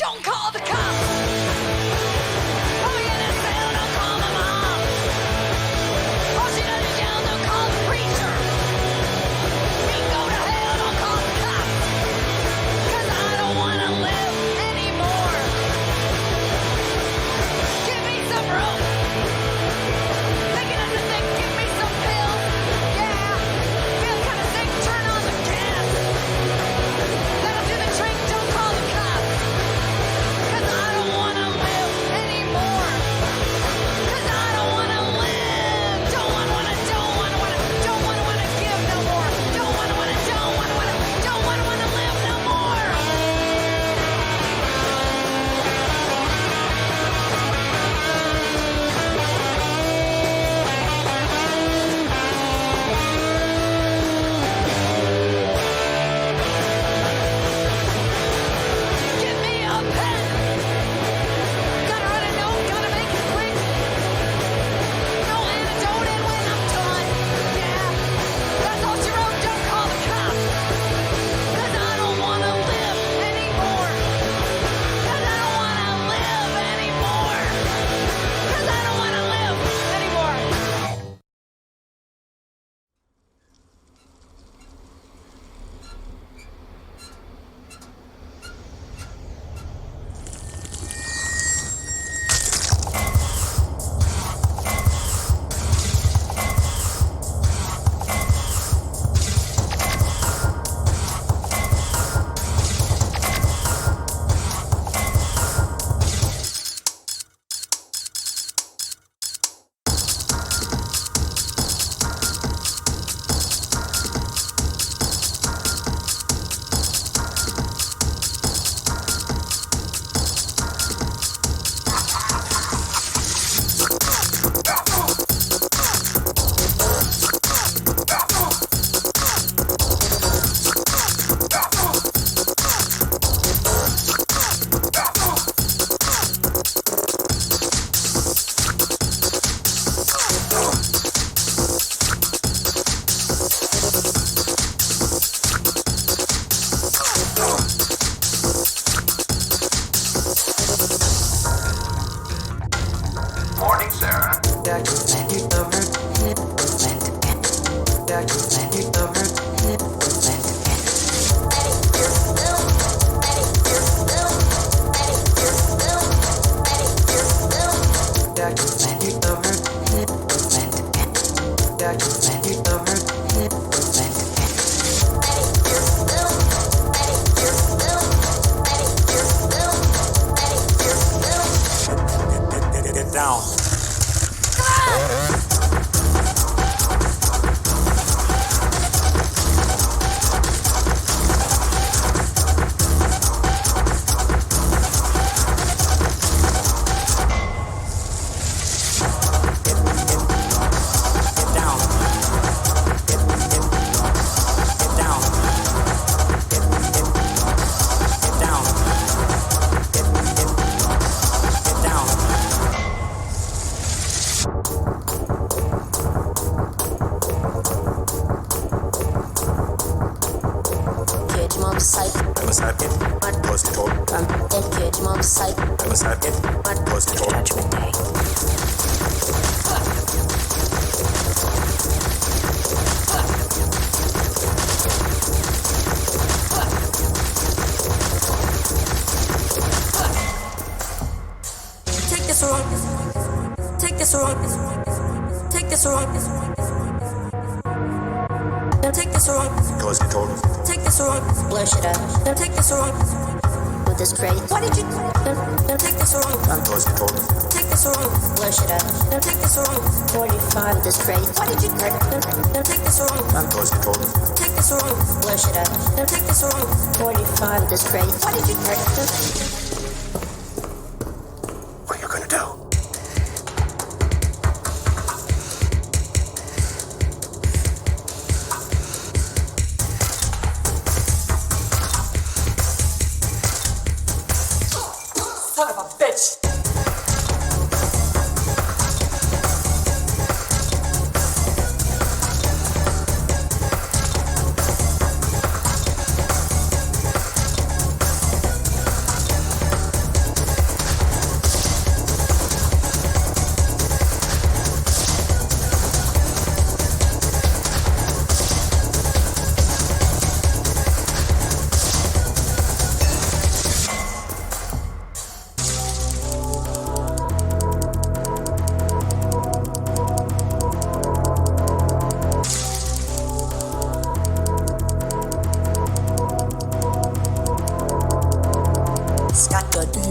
Don't call the cops. Oh, yeah, in hell, don't call my mom. Oh, she doesn't yell, don't call the preacher. You can go to hell, don't call the cops. 'Cause I don't want to live anymore. Give me some rope. Big enough to think, give me some pills. Yeah, feel kind of sick, turn on the gas. That'll do the trick, don't call the cops. 'Cause I don't want to live anymore. 'Cause I don't want to live. Don't want to give no more. Don't want to live no more. Give me a pen. Gotta write a note, gotta make it quick. No antidote, and when I'm done, yeah, that's all she wrote. Don't call the cops. 'Cause I don't wanna live anymore. 'Cause I don't wanna live anymore. 'Cause I don't wanna live anymore. Morning, Sarah. Get down. Get down. Get down. Get down. Get down. Kid, your mom's psych. Never said it. Pussy talk. Dead kid, your mom's psych. Never said it. Pussy talk. Judgment Day. Take this wrong. Take this wrong. Take this wrong. Now take this wrong. Pussy talk. Take this wrong. Blow shit up Now take this wrong. with this crate. Why did you? Now take this wrong. Pussy talk. Take this wrong. Blow shit up Now take this wrong. 45 with this crate. Why did you? Now take this wrong. Pussy talk. Take this wrong. Blow shit up Now take this wrong. 45 with this crate. Why did you? What are you gonna do? Son of a bitch.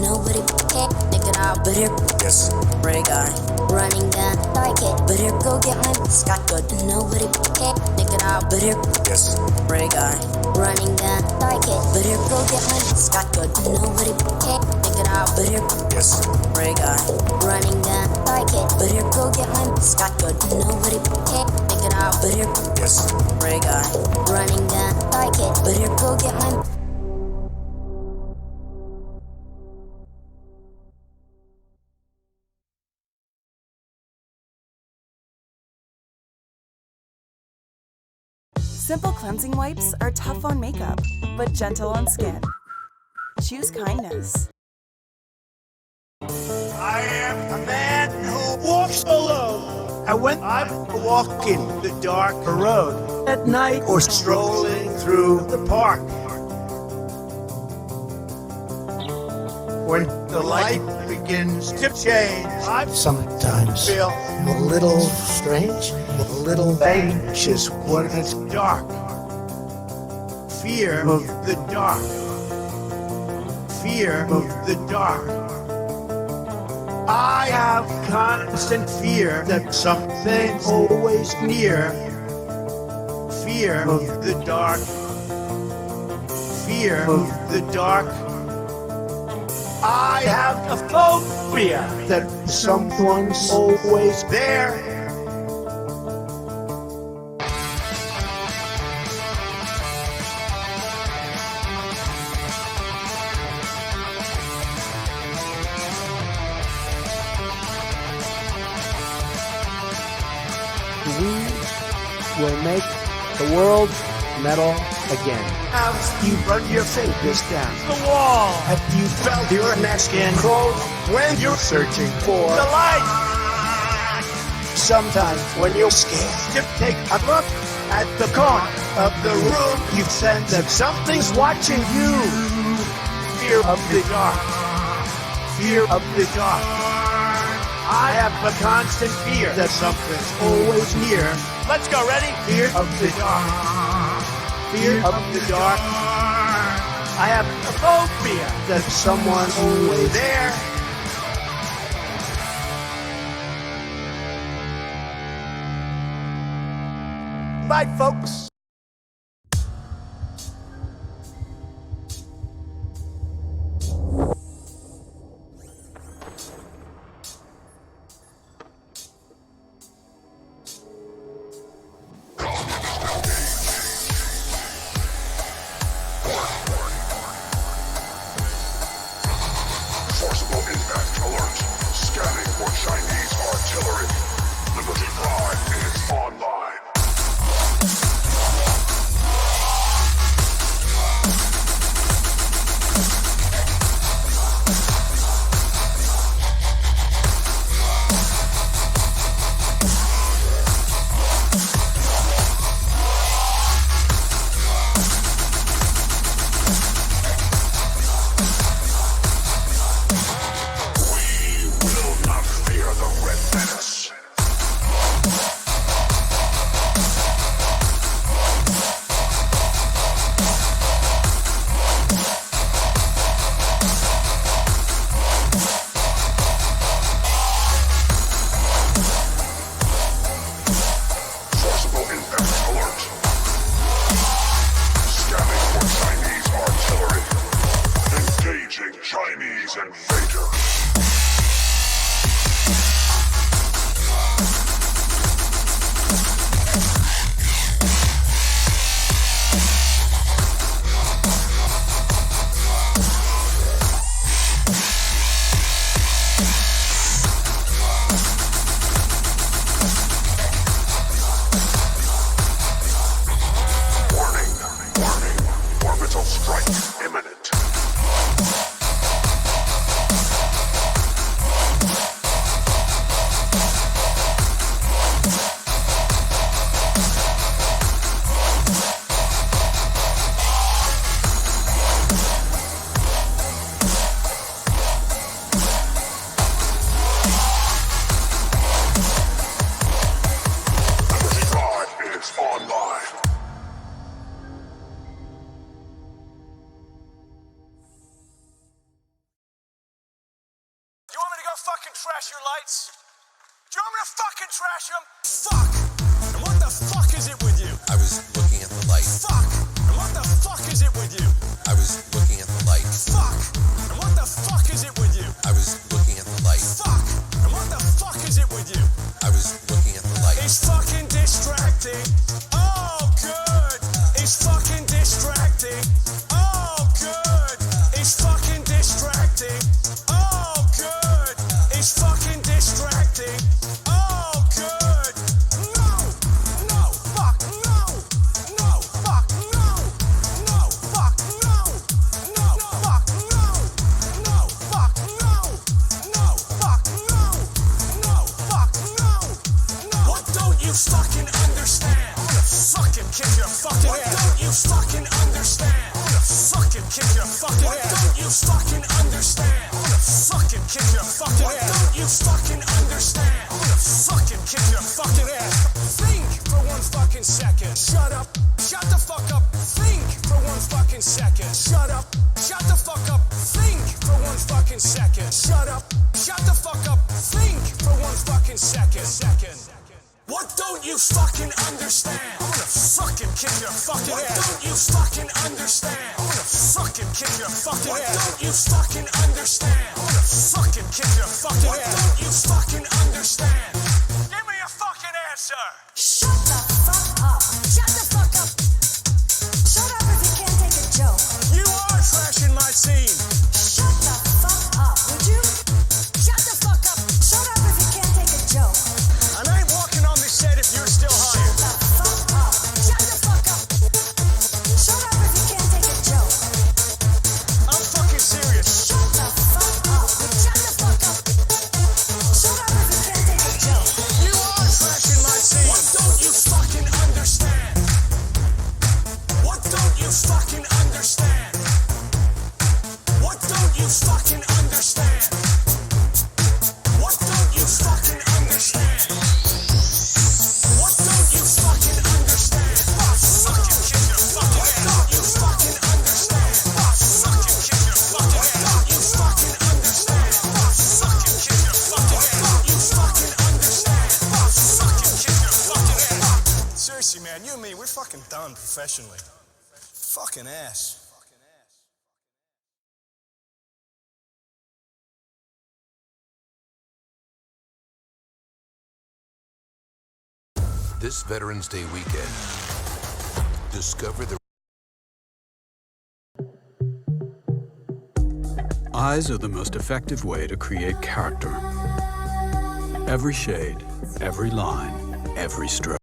nobody can pick it out. But here, Yes. Ray guy. running down, dark it. But here, go get my Scott good. Nobody can pick it out. But here, Yes. Ray guy. running down, dark it. But here, go get my Scott good. Nobody can pick it out. But here, Yes. Ray guy. running down, dark it. But here, go get my Scott good. Nobody can pick it out. But here, Yes. Ray guy. running down, dark it. But here, go get my Simple cleansing wipes are tough on makeup, but gentle on skin. Choose kindness. I am a man who walks alone. And when I'm walking the dark road at night or strolling through the park, when the light begins to change, I sometimes feel a little strange, a little anxious when it's dark. Fear of the dark. Fear of the dark. I have constant fear that something's always near. Fear of the dark. Fear of the dark. I have a phobia that someone's always there. We will make the world metal again. Have you run your fingers down the wall? Have you felt your neck skin cold when you're searching for the light? Sometimes when you're scared, you take a look at the corner of the room. You sense that something's watching you. Fear of the dark. Fear of the dark. I have a constant fear that something's always near. Let's go, ready? Fear of the dark. Fear of the dark. I have a phobia that someone's always there. Bye, folks. Forcible impact alert. Scanning for Chinese artillery. Liberty Prime is online. We will not fear the Red Menace. Forcible impact alert. Scanning for Chinese artillery. Engaging Chinese invader. Warning, warning, orbital strike imminent. fucking trash your lights? Do you want me to fucking trash them? Fuck! And what the fuck is it with you? I was looking at the light. Fuck! And what the fuck is it with you? I was looking at the light. Fuck! And what the fuck is it with you? I was looking at the light. Fuck! And what the fuck is it with you? I was looking at the light. It's fucking distracting. Oh, good. It's fucking distracting. Oh, good. It's fucking distracting. Oh, good. It's fucking distracting. Oh, good. No, no, fuck, no. No, fuck, no. No, fuck, no. No, fuck, no. No, fuck, no. No, fuck, no. No, fuck, no. No. What don't you fucking understand? I'm gonna fucking kick your fucking ass. What don't you fucking understand? I'm gonna fucking kick your fucking ass. What don't you fucking understand? I'm gonna fucking kick your fucking ass. What don't you fucking understand? I'm gonna fucking kick your fucking ass. Think for one fucking second. Shut up. Shut the fuck up. Think for one fucking second. Shut up. Shut the fuck up. Think for one fucking second. Shut up. Shut the fuck up. Think for one fucking second. What don't you fucking understand? I'm gonna fucking kick your fucking ass. What don't you fucking understand? I'm gonna fucking kick your fucking ass. What don't you fucking understand? I'm gonna fucking kick your fucking ass. What don't you fucking understand? Give me a fucking answer. Shut the fuck up. Shut the fuck up. Shut up if you can't take a joke. You are trashing my scene. Shut the fuck up, would you? Shut the fuck up. Shut up if you can't take a joke. And I ain't walking on this set if you're still hired. Shut the fuck up. Shut the fuck up. Shut up if you can't take a joke. I'm fucking serious. Shut the fuck up. Shut the fuck up. Shut up if you can't take a joke. You are trashing my scene. What don't you fucking understand? What don't you fucking understand? What don't you fucking understand? What don't you fucking understand? What don't you fucking understand? Fucking kick your fucking ass. Don't you fucking understand? Fucking kick your fucking ass. Don't you fucking understand? Fucking kick your fucking ass. Don't you fucking understand? Fucking kick your fucking ass. Seriously, man, you and me, we're fucking done professionally. Fucking ass. This Veterans Day weekend, discover the Eyes are the most effective way to create character. Every shade, every line, every stroke.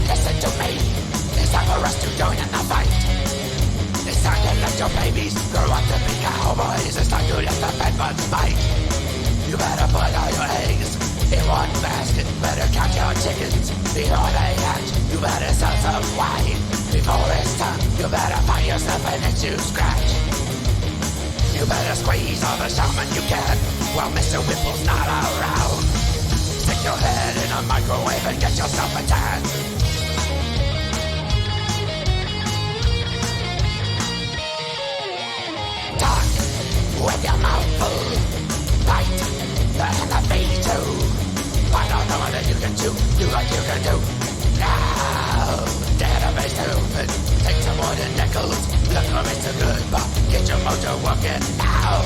Listen to me. It's time for us to join in the fight. It's time to let your babies grow up to be cowboys. It's time to let the bad ones bite. You better put all your eggs in one basket. Better count your chickens before they hatch. You better sell some wine before it's done. You better find yourself an itch to scratch. You better squeeze all the shaman you can while Mr. Whipple's not around. Stick your head in a microwave and get yourself a tan. Talk with your mouth full. Bite and the baby too. Find out the one that you can chew. Do what you can do. Now, database stupid. Take some wooden nickels. Look for Mr. Goodbar. Get your motor working now.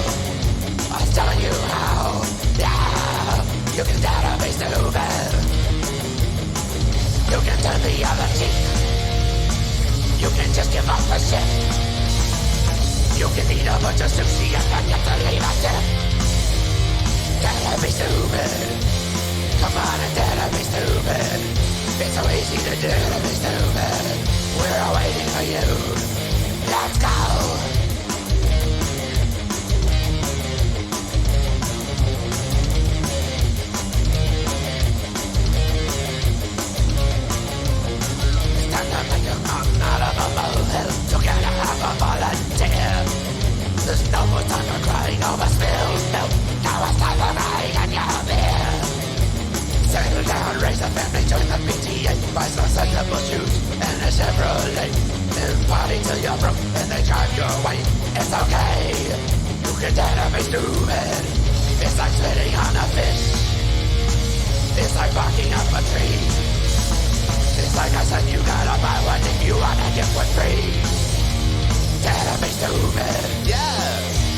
I'm telling you how. Yeah. You can database stupid. You can turn the other cheek. You can just give up the shit. You can eat a bunch of sushi and forget to leave a tip. Database stupid. Come on and database stupid. It's so easy to database stupid. We're waiting for you. Let's go. Make your mom party till you're broke and they drive you away. It's okay, you can dare to be stupid. It's like spitting on a fish. It's like barking up a tree. It's like I said, you gotta buy one if you want to get one free. Dare to be stupid. Yeah.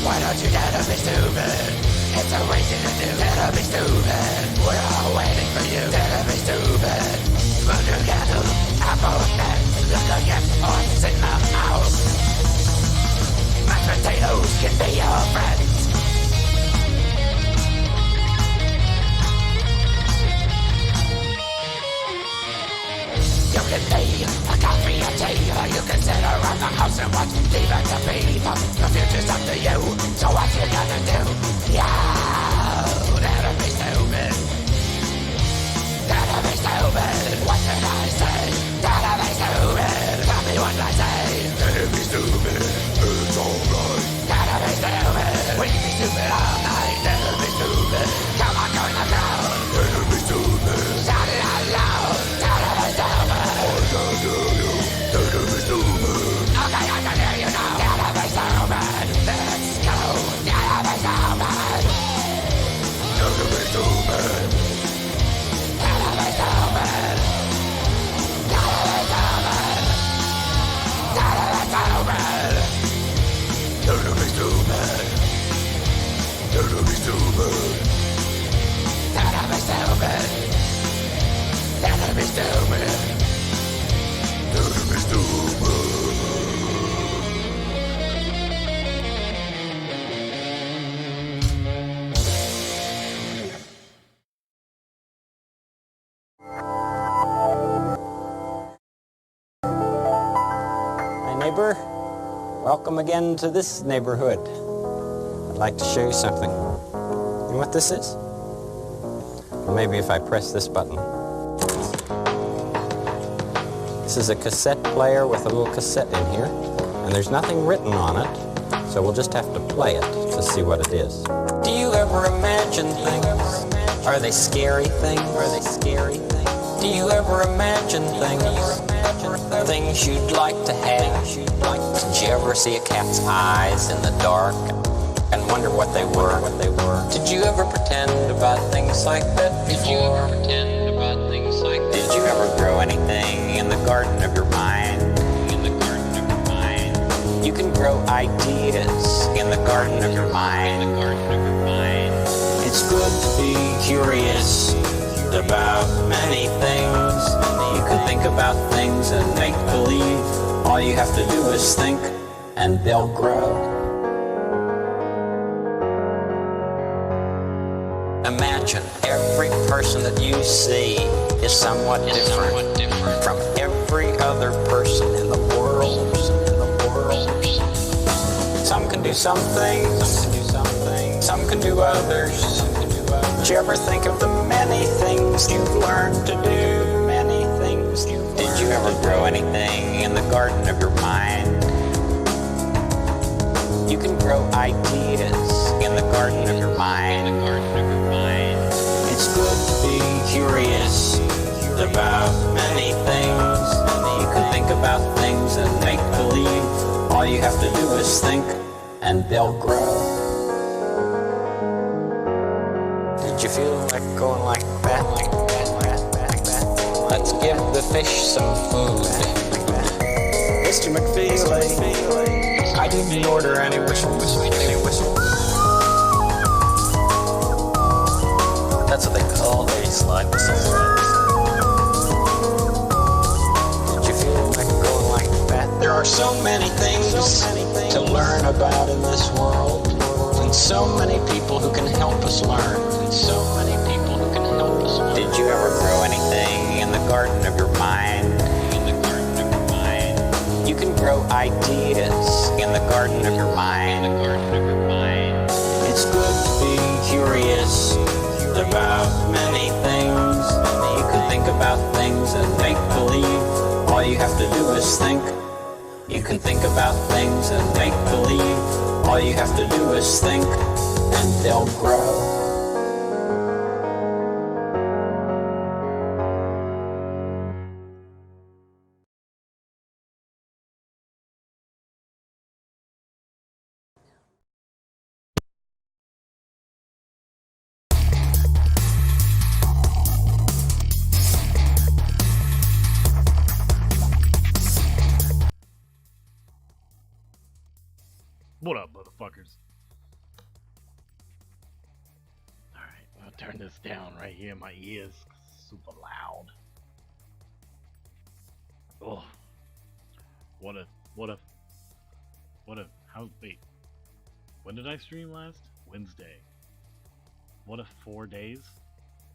Why don't you dare to be stupid? It's a easy to do. Dare to be stupid. We're all waiting for you. Dare to be stupid. Burn your candle, apple nuts, look again, horses in the house. Mashed potatoes can be your friends. You can be a coffee or tea, or you can sit around the house and watch TV TV. The future's up to you, so what you gonna do? Yeah, that'll be stupid. That'll be stupid. What did I say? That'll be stupid. Tell me what I say. That'll be stupid. It's alright. That'll be stupid. We can be stupid all night. That'll be stupid. Come on, join the crowd. That'll be stupid. Shout it out loud. That'll be stupid. I can hear you. That'll be stupid. Okay, I can hear you now. That'll be stupid. Let's go. That'll be stupid. That'll be stupid. That'll be stupid. That'll be stupid. That'll be stupid. That'll be stupid. That'll be stupid. That'll be stupid. That'll be stupid. That'll be stupid. Hi, neighbor. Welcome again to this neighborhood. I'd like to show you something. You know what this is? Well, maybe if I press this button. This is a cassette player with a little cassette in here, and there's nothing written on it, so we'll just have to play it to see what it is. Do you ever imagine things? Are they scary things? Are they scary things? Do you ever imagine things? Things you'd like to have? Did you ever see a cat's eyes in the dark and wonder what they were? Did you ever pretend about things like that before? Did you ever pretend about things like that? Did you ever grow anything in the garden of your mind? In the garden of your mind. You can grow ideas in the garden of your mind. In the garden of your mind. It's good to be curious about many things. You can think about things and make believe. All you have to do is think, and they'll grow. Imagine every person that you see is somewhat different from every other person in the world. Some can do some things, some can do others. Did you ever think of the many things you've learned to do? Many things. Did you ever grow anything in the garden of your mind? You can grow ideas in the garden of your mind. It's good to be curious about many things. You can think about things and make believe. All you have to do is think, and they'll grow. Did you feel like going like that? Let's give the fish some food. Mr. McFeely, I didn't order any whistles. That's what they call a slide whistle. Did you feel like going like that? There are so many things to learn about in this world, and so many people who can help us learn. Did you ever grow anything in the garden of your mind? You can grow ideas in the garden of your mind. It's good to be curious about many things. You can think about things and make believe. All you have to do is think. You can think about things and make believe. All you have to do is think, and they'll grow. What up, motherfuckers? Alright, I'll turn this down right here in my ears. Super loud. Oh. Wait. When did I stream last? Wednesday. What if 4 days?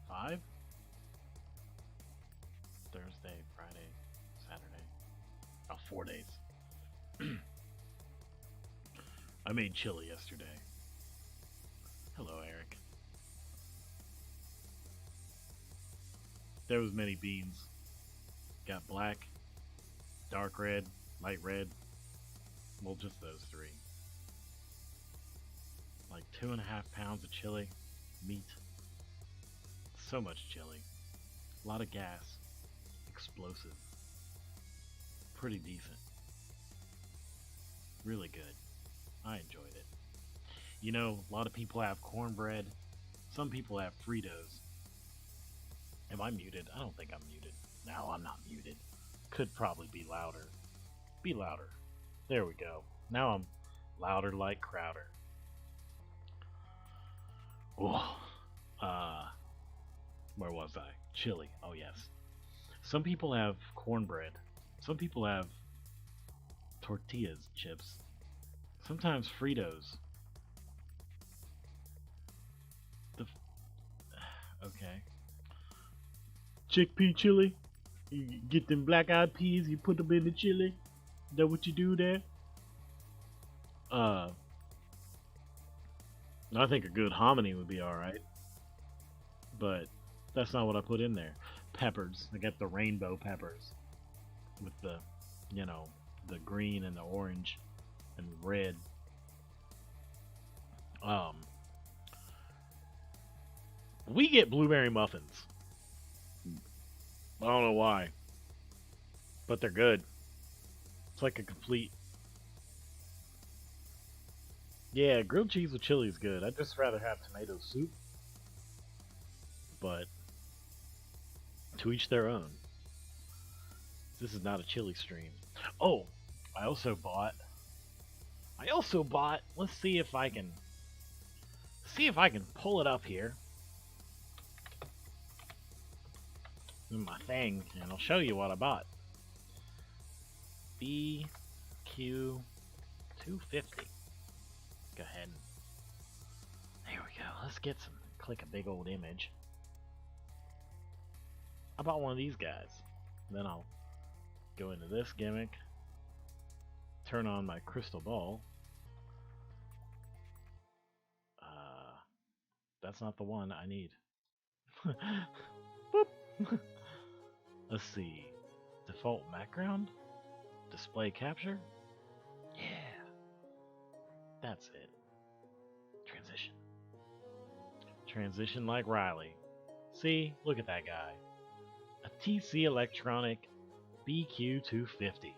5? Thursday, Friday, Saturday. Oh, 4 days. I made chili yesterday. Hello, Eric. There was many beans. Got black, dark red, light red. Well, just those 3. Like 2.5 pounds of chili, meat. So much chili. A lot of gas. Explosive. Pretty decent. Really good. I enjoyed it. You know, a lot of people have cornbread. Some people have Fritos. Am I muted? I don't think I'm muted. No, I'm not muted. Could probably be louder. Be louder. There we go. Now I'm louder like Crowder. Oh. Where was I? Chili. Oh, yes. Some people have cornbread. Some people have tortillas chips. Sometimes Fritos. Okay. Chickpea chili. You get them black-eyed peas, you put them in the chili. Is that what you do there? I think a good hominy would be alright. But that's not what I put in there. Peppers. I got the rainbow peppers. With the, you know, the green and the orange and red. We get blueberry muffins. I don't know why. But they're good. It's like a complete... Yeah, grilled cheese with chili is good. I'd just rather have tomato soup. But to each their own. This is not a chili stream. Oh, I also bought, let's see if I can pull it up here in my thing, and I'll show you what I bought. BQ250. Go ahead. There we go. Let's get some, click a big old image. I bought one of these guys. Then I'll go into this gimmick, turn on my crystal ball. That's not the one I need. Boop. Let's see. Default background? Display capture? Yeah. That's it. Transition. Transition like Riley. See? Look at that guy. A TC Electronic BQ250.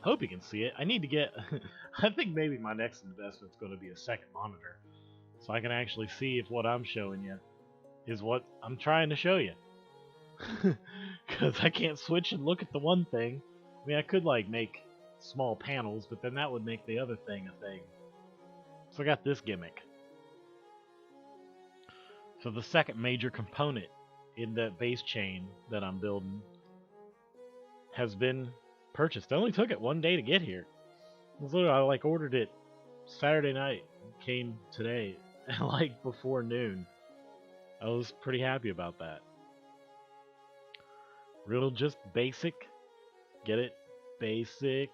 Hope you can see it. I need to get... I think maybe my next investment's going to be a second monitor. So I can actually see if what I'm showing you is what I'm trying to show you. Because I can't switch and look at the one thing. I mean, I could like make small panels, but then that would make the other thing a thing. So I got this gimmick. So the second major component in that base chain that I'm building has been purchased. It only took it 1 day to get here. It was literally, I like ordered it Saturday night, came today, like before noon. I was pretty happy about that. Real just basic. Get it? Basic.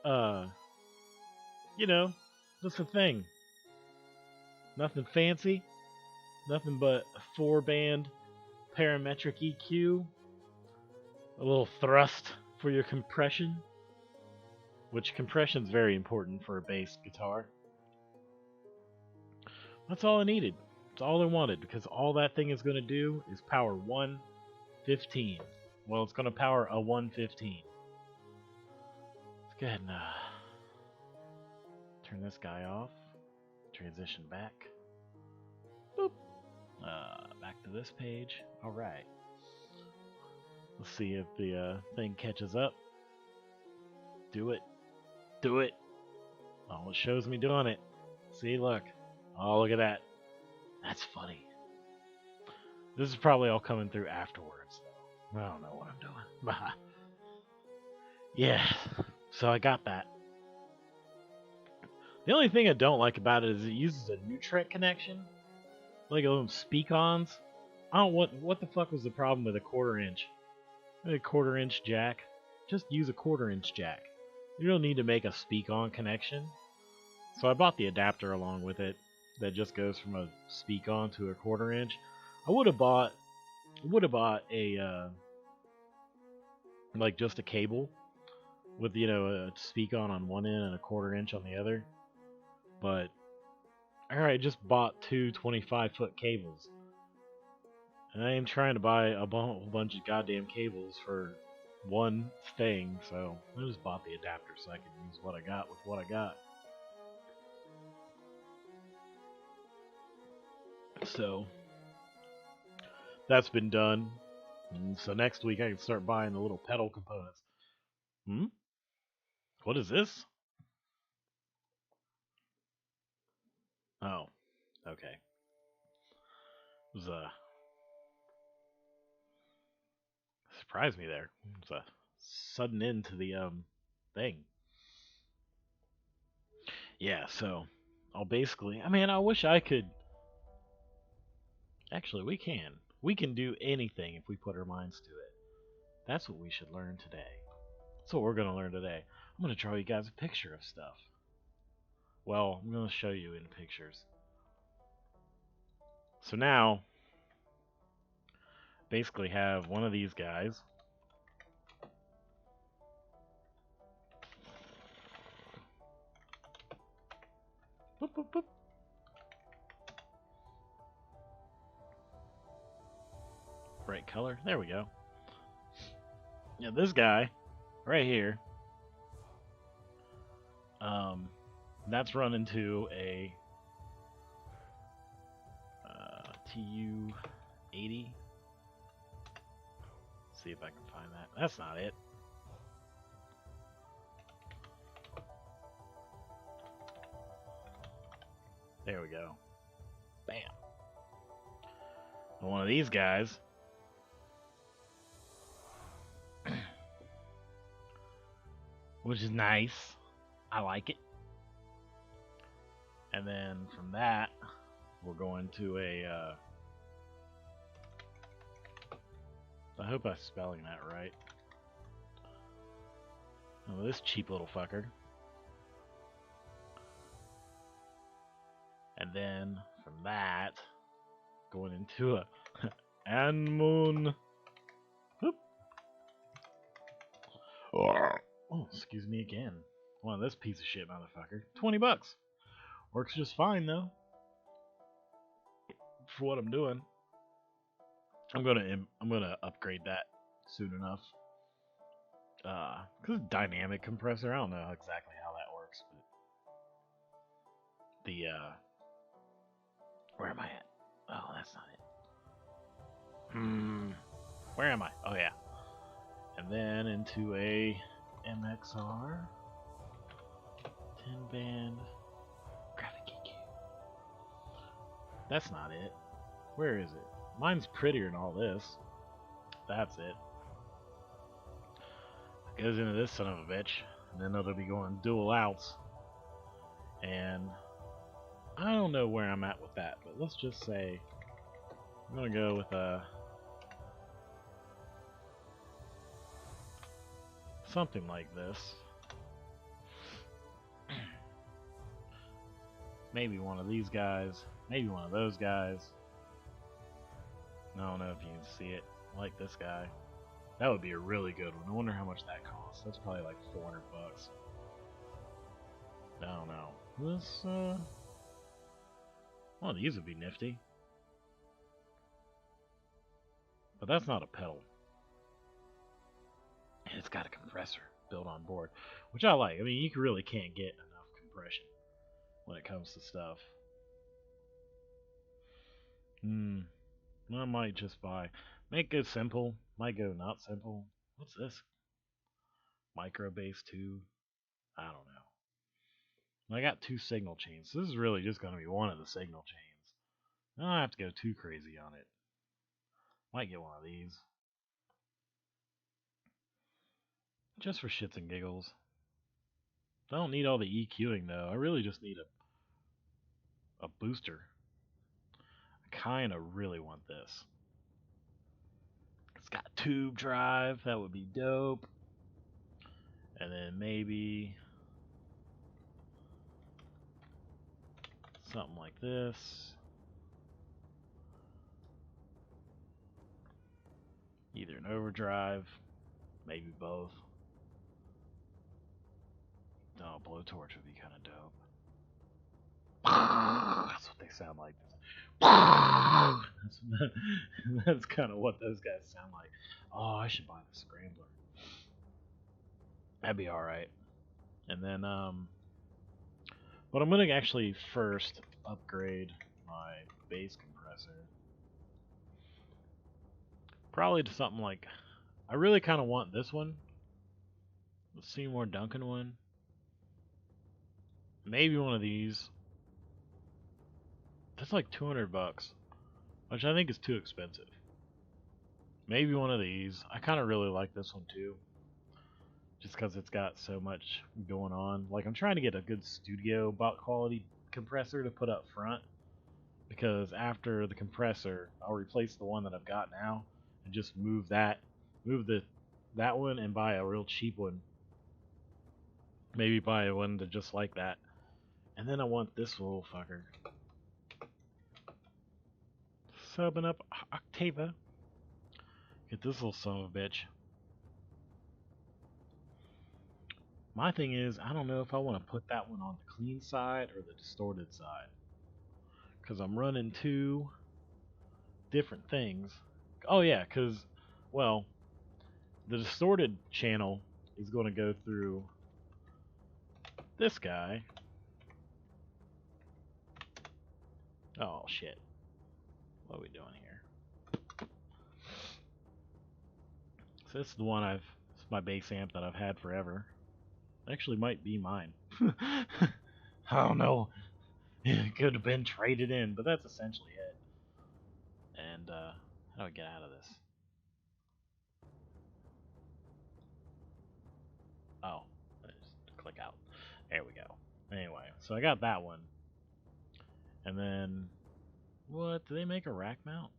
You know, just a thing. Nothing fancy. Nothing but a 4-band parametric EQ. A little thrust for your compression. Which compression is very important for a bass guitar. That's all I needed. That's all I wanted, because all that thing is going to do is power 115. Well, it's going to power a 115. Let's go ahead and turn this guy off. Transition back. Boop. Back to this page. Alright. Let's see if the thing catches up. Do it. Do it. Oh, it shows me doing it. See, look. Oh, look at that. That's funny. This is probably all coming through afterwards. I don't know what I'm doing. Yeah, so I got that. The only thing I don't like about it is it uses a Nutrec connection, like those speak-ons. I don't what the fuck was the problem with a 1/4 inch? A 1/4 inch jack. Just use a 1/4 inch jack. You don't need to make a speak-on connection. So I bought the adapter along with it that just goes from a speak-on to a 1/4 inch. I would have bought a like just a cable with a speak-on one end and a 1/4 inch on the other. But alright, just bought two 25-foot cables. And I ain't trying to buy a whole bunch of goddamn cables for one thing, so I just bought the adapter so I could use what I got with what I got. So that's been done. And so next week I can start buying the little pedal components. What is this? Oh, okay. It was surprised me there. It was a sudden end to the thing. Yeah, so I'll basically. I mean, I wish I could. Actually, we can. We can do anything if we put our minds to it. That's what we should learn today. That's what we're gonna learn today. I'm gonna draw you guys a picture of stuff. Well, I'm gonna show you in pictures. So now, basically have one of these guys. Boop, boop, boop. Bright color. There we go. Yeah, this guy right here. That's run into a TU-80. See if I can find that. That's not it. There we go. Bam. And one of these guys which is nice. I like it. And then from that, we're going to a I hope I'm spelling that right. Oh, this cheap little fucker. And then from that, going into a Anmoon. Oh, excuse me again. One of this piece of shit motherfucker. $20. Works just fine though. For what I'm doing. I'm gonna upgrade that soon enough. Cause dynamic compressor, I don't know exactly how that works, but the where am I at? Oh, that's not it. Where am I? Oh yeah. And then into a MXR 10-band graphic EQ. That's not it. Where is it? Mine's prettier than all this. That's it. It goes into this son of a bitch, and then it'll be going dual outs. And I don't know where I'm at with that, but let's just say I'm gonna go with a something like this. Maybe one of these guys, maybe one of those guys. I don't know if you can see it. I like this guy. That would be a really good one. I wonder how much that costs. That's probably like $400. I don't know. This one of these would be nifty. But that's not a pedal. And it's got a compressor built on board, which I like. I mean, you really can't get enough compression when it comes to stuff. I might just make it simple, might go not simple. What's this? Micro bass 2? I don't know. I got 2 signal chains. So this is really just going to be one of the signal chains. I don't have to go too crazy on it. Might get one of these. Just for shits and giggles. I don't need all the EQing though. I really just need a booster. I kind of really want this. It's got tube drive. That would be dope. And then maybe something like this. Either an overdrive, maybe both. Oh, blowtorch would be kind of dope. That's what they sound like. That's kind of what those guys sound like. Oh, I should buy the Scrambler. That'd be alright. And then, but I'm gonna actually first upgrade my bass compressor. Probably to something like, I really kind of want this one. The Seymour Duncan one. Maybe one of these. That's like $200, which I think is too expensive. Maybe one of these. I kind of really like this one too, just because it's got so much going on. Like, I'm trying to get a good studio quality compressor to put up front, because after the compressor, I'll replace the one that I've got now and just move that one and buy a real cheap one. Maybe buy one to just like that. And then I want this little fucker. Subbing up Octava. Get this little son of a bitch. My thing is, I don't know if I want to put that one on the clean side or the distorted side, because I'm running 2 different things. Oh yeah, because, well, the distorted channel is going to go through this guy. Oh shit. What are we doing here? So this is the one it's my bass amp that I've had forever. Actually might be mine. I don't know. It could have been traded in, but that's essentially it. And how do I get out of this? Oh, just click out. There we go. Anyway, so I got that one. And then, what? Do they make a rack mount?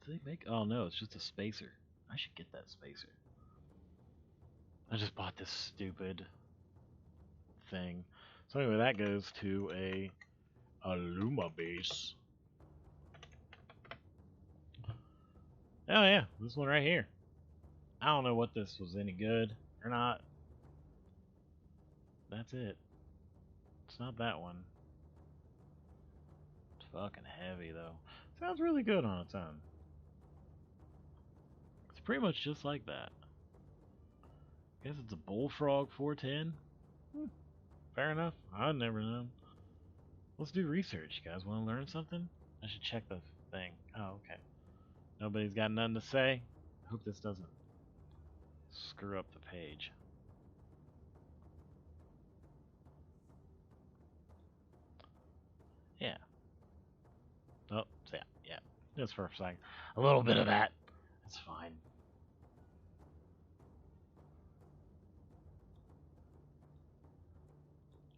Do they make? Oh no, it's just a spacer. I should get that spacer. I just bought this stupid thing. So anyway, that goes to a Luma bass. Oh yeah, this one right here. I don't know what this was any good or not. That's it. It's not that one. It's fucking heavy though. Sounds really good on its own. It's pretty much just like that. Guess it's a Bullfrog 410. Fair enough. I'd never known. Let's do research. You guys want to learn something? I should check the thing. Oh, okay. Nobody's got nothing to say. I hope this doesn't screw up the page. Yeah. Oh, so yeah. Just for a second. A little bit of that. That's fine.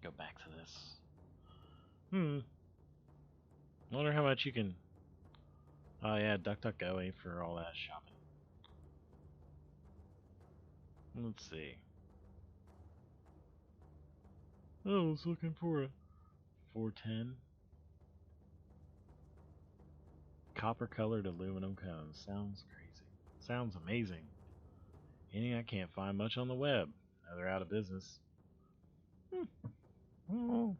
Go back to this. Wonder how much you can. Oh yeah, DuckDuckGo ain't for all that shopping. Let's see. Oh, I was looking for a 410. Copper colored aluminum cones. Sounds crazy. Sounds amazing. Anything I can't find much on the web. Now they're out of business. Oh.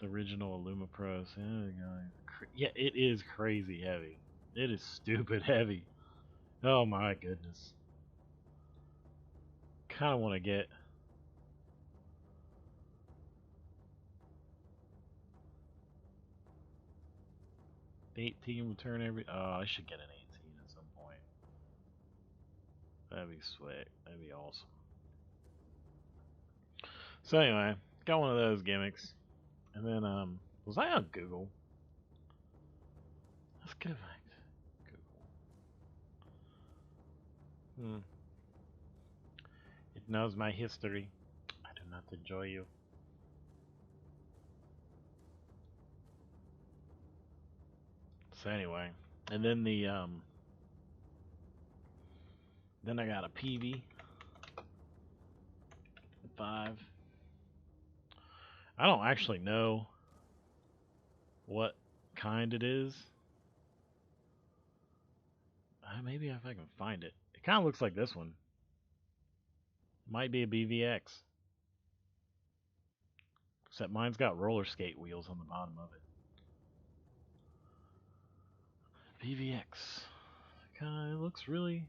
The original Illuma Pro. Yeah, it is crazy heavy. It is stupid heavy. Oh my goodness. Kind of want to get. The 18 will turn every. Oh, I should get an 18 at some point. That'd be sweet. That'd be awesome. So anyway, got one of those gimmicks. And then, was I on Google? Let's go back to Google. It knows my history. I do not enjoy you. So anyway, and then then I got a PV 5. I don't actually know what kind it is. Maybe if I can find it. It kind of looks like this one. Might be a BVX. Except mine's got roller skate wheels on the bottom of it. BVX. Kinda looks really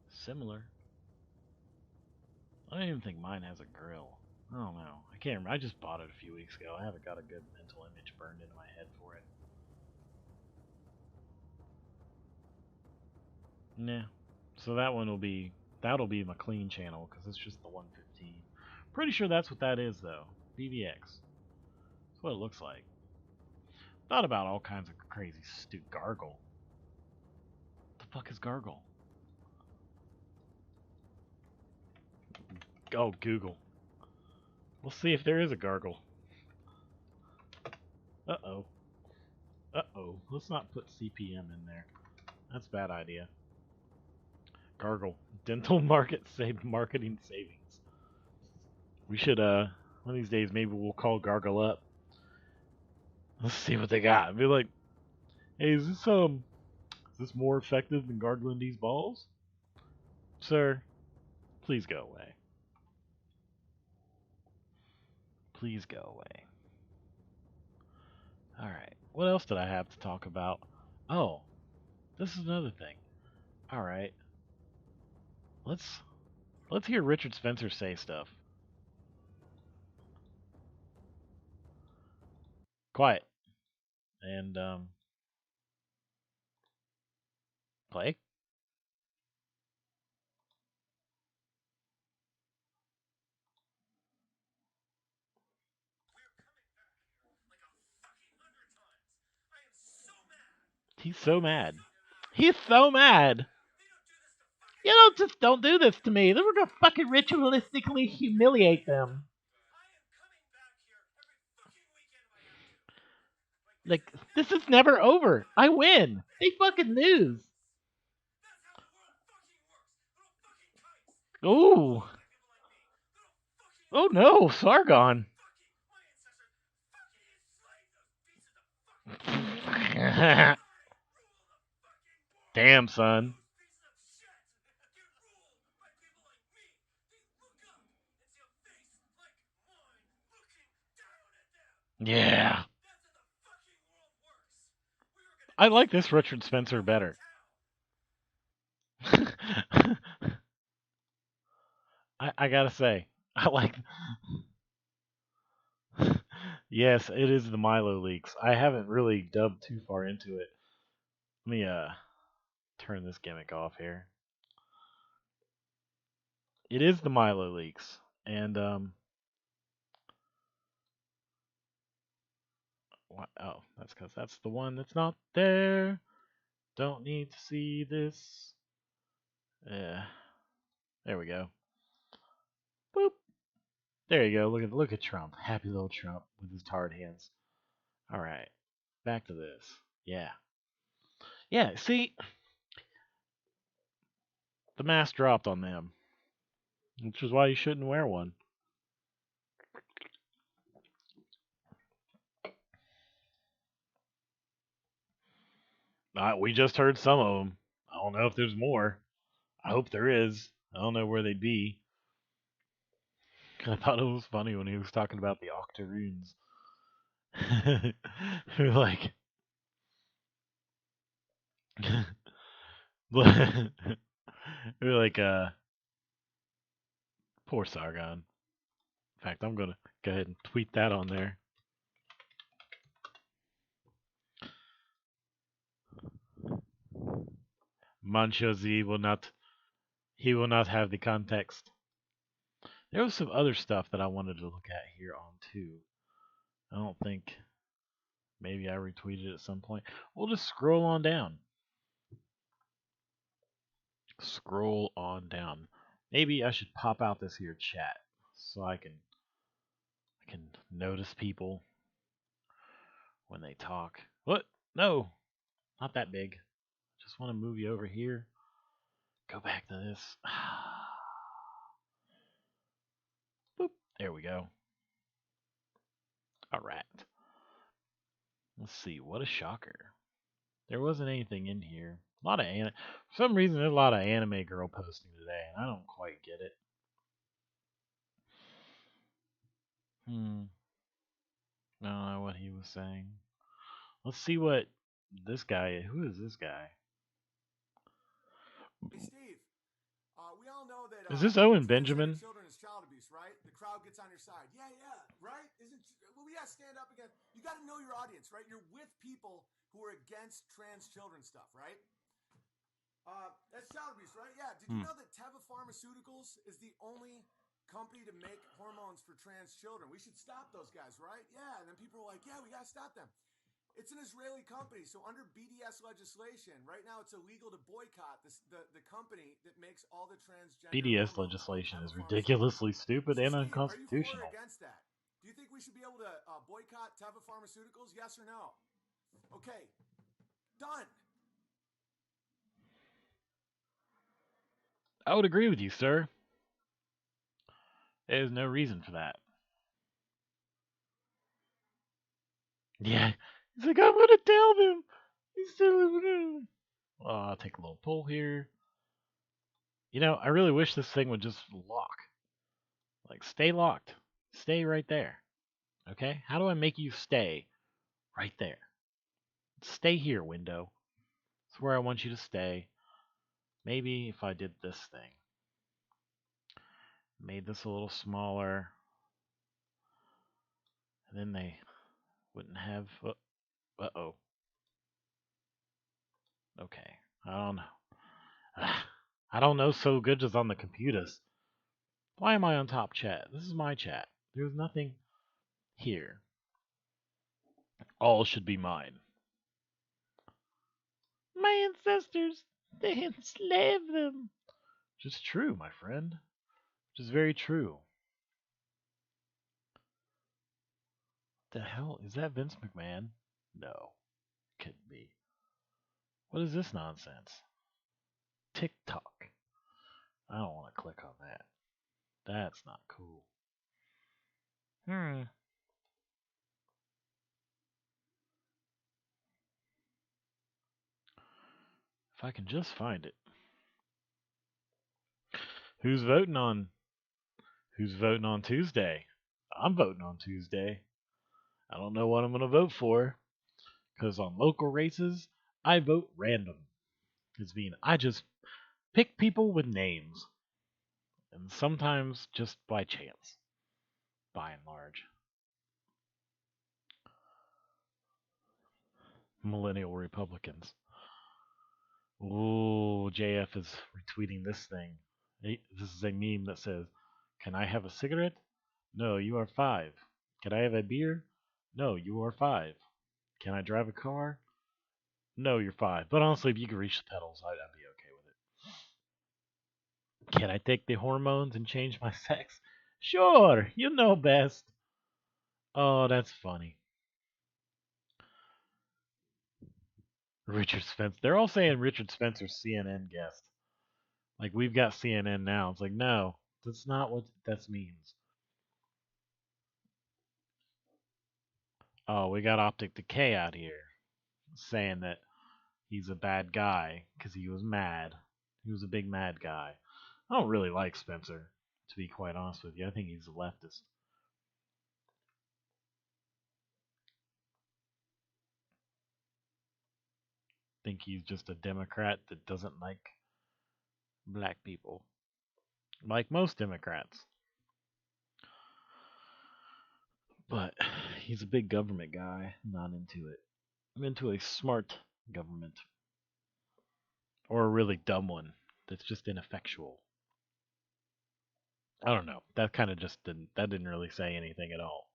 similar. I don't even think mine has a grill. I don't know. I can't remember. I just bought it a few weeks ago. I haven't got a good mental image burned into my head for it. Nah. So that one will be, that'll be my clean channel because it's just the 115. Pretty sure that's what that is though. BVX. That's what it looks like. Thought about all kinds of crazy stupid Gargle. What the fuck is Gargle? Oh, Google. We'll see if there is a Gargle. Uh-oh. Uh-oh. Let's not put CPM in there. That's a bad idea. Gargle. Dental marketing savings. We should, one of these days, maybe we'll call Gargle up. Let's see what they got. Be like, hey, is this more effective than gargling these balls? Sir, please go away. Please go away. Alright, what else did I have to talk about? Oh, this is another thing. Alright. Let's hear Richard Spencer say stuff. Quiet. And, play. He's so mad. He's so mad. You don't do this to me. Then we're gonna fucking ritualistically humiliate them. Like, this is never over. I win. They fucking lose. Ooh. Oh no, Sargon. Damn, son. Yeah. I like this Richard Spencer better. I gotta say, I like... Yes, it is the Milo leaks. I haven't really dubbed too far into it. Let me, turn this gimmick off here. It is the Milo leaks. And, what? Oh, that's because that's the one that's not there. Don't need to see this. Yeah. There we go. Boop. There you go. Look at Trump. Happy little Trump with his tarred hands. All right. Back to this. Yeah. Yeah, see, the mask dropped on them, which is why you shouldn't wear one. We just heard some of them. I don't know if there's more. I hope there is. I don't know where they'd be. I thought it was funny when he was talking about the Octoroons. They're like... They're like, poor Sargon. In fact, I'm gonna go ahead and tweet that on there. Mancho Z will not have the context. There was some other stuff that I wanted to look at here on too. I don't think maybe I retweeted it at some point. We'll just scroll on down. Scroll on down. Maybe I should pop out this here chat so I can notice people when they talk. What? No, not that big. Just want to move you over here. Go back to this. Boop. There we go. All right. Let's see. What a shocker. There wasn't anything in here. A lot of for some reason there's a lot of anime girl posting today, and I don't quite get it. I don't know what he was saying. Let's see what this guy. Who is this guy? Hey Steve, we all know that. Is this Owen Benjamin? Children is child abuse, right? The crowd gets on your side. Yeah, right? Well, we gotta stand up again. You gotta know your audience, right? You're with people who are against trans children stuff, right? That's child abuse, right? Yeah. Did you know that Teva Pharmaceuticals is the only company to make hormones for trans children? We should stop those guys, right? Yeah. And then people are like, yeah, we gotta stop them. It's an Israeli company, so under BDS legislation, right now it's illegal to boycott the company that makes all the transgender. BDS legislation is ridiculously stupid and unconstitutional. Are you for or against that? Do you think we should be able to boycott Teva Pharmaceuticals? Yes or no? Okay, done. I would agree with you, sir. There's no reason for that. Yeah. He's like, I'm gonna tell them. He's still. Well, I'll take a little pull here. You know, I really wish this thing would just lock. Like, stay locked. Stay right there. Okay? How do I make you stay right there? Stay here, window. That's where I want you to stay. Maybe if I did this thing. Made this a little smaller. And then they wouldn't have. Uh-oh. Okay. I don't know. I don't know so good just on the computers. Why am I on top chat? This is my chat. There's nothing here. All should be mine. My ancestors, they enslaved them. Which is true, my friend. Which is very true. What the hell? Is that Vince McMahon? No. Couldn't be. What is this nonsense? TikTok. I don't want to click on that. That's not cool. If I can just find it. Who's voting on Tuesday? I'm voting on Tuesday. I don't know what I'm going to vote for. Because on local races, I vote random. I just pick people with names. And sometimes just by chance. By and large. Millennial Republicans. Ooh, JF is retweeting this thing. This is a meme that says, "Can I have a cigarette? No, you are 5. Can I have a beer? No, you are 5. Can I drive a car? No, you're 5. But honestly, if you could reach the pedals, I'd be okay with it. Can I take the hormones and change my sex? Sure, you know best. Oh, that's funny. Richard Spencer. They're all saying Richard Spencer's CNN guest. Like, we've got CNN now. It's like, no, that's not what that means. Oh, we got Optic Decay out here saying that he's a bad guy because he was mad. He was a big mad guy. I don't really like Spencer, to be quite honest with you. I think he's a leftist. I think he's just a Democrat that doesn't like black people. Like most Democrats. But he's a big government guy. I'm not into it. I'm into a smart government. Or a really dumb one that's just ineffectual. I don't know. That kind of just didn't really say anything at all.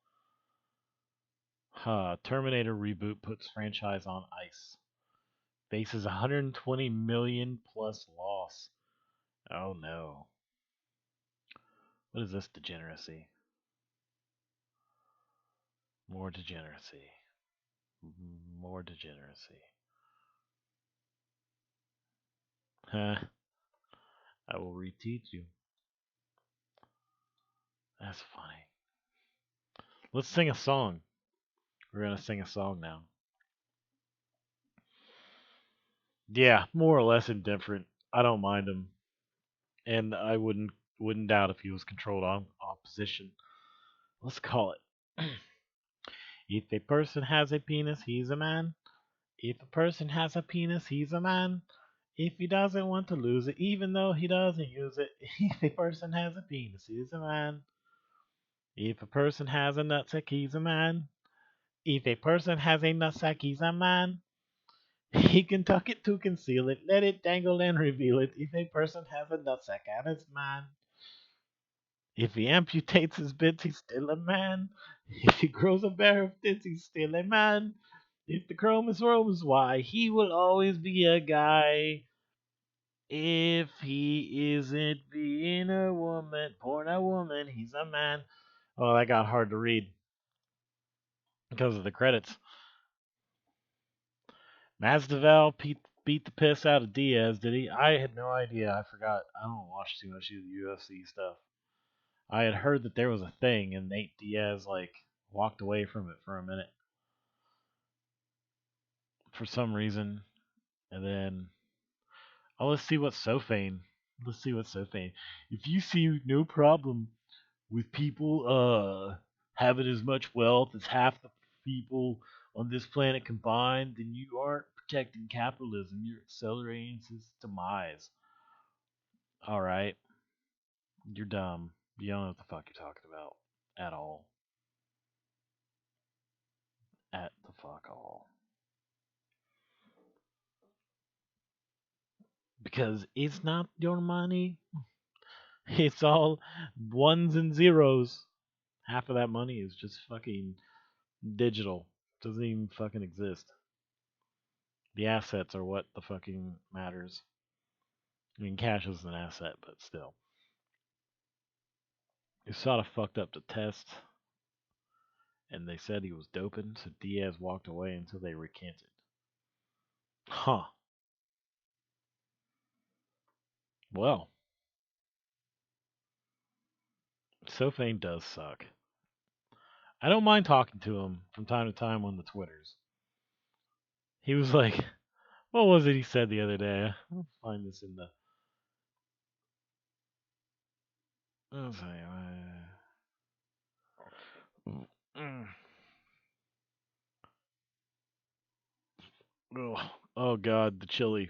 Terminator reboot puts franchise on ice. Faces 120 million plus loss. Oh no. What is this degeneracy? More degeneracy. More degeneracy. Huh. I will reteach you. That's funny. Let's sing a song. We're gonna sing a song now. Yeah, more or less indifferent. I don't mind him, and I wouldn't doubt if he was controlled opposition. Let's call it. If a person has a penis, he's a man. If a person has a penis, he's a man. If he doesn't want to lose it, even though he doesn't use it, if a person has a penis, he's a man. If a person has a nutsack, he's a man. If a person has a nutsack, he's a man. He can tuck it to conceal it, let it dangle and reveal it. If a person has a nutsack and it's man. If he amputates his bits, he's still a man. If he grows a pair of tits, he's still a man. If the chromosome roams, why, he will always be a guy. If he isn't being a woman, born a woman, he's a man. Oh, that got hard to read because of the credits. Masvidal beat the piss out of Diaz, did he? I had no idea. I forgot. I don't watch too much of the UFC stuff. I had heard that there was a thing, and Nate Diaz walked away from it for a minute for some reason, and then let's see what Sophane. Let's see what Sophane. If you see no problem with people having as much wealth as half the people on this planet combined, then you aren't protecting capitalism. You're accelerating its demise. All right, you're dumb. You don't know what the fuck you're talking about at all. At the fuck all. Because it's not your money. It's all ones and zeros. Half of that money is just fucking digital. Doesn't even fucking exist. The assets are what the fucking matters. I mean, cash is an asset, but still. USADA fucked up the test, and they said he was doping, so Diaz walked away until they recanted. Huh. Well, Sophane does suck. I don't mind talking to him from time to time on the Twitters. He was like, what was it he said the other day? I'll find this in the. I'll tell you. Oh God, the chili.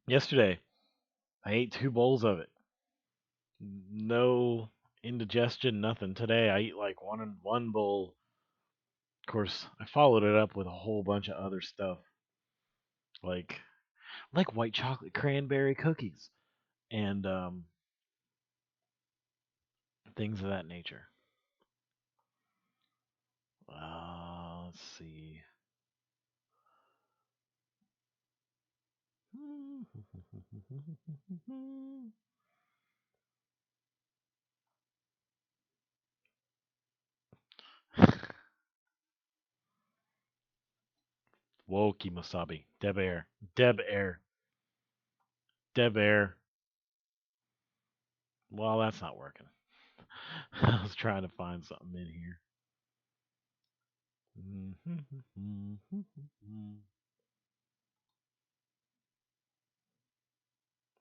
Yesterday, I ate 2 bowls of it. No indigestion, nothing. Today, I eat like one bowl. Of course, I followed it up with a whole bunch of other stuff, like white chocolate cranberry cookies and things of that nature. Let's see. Whoa, Kimosabi. Deb Air. Well, that's not working. I was trying to find something in here.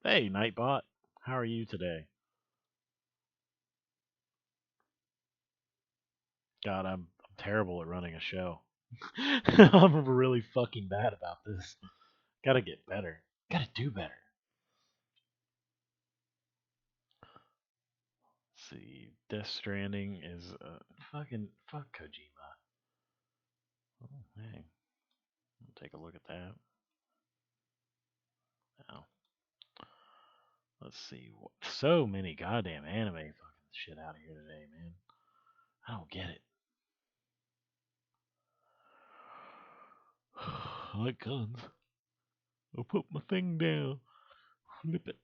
Hey, Nightbot. How are you today? God, I'm terrible at running a show. I'm really fucking bad about this. Gotta get better. Gotta do better. Let's see. Death Stranding is fucking fuck Kojima. Oh, hey. Take a look at that. Now, Let's see. So many goddamn anime fucking shit out here today, man. I don't get it. I like guns. I'll put my thing down. Flip it.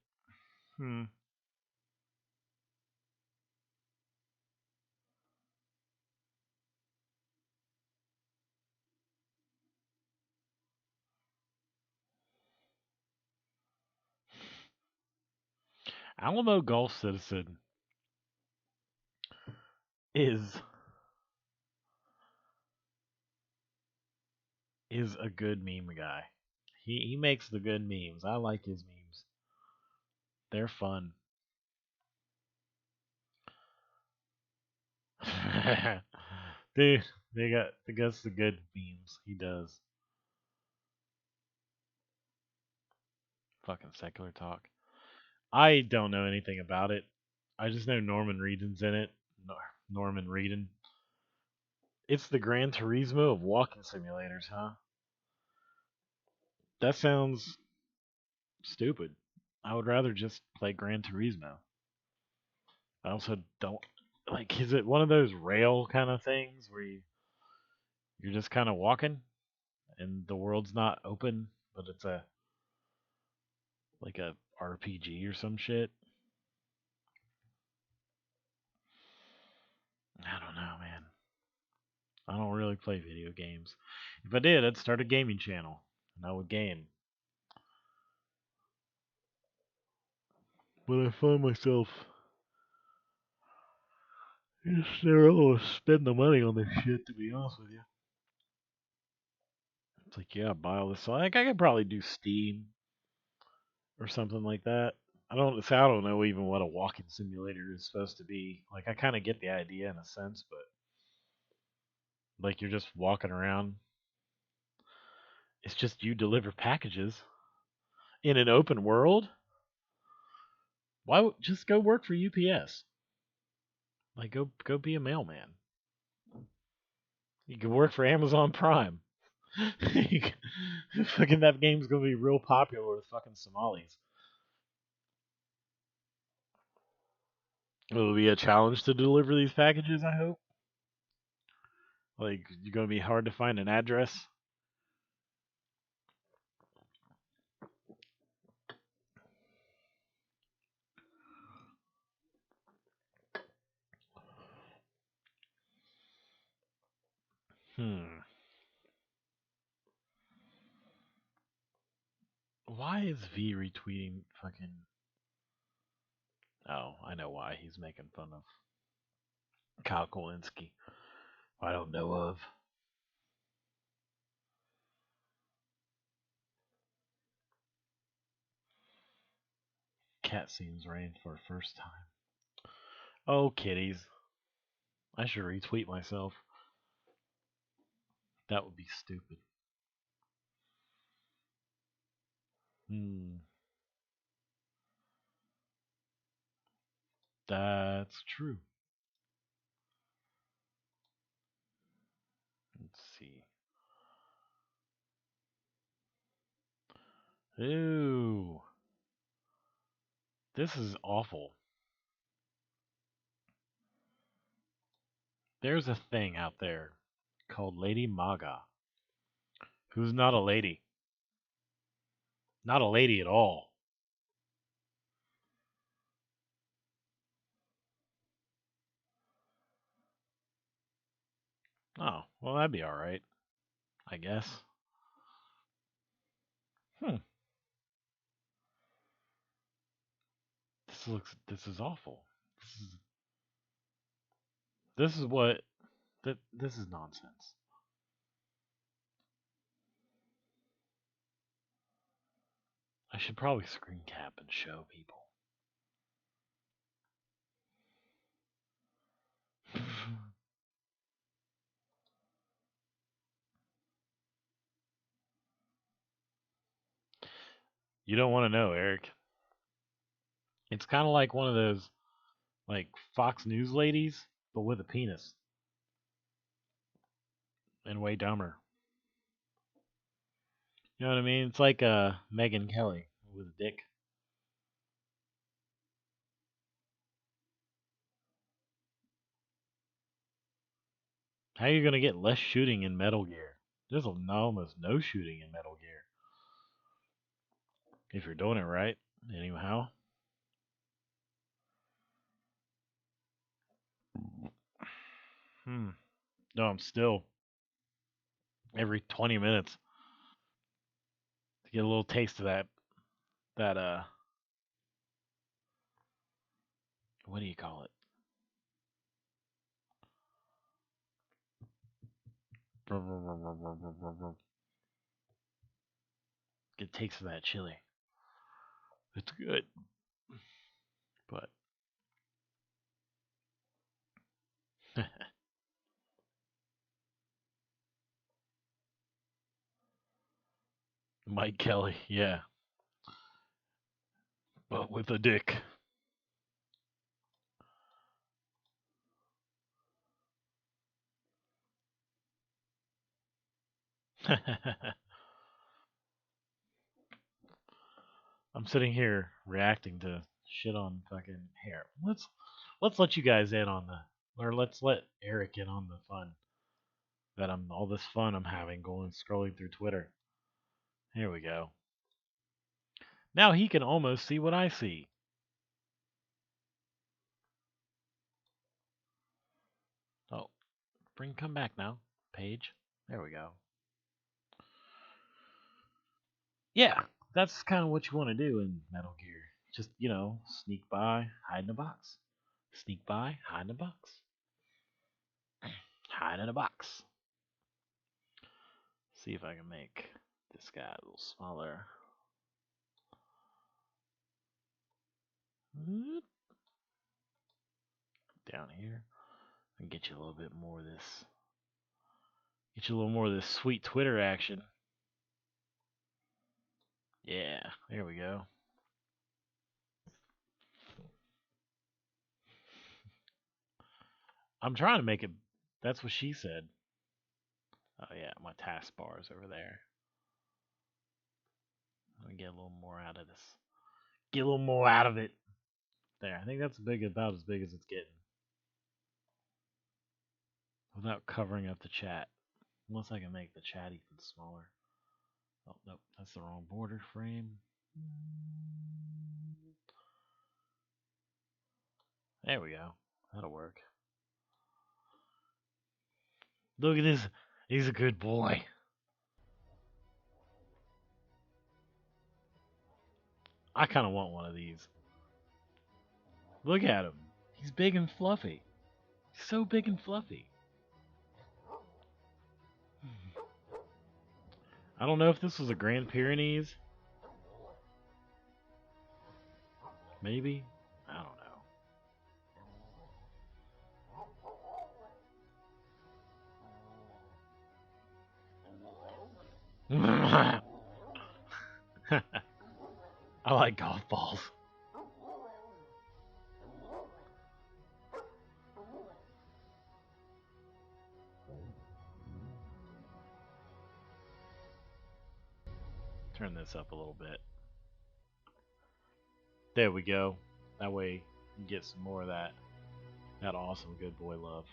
Alamo Golf Citizen is a good meme guy. He makes the good memes. I like his memes. They're fun. Dude, that's the good memes. He does. Fucking secular talk. I don't know anything about it. I just know Norman Reedon's in it. Norman Reedon. It's the Gran Turismo of walking simulators, huh? That sounds stupid. I would rather just play Gran Turismo. I also don't like. Is it one of those rail kind of things where you're just kind of walking and the world's not open, but it's like a RPG or some shit? I don't know, man. I don't really play video games. If I did, I'd start a gaming channel and I would game. But I find myself just never able to spend the money on this shit, to be honest with you. It's like, yeah, buy all this. So I could probably do Steam or something like that. I don't know even what a walking simulator is supposed to be. Like, I kind of get the idea in a sense, but like you're just walking around. It's just you deliver packages in an open world. Why just go work for UPS? Like, go be a mailman. You can work for Amazon Prime. Fucking that game's gonna be real popular with fucking Somalis. It'll be a challenge to deliver these packages, I hope. Like, you're gonna be hard to find an address. Why is V retweeting fucking... Oh, I know why. He's making fun of Kyle Kowalski. I don't know of. Cat scenes rain for the first time. Oh, kitties. I should retweet myself. That would be stupid. That's true. Let's see. Ooh. This is awful. There's a thing out there called Lady Maga, who's not a lady. Not a lady at all. Oh, well, that'd be alright, I guess. This is awful. This is nonsense. I should probably screen cap and show people. You don't want to know, Eric. It's kind of like one of those, like, Fox News ladies, but with a penis. And way dumber. You know what I mean? It's like Megyn Kelly with a dick. How are you gonna get less shooting in Metal Gear? There's almost no shooting in Metal Gear. If you're doing it right, anyhow. No, I'm still every 20 minutes to get a little taste of that what do you call it? Get a taste of that chili. It's good. But Mike Kelly, yeah. But with a dick. I'm sitting here reacting to shit on fucking hair. Let's let you guys in on let's let Eric in on the fun that all this fun I'm having going scrolling through Twitter. Here we go. Now he can almost see what I see. Oh, come back now, page. There we go. Yeah, that's kind of what you want to do in Metal Gear. Just, sneak by, hide in a box. Sneak by, hide in a box. Hide in a box. See if I can make this guy a little smaller. Down here. And get you a little bit more of this. Get you a little more of this sweet Twitter action. Yeah, there we go. I'm trying to make it. That's what she said. Oh yeah, my taskbar is over there. Let me get a little more out of this. Get a little more out of it. There, I think that's about as big as it's getting. Without covering up the chat. Unless I can make the chat even smaller. Oh, nope, that's the wrong border frame. There we go. That'll work. Look at this. He's a good boy. I kind of want one of these. Look at him. He's big and fluffy. He's so big and fluffy. I don't know if this was a Grand Pyrenees. Maybe? I don't know. I like golf balls. Turn this up a little bit. There we go. That way you get some more of that awesome good boy love.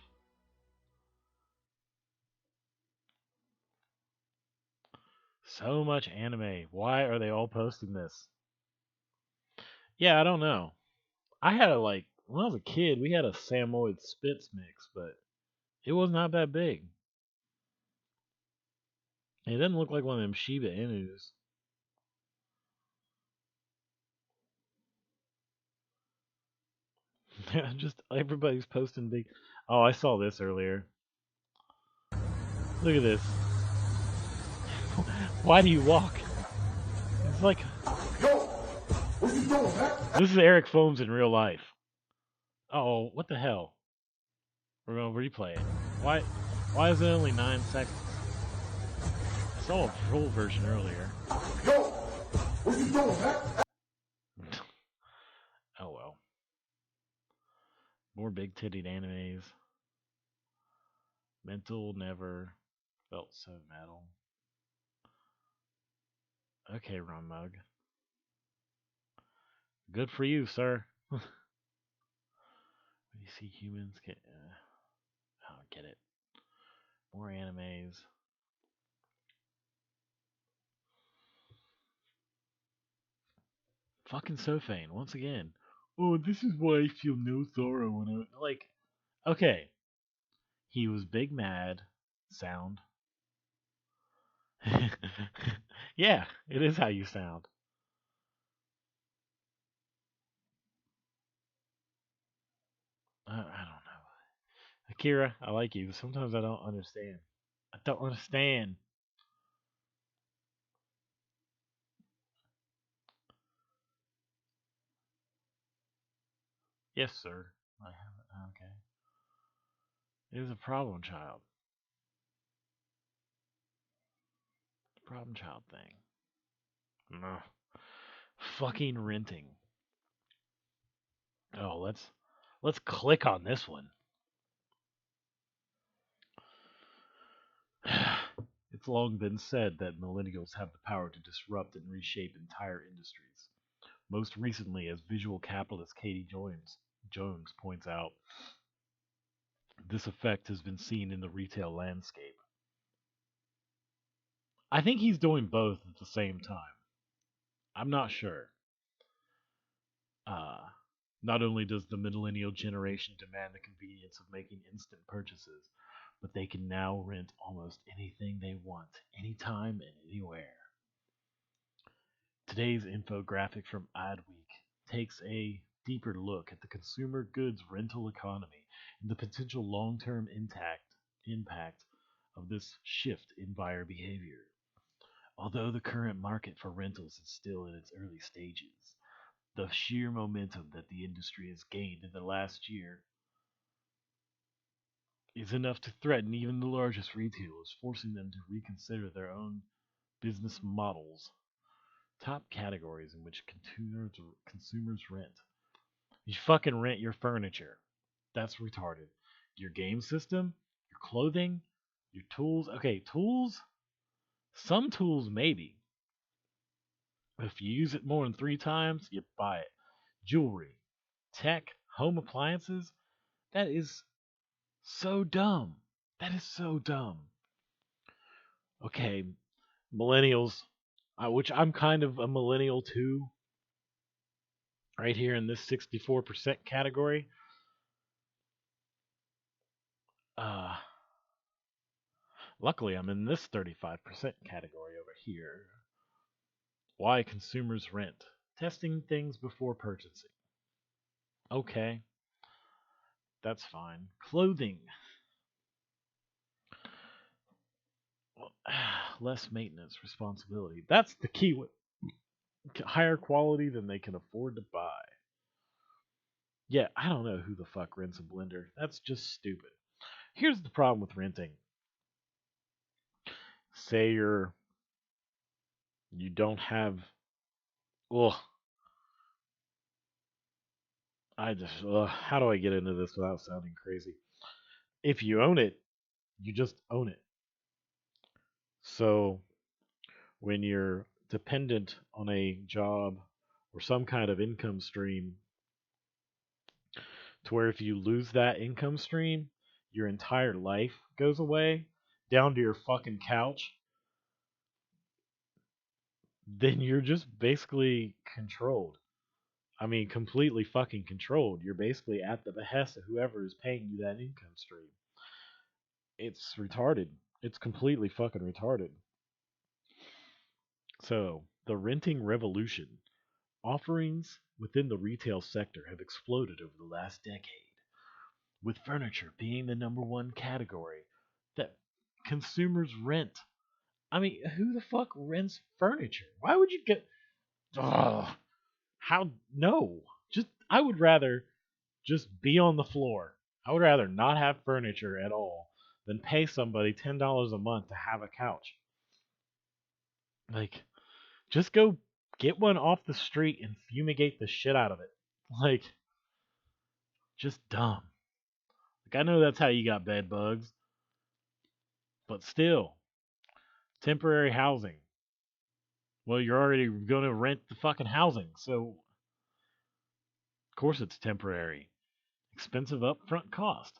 So much anime. Why are they all posting this? Yeah, I don't know. I had when I was a kid, we had a Samoyed Spitz mix, but it was not that big. It didn't look like one of them Shiba Inus. Just everybody's posting big. Oh, I saw this earlier. Look at this. Why do you walk? It's like. Yo, what you doing, man? This is Eric Foams in real life. Oh, what the hell? We're gonna replay it. Why is it only 9 seconds? I saw a full version earlier. Yo, what you doing, man? Oh well. More big titted animes. Mental never felt so metal. Okay, Rum Mug. Good for you, sir. When you see humans get... I don't get it. More animes. Fucking Sofane, once again. Oh, this is why I feel no sorrow when I... Like, okay. He was big mad. Sound. Yeah, it is how you sound. I don't know. Akira, I like you. Sometimes I don't understand. I don't understand. Yes, sir. I have it. Okay. It is a problem child. Problem child thing. No. Fucking renting. Oh, let's click on this one. It's long been said that millennials have the power to disrupt and reshape entire industries. Most recently, as visual capitalist Katie Jones points out, this effect has been seen in the retail landscape. I think he's doing both at the same time. I'm not sure. Not only does the millennial generation demand the convenience of making instant purchases, but they can now rent almost anything they want, anytime and anywhere. Today's infographic from Adweek takes a deeper look at the consumer goods rental economy and the potential long-term impact of this shift in buyer behavior. Although the current market for rentals is still in its early stages, the sheer momentum that the industry has gained in the last year is enough to threaten even the largest retailers, forcing them to reconsider their own business models. Top categories in which consumers rent. You fucking rent your furniture. That's retarded. Your game system, your clothing, your tools. Okay, tools? Some tools maybe. If you use it more than 3 times, you buy it. Jewelry, tech, home appliances. That is so dumb. That is so dumb. Okay, millennials, which I'm kind of a millennial too, right here in this 64% category. Luckily, I'm in this 35% category over here. Why consumers rent. Testing things before purchasing. Okay. That's fine. Clothing. Less maintenance responsibility. That's the key. Higher quality than they can afford to buy. Yeah, I don't know who the fuck rents a blender. That's just stupid. Here's the problem with renting. Say you don't have. Ugh. How do I get into this without sounding crazy? If you own it, you just own it. So when you're dependent on a job or some kind of income stream, to where if you lose that income stream, your entire life goes away, down to your fucking couch, then you're just basically controlled. I mean, completely fucking controlled. You're basically at the behest of whoever is paying you that income stream. It's retarded. It's completely fucking retarded. So, the renting revolution. Offerings within the retail sector have exploded over the last decade, with furniture being the number one category that consumers rent. I mean, who the fuck rents furniture? Why would you get... Ugh. How? No. I would rather just be on the floor. I would rather not have furniture at all than pay somebody $10 a month to have a couch. Like, just go get one off the street and fumigate the shit out of it. Like, just dumb. Like, I know that's how you got bed bugs, but still, temporary housing. Well, you're already going to rent the fucking housing, so of course it's temporary. Expensive upfront cost.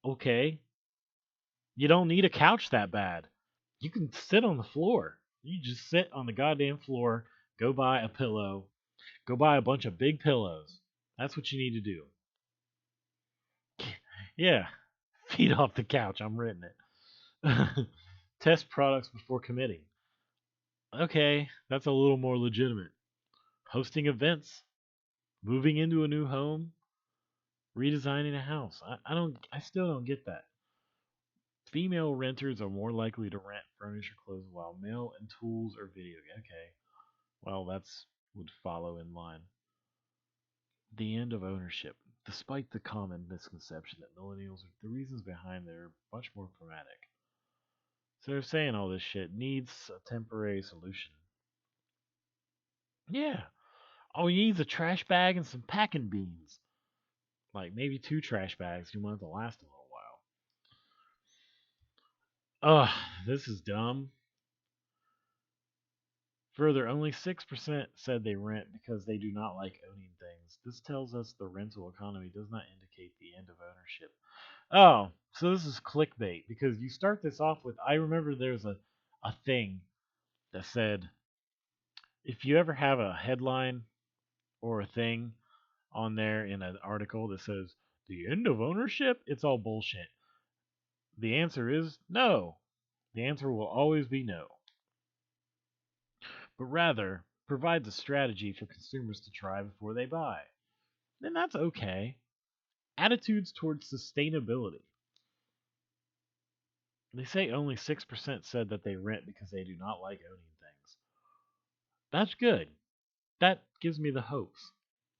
Okay. You don't need a couch that bad. You can sit on the floor. You just sit on the goddamn floor, go buy a pillow, go buy a bunch of big pillows. That's what you need to do. Yeah, feet off the couch. I'm written it. Test products before committing. Okay, that's a little more legitimate. Hosting events, moving into a new home, redesigning a house. I still don't get that. Female renters are more likely to rent furniture, clothes, while male and tools or video. Okay, well that's would follow in line. The end of ownership. Despite the common misconception that millennials are the reasons behind, they're much more pragmatic. So they're saying all this shit needs a temporary solution. Yeah. All you need is a trash bag and some packing beans. Like maybe 2 trash bags. You want it to last a little while. Ugh, this is dumb. Further, only 6% said they rent because they do not like owning things. This tells us the rental economy does not indicate the end of ownership. Oh, so this is clickbait because you start this off with I remember there's a thing that said if you ever have a headline or a thing on there in an article that says the end of ownership, it's all bullshit. The answer is no. The answer will always be no. But rather provides a strategy for consumers to try before they buy. Then that's okay. Attitudes towards sustainability. They say only 6% said that they rent because they do not like owning things. That's good. That gives me the hopes.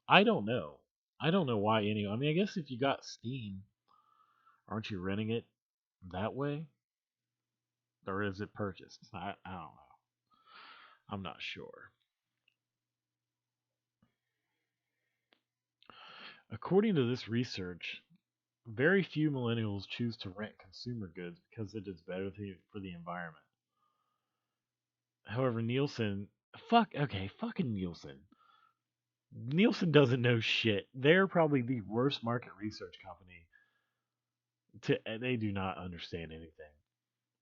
I don't know. I don't know why any. I mean, I guess if you got Steam, aren't you renting it that way? Or is it purchased? I don't know. I'm not sure. According to this research, very few millennials choose to rent consumer goods because it is better for the environment. However, Nielsen, fucking Nielsen. Nielsen doesn't know shit. They're probably the worst market research company. They do not understand anything.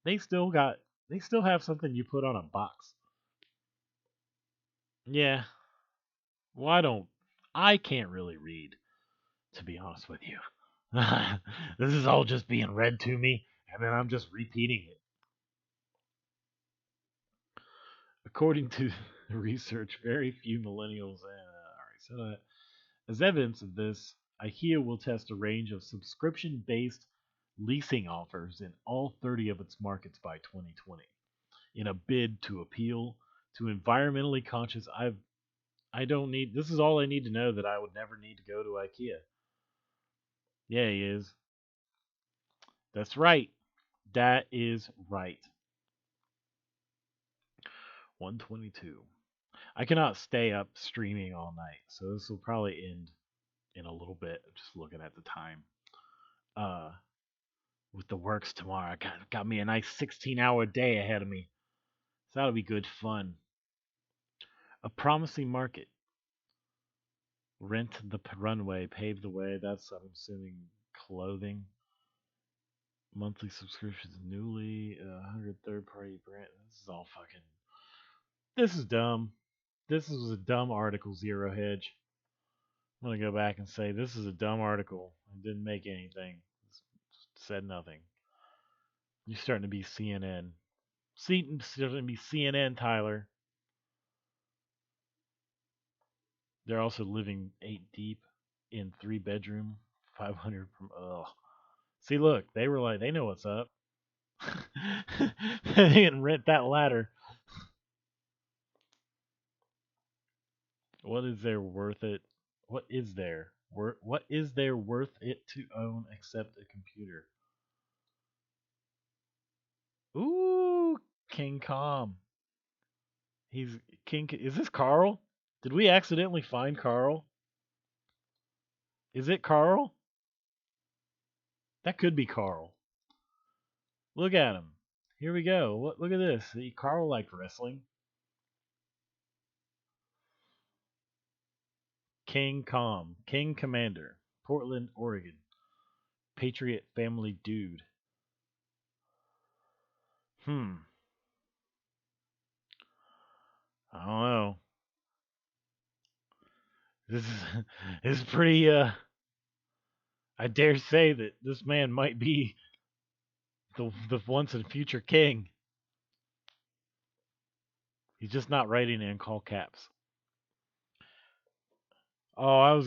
They still have something you put on a box. Yeah. Well, I can't really read, to be honest with you. This is all just being read to me, and then I'm just repeating it. According to the research, very few millennials. As evidence of this, IKEA will test a range of subscription-based leasing offers in all 30 of its markets by 2020, in a bid to appeal to environmentally conscious. I don't need. This is all I need to know that I would never need to go to IKEA. Yeah, he is. That's right. That is right. 122. I cannot stay up streaming all night, so this will probably end in a little bit. Just looking at the time. With the works tomorrow, I got me a nice 16-hour day ahead of me. So that'll be good fun. A promising market. Rent the runway, pave the way. That's, I'm assuming, clothing. Monthly subscriptions, newly 100 third-party brand. This is all fucking. This is dumb. This was a dumb article, Zero Hedge. I'm gonna go back and say this is a dumb article. It didn't make anything. It said nothing. You're starting to be CNN. Starting to be CNN, Tyler. They're also living 8 deep in 3-bedroom, 500 from. Ugh. See, look, they were like, they know what's up. They didn't rent that ladder. What is there worth it? What is there worth it to own except a computer? Ooh, King Kong. He's King. Is this Carl? Did we accidentally find Carl? Is it Carl? That could be Carl. Look at him. Here we go. Look at this. See, Carl liked wrestling. King Kong. King Commander. Portland, Oregon. Patriot family dude. I don't know. This is this is pretty. I dare say that this man might be the once and future king. He's just not writing in call caps. Oh, I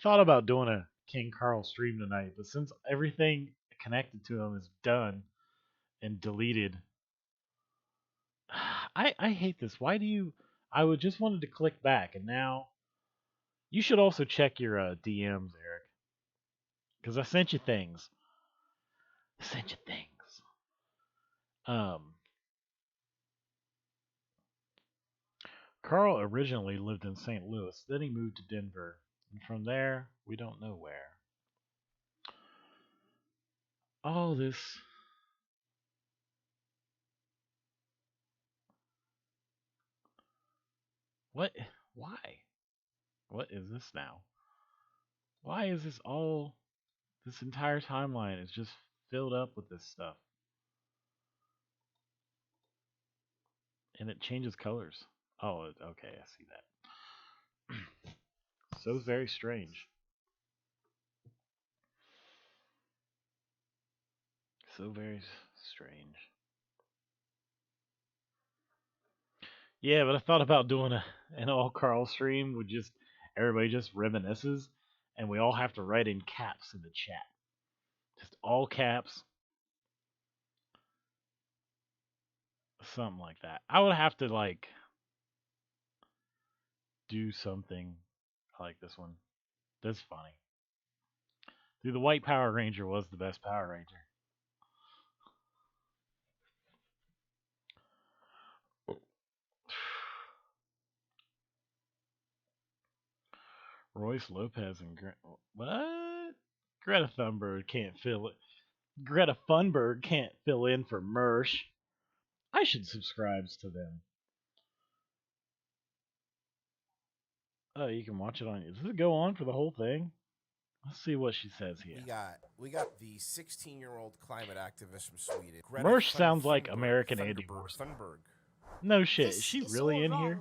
thought about doing a King Carl stream tonight, but since everything connected to him is done and deleted, I hate this. Why do you? I would just wanted to click back, and now you should also check your DMs, Eric, because I sent you things. Carl originally lived in St. Louis, then he moved to Denver, and from there, we don't know where. All this. What? Why? What is this now? Why is this all. This entire timeline is just filled up with this stuff. And it changes colors. Oh, okay, I see that. So very strange. So very strange. Yeah, but I thought about doing an all Carl stream with just everybody just reminisces, and we all have to write in caps in the chat. Just all caps. Something like that. I would have to like do something like this one. That's funny. Dude, the white Power Ranger was the best Power Ranger. Royce Lopez and what? Greta Thunberg can't fill it. Greta Thunberg can't fill in for Mersh. I should subscribe to them. Oh, you can watch it on. Does it go on for the whole thing? Let's see what she says here. We got the 16-year-old climate activist from Sweden. Mersh sounds like American Andy Wilson. No shit. Is she really in here?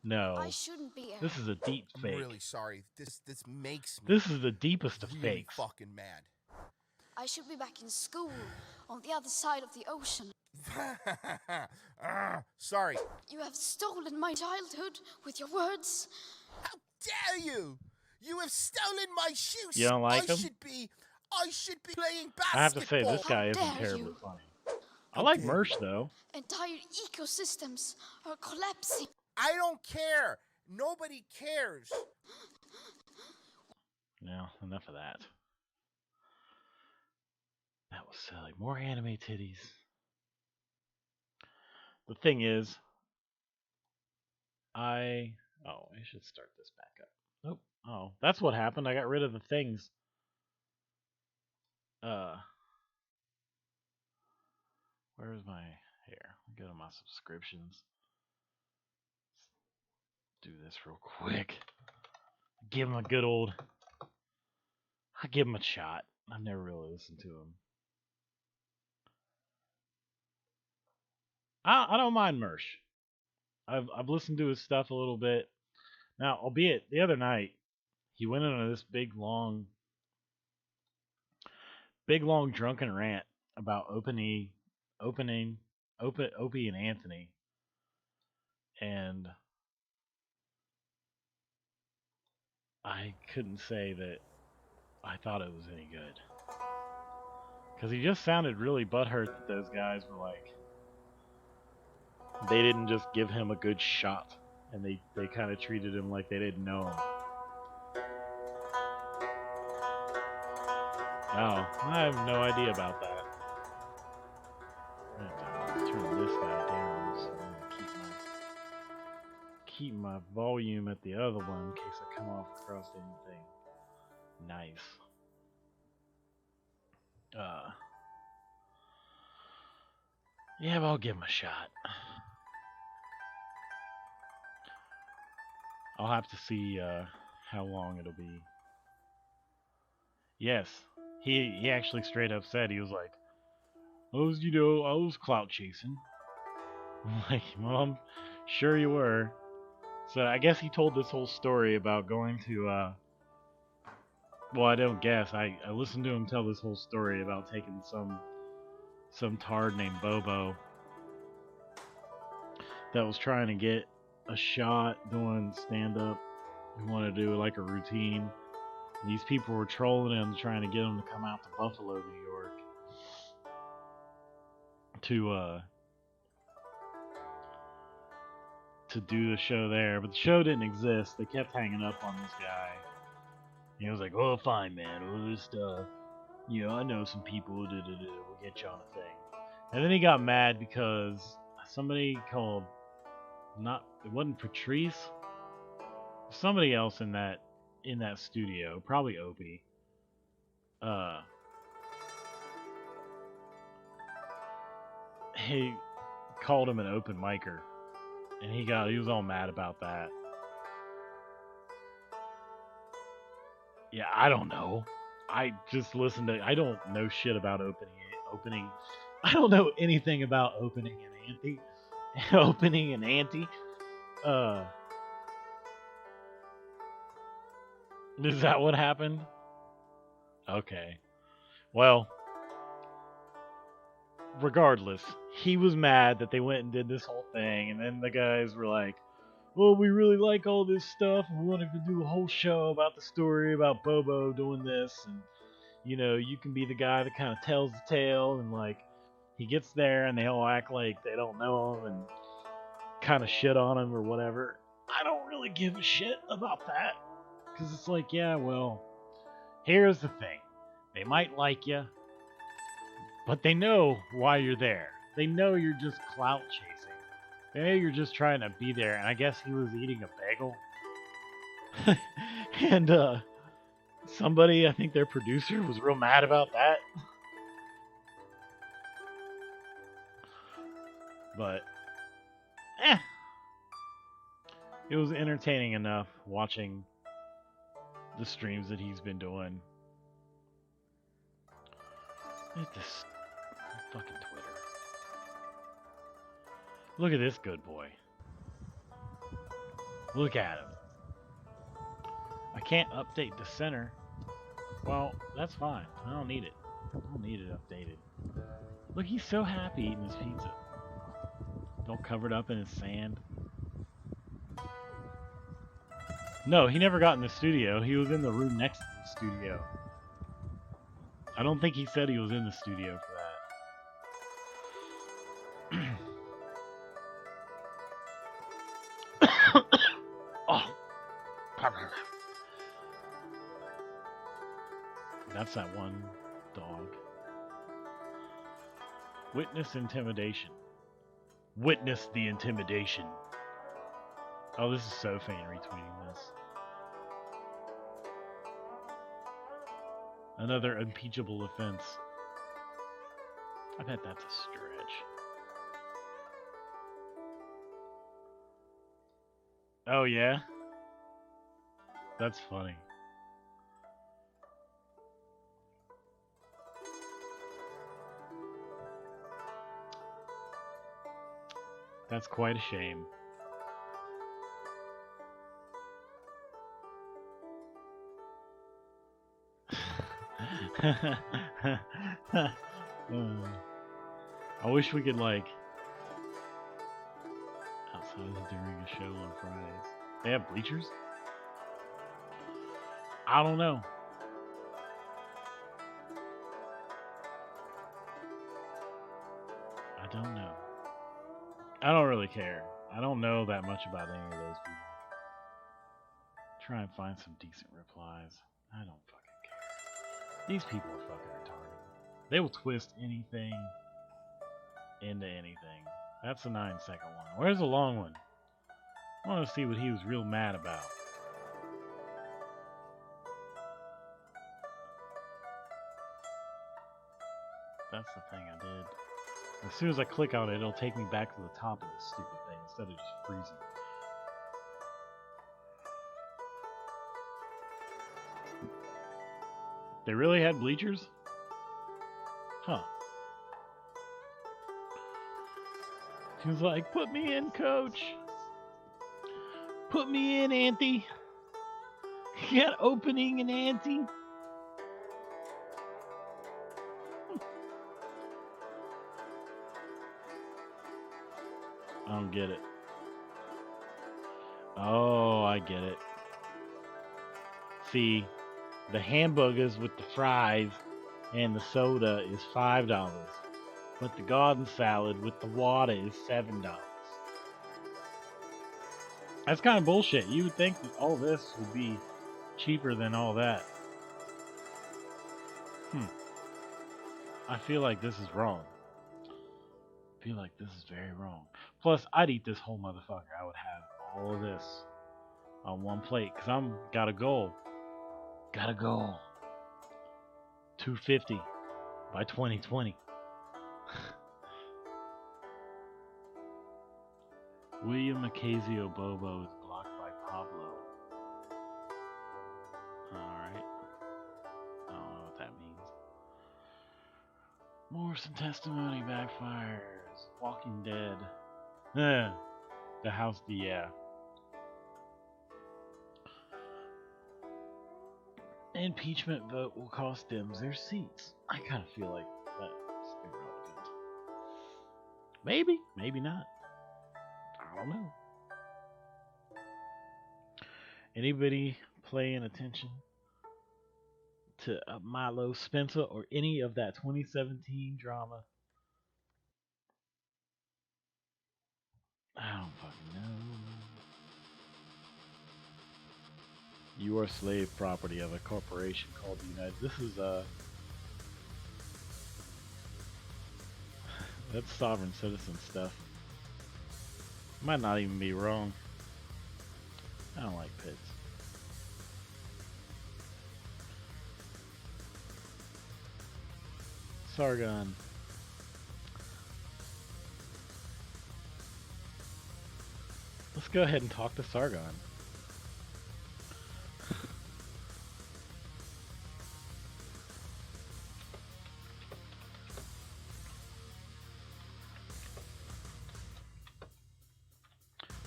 No. I shouldn't be. This is a deep fake. I'm really sorry. This makes me. This is the deepest of really fakes. Fucking mad. I should be back in school on the other side of the ocean. Sorry. You have stolen my childhood with your words. How dare you! You have stolen my shoes. You don't like him? I should be playing basketball. I have to say, this guy isn't terribly funny. I like Mersh though. Entire ecosystems are collapsing. I don't care. Nobody cares. No, enough of that. That was silly. More anime titties. The thing is, I should start this back up. Nope. Oh, that's what happened. I got rid of the things. Where's my here? Go to my subscriptions. Let's do this real quick. Give him a good old. I give him a shot. I've never really listened to him. I don't mind Mersh. I've listened to his stuff a little bit. Now, albeit the other night he went into this big long drunken rant about Opie and Anthony, and I couldn't say that I thought it was any good, because he just sounded really butthurt that those guys were like, they didn't just give him a good shot, and they kind of treated him like they didn't know him. Oh, I have no idea about that. I'm gonna turn this guy down, so I'm gonna keep my volume at the other one in case I come off across anything. Nice. Yeah, but I'll give him a shot. I'll have to see how long it'll be. Yes, he actually straight up said, he was like, I was clout chasing. I'm like, well, I'm sure you were. So I guess he told this whole story about going to, well, I don't guess. I listened to him tell this whole story about taking some tard named Bobo that was trying to get a shot doing stand-up. He wanted to do like a routine. These people were trolling him, trying to get him to come out to Buffalo, New York, to do the show there. But the show didn't exist. They kept hanging up on this guy. And he was like, "Oh, fine, man. We'll just, I know some people. We'll get you on a thing." And then he got mad because somebody called, it wasn't Patrice, somebody else in that studio, probably Opie. He called him an open micer, and he was all mad about that. Yeah, I don't know. I just listened to. I don't know shit about opening. I don't know anything about opening an ante. Opening an ante. Is that what happened? Okay. Well, regardless, he was mad that they went and did this whole thing, and then the guys were like, "Well, we really like all this stuff, and we wanted to do a whole show about the story about Bobo doing this, and you can be the guy that kind of tells the tale." And like, he gets there, and they all act like they don't know him and kind of shit on him or whatever. I don't really give a shit about that, because it's like, yeah, well, here's the thing. They might like you, but they know why you're there. They know you're just clout chasing. They know you're just trying to be there. And I guess he was eating a bagel. And somebody, I think their producer, was real mad about that. But, it was entertaining enough watching the streams that he's been doing. Look at this fucking Twitter. Look at this good boy. Look at him. I can't update the center. Well, that's fine. I don't need it. I don't need it updated. Look, he's so happy eating his pizza. Don't cover it up in his sand. No, he never got in the studio. He was in the room next to the studio. I don't think he said he was in the studio for that. Oh. That's that one dog. Witness intimidation. Witness the intimidation. Oh, this is so fan retweeting this. Another impeachable offense. I bet that's a stretch. Oh, yeah? That's funny. That's quite a shame. I wish we could, like, outside of doing a show on Fridays. They have bleachers? I don't know. I don't know. I don't really care. I don't know that much about any of those people. Try and find some decent replies. I don't fucking care. These people are fucking retarded. They will twist anything into anything. That's the 9-second one. Where's the long one? I want to see what he was real mad about. That's the thing I did. As soon as I click on it, it'll take me back to the top of this stupid thing instead of just freezing. They really had bleachers? Huh. He's like, put me in, coach. Put me in, Auntie. You got opening and Auntie. I don't get it. Oh, I get it. See, the hamburgers with the fries and the soda is $5, but the garden salad with the water is $7. That's kind of bullshit. You would think that all this would be cheaper than all that. I feel like this is wrong. I feel like this is very wrong. Plus, I'd eat this whole motherfucker. I would have all of this on one plate because I'm got a goal. Got a goal. 250 by 2020. William Macasio Bobo is blocked by Pablo. Alright. I don't know what that means. Morrison testimony backfires. Walking Dead. The house, yeah. Impeachment vote will cost Dems their seats. I kind of feel like that's irrelevant. Maybe, maybe not. I don't know. Anybody paying attention to Milo Spencer or any of that 2017 drama? I don't fucking know. You are slave property of a corporation called the United. This is that's sovereign citizen stuff. Might not even be wrong. I don't like pits. Sargon. Let's go ahead and talk to Sargon.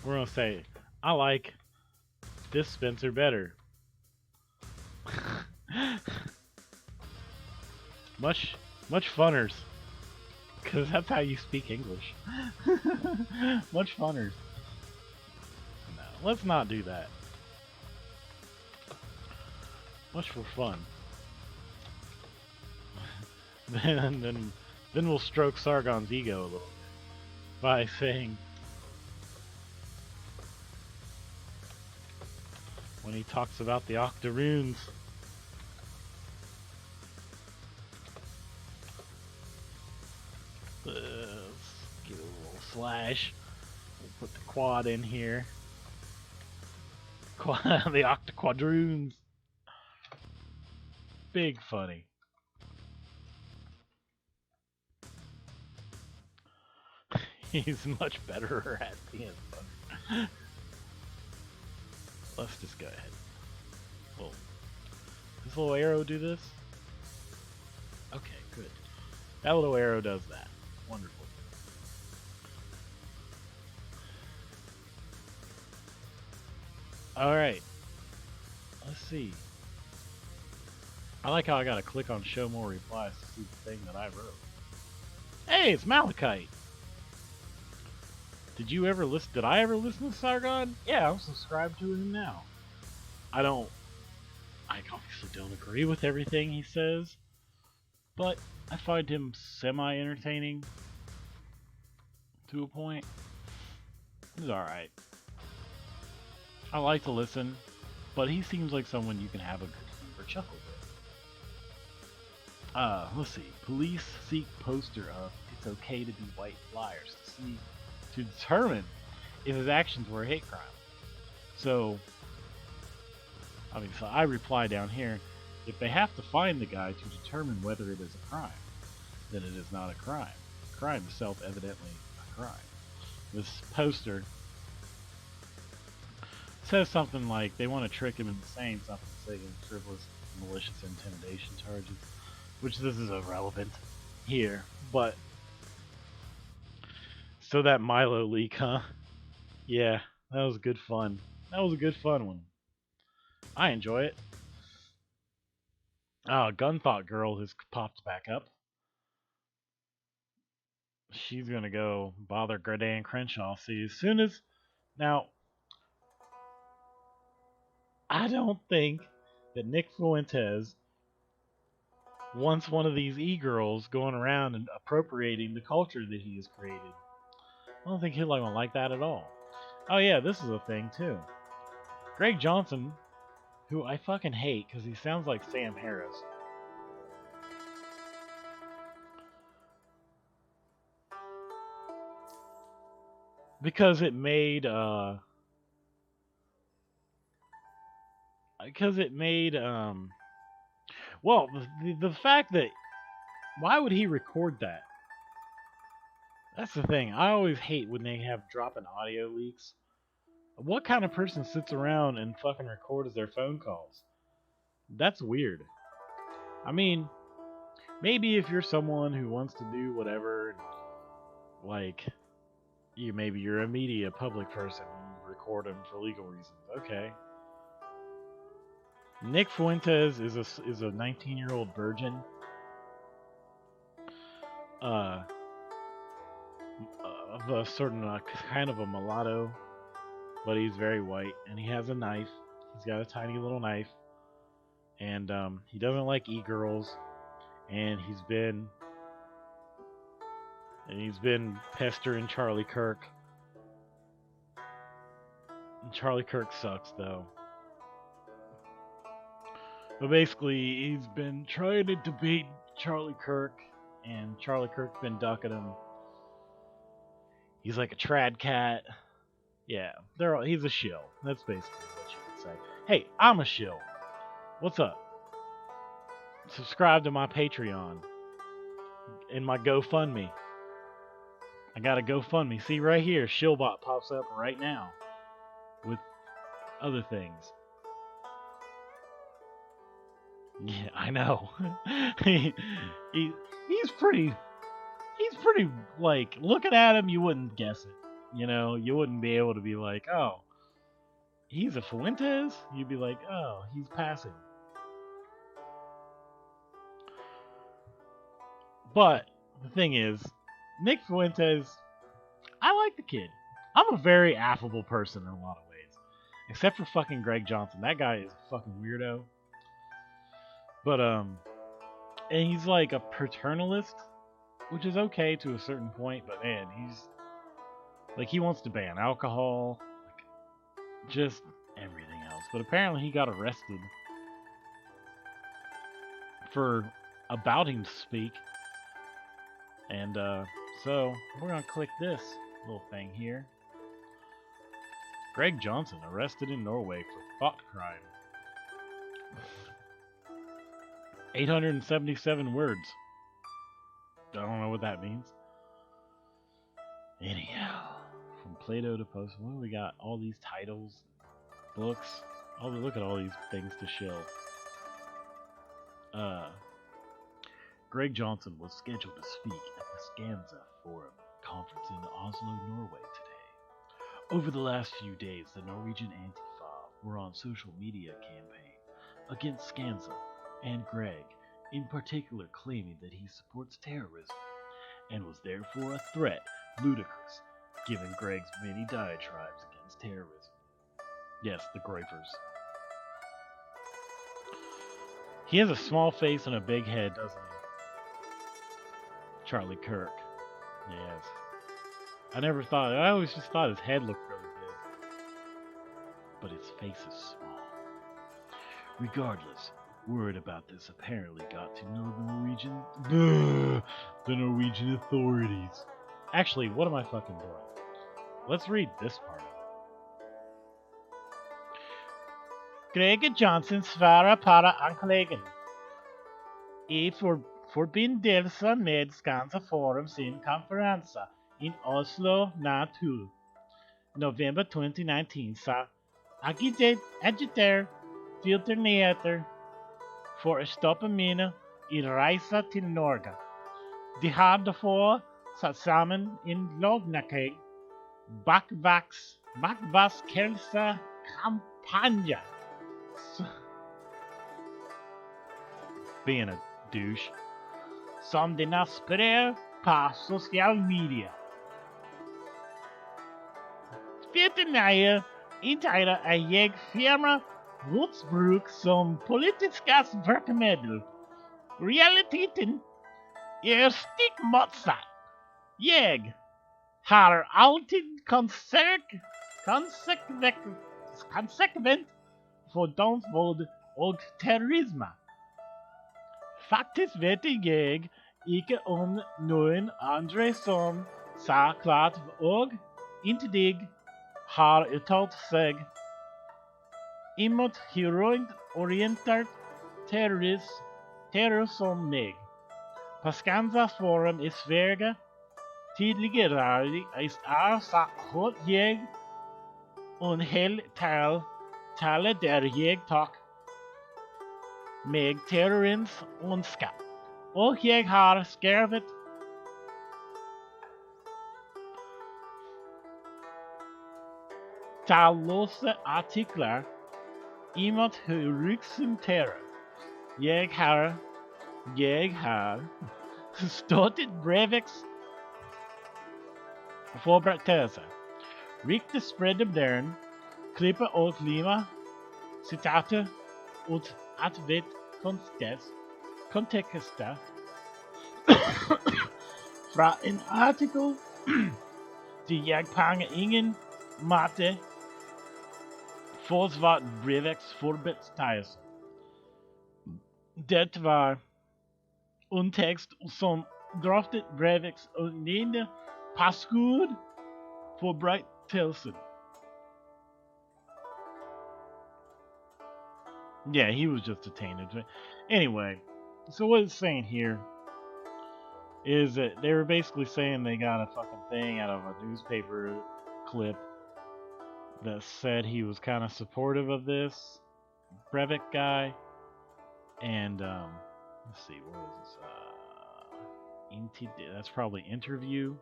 We're gonna say, I like this Spencer better. much funners. Cause that's how you speak English. Much funners. No, let's not do that. Much for fun. then we'll stroke Sargon's ego a little bit by saying, when he talks about the Octoroons, let's give it a little slash. We'll put the quad in here. The Octoquadroons. Big funny. He's much better at being funny. Let's just go ahead. Well, does this little arrow do this? Okay, good. That little arrow does that. Wonderful. Alright. Let's see. I like how I gotta click on show more replies to see the thing that I wrote. Hey, it's Malachite! Did I ever listen to Sargon? Yeah, I'm subscribed to him now. I obviously don't agree with everything he says, but I find him semi-entertaining to a point. He's alright. I like to listen, but he seems like someone you can have a good humor chuckle with. Let's see. Police seek poster of "It's okay to be white" flyers to determine if his actions were a hate crime. So, obviously, I reply down here, if they have to find the guy to determine whether it is a crime, then it is not a crime. Crime is self-evidently a crime. This poster says something like they want to trick him into saying something, saying frivolous, malicious intimidation charges, which this is irrelevant here, but So that Milo leak, huh? Yeah, that was good fun. That was a good fun one. I enjoy it. Oh, Gunthought Girl has popped back up. She's gonna go bother Dan Crenshaw. See, as soon as... Now, I don't think that Nick Fuentes wants one of these e-girls going around and appropriating the culture that he has created. I don't think he'll like that at all. Oh yeah, this is a thing too. Greg Johnson, who I fucking hate because he sounds like Sam Harris. Because it made well, the fact that why would he record that? That's the thing. I always hate when they have dropping audio leaks. What kind of person sits around and fucking records their phone calls? That's weird. I mean, maybe if you're someone who wants to do whatever, like maybe you're a media public person and you record them for legal reasons. Okay. Nick Fuentes is a 19-year-old virgin. Of a certain kind of a mulatto, but he's very white, and he has a knife. He's got a tiny little knife, and he doesn't like e-girls, and he's been pestering Charlie Kirk. And Charlie Kirk sucks, though. But basically, he's been trying to debate Charlie Kirk, and Charlie Kirk's been ducking him. He's like a trad cat. Yeah, he's a shill. That's basically what you could say. Hey, I'm a shill. What's up? Subscribe to my Patreon and my GoFundMe. I got a GoFundMe. See right here, Shillbot pops up right now with other things. Yeah, I know. he's pretty, like, looking at him, you wouldn't guess it. You know, you wouldn't be able to be like, oh, he's a Fuentes? You'd be like, oh, he's passing. But the thing is, Nick Fuentes, I like the kid. I'm a very affable person in a lot of ways. Except for fucking Greg Johnson. That guy is a fucking weirdo. But, and he's like a paternalist, which is okay to a certain point, but man, he's, like, he wants to ban alcohol, like, just everything else. But apparently he got arrested for abouting to speak. And, so, we're gonna click this little thing here. Greg Johnson arrested in Norway for thought crime. 877 words. I don't know what that means. Anyhow, from Plato to Post, what do we got? All these titles, books. Oh, look at all these things to show. Greg Johnson was scheduled to speak at the Skansa Forum conference in Oslo, Norway today. Over the last few days, the Norwegian Antifa were on social media campaign against Skansa and Greg, in particular claiming that he supports terrorism and was therefore a threat ludicrous, given Greg's many diatribes against terrorism. Yes, the Groypers. He has a small face and a big head, doesn't he? Charlie Kirk. Yes. I always just thought his head looked really big. But his face is small. Regardless, word about this apparently got to know the Norwegian authorities. Actually, what am I fucking doing? Let's read this part of it. Greg Johnson svarar para anklagen. I förbindelse med Skansa Forum sin konferens in Oslo Natur, November 2019 sa agiter filternyheter for å stoppe mine i reisa til Norge. De har derfor sammen in Lognakeg bakvaskelsa kampanja. Being a douche. Som dina sprer på social media. Veterinärer intyder att jag firma rotsbruk som politiska verkmedel. Realiteten är stick motsatt. Jag har alltid konsekvent fördömt våld och terrorism. Faktiskt vet jag inte om någon andra som så klart och inte har uttalat sig emot heroinorienterad terror som mig. På Skansa forum i Sverige tidigare är sagt jag en hel tale där jag tar mig terrorins ondska. Och jag har skrivit tallösa artiklar emot ryggsäcksterror. Jag har startat Breiviks förberedelser. Riktigt spridda blären, klipper och lima, citater och att vet kontexter från en artikel till jag pangar ingen matte försvar Breiviks förberedelse. Det var en text som draftet Breiviks ungnende passkud förberedelsen. Yeah, he was just detained. Anyway, so what it's saying here is that they were basically saying they got a fucking thing out of a newspaper clip that said he was kind of supportive of this Breivik guy. And, let's see, what is this? That's probably interview.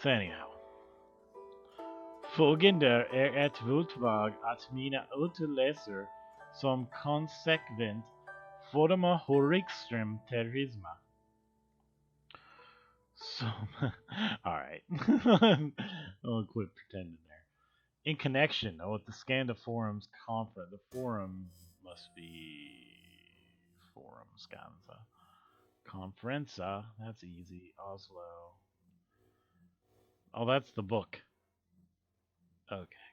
So anyhow. Följande är ett utdrag att mina utläsare som konsekvent fördömer högerextrem terrorism. Alright. I'll quit pretending there. In connection with the Skanda Forum's conference, the forum must be Forum Skansa. Conferenza, that's easy. Oslo. Oh, that's the book. Okay.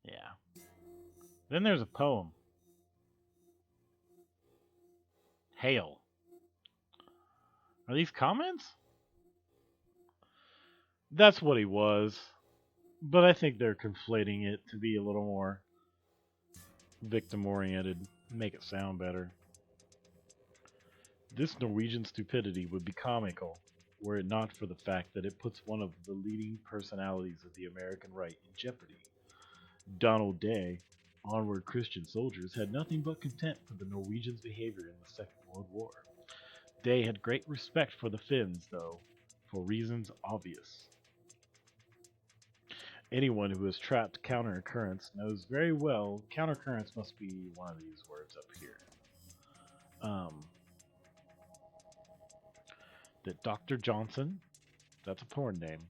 Yeah. Then there's a poem. Hail. Are these comments? That's what he was. But I think they're conflating it to be a little more victim-oriented. Make it sound better. This Norwegian stupidity would be comical were it not for the fact that it puts one of the leading personalities of the American right in jeopardy. Donald Day, onward Christian soldiers, had nothing but contempt for the Norwegians' behavior in the Second World War. Day had great respect for the Finns, though, for reasons obvious. Anyone who has trapped counter-currents knows very well counter-currents must be one of these words up here. That Dr. Johnson, that's a porn name,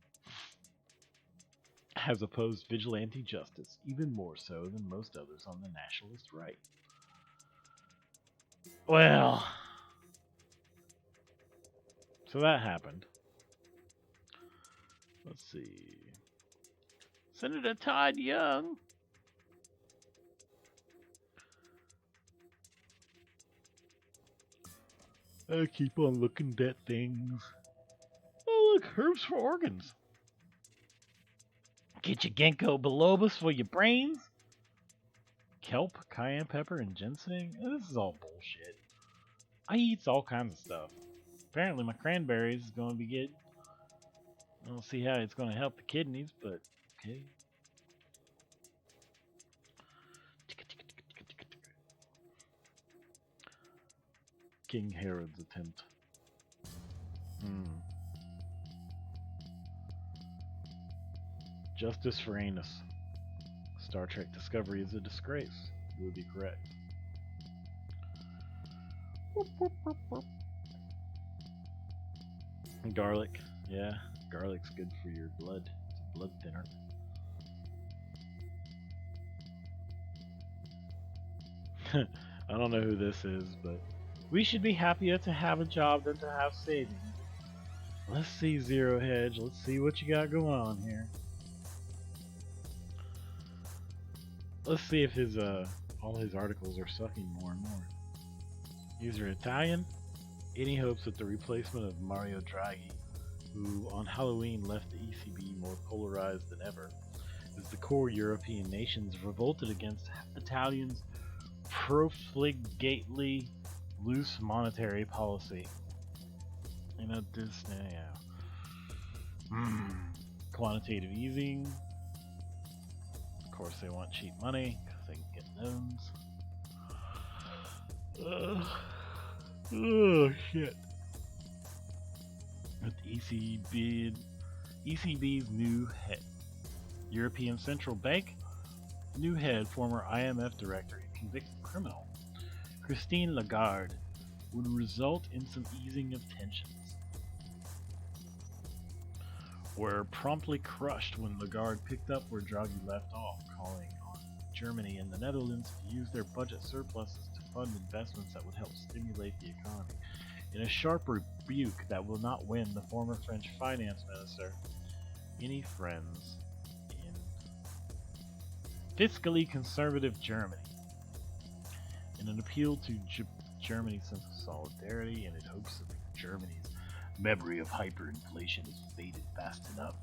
has opposed vigilante justice even more so than most others on the nationalist right. Well, so that happened. Let's see. Senator Todd Young. I keep on looking at things. Oh, look, herbs for organs. Get your ginkgo bilobus for your brains. Kelp, cayenne pepper, and ginseng. This is all bullshit. I eat all kinds of stuff. Apparently my cranberries is going to be good. I don't see how it's going to help the kidneys, but okay. King Herod's attempt. Justice for Anus. Star Trek Discovery is a disgrace. You would be correct. Garlic. Yeah, garlic's good for your blood. It's a blood thinner. I don't know who this is, but we should be happier to have a job than to have savings. Let's see, Zero Hedge. Let's see what you got going on here. Let's see if his all his articles are sucking more and more. These are Italian. Any hopes that the replacement of Mario Draghi, who on Halloween left the ECB more polarized than ever, as the core European nations revolted against Italians' profligately loose monetary policy. You know, this, quantitative easing. Of course, they want cheap money because they can get loans. Oh shit. With ECB's new head, European Central Bank, new head, former IMF director, convicted criminal, Christine Lagarde, would result in some easing of tensions. Were promptly crushed when Lagarde picked up where Draghi left off, calling on Germany and the Netherlands to use their budget surpluses to fund investments that would help stimulate the economy. In a sharp rebuke that will not win the former French finance minister any friends in fiscally conservative Germany. In an appeal to Germany's sense of solidarity and in hopes that Germany's memory of hyperinflation is faded fast enough,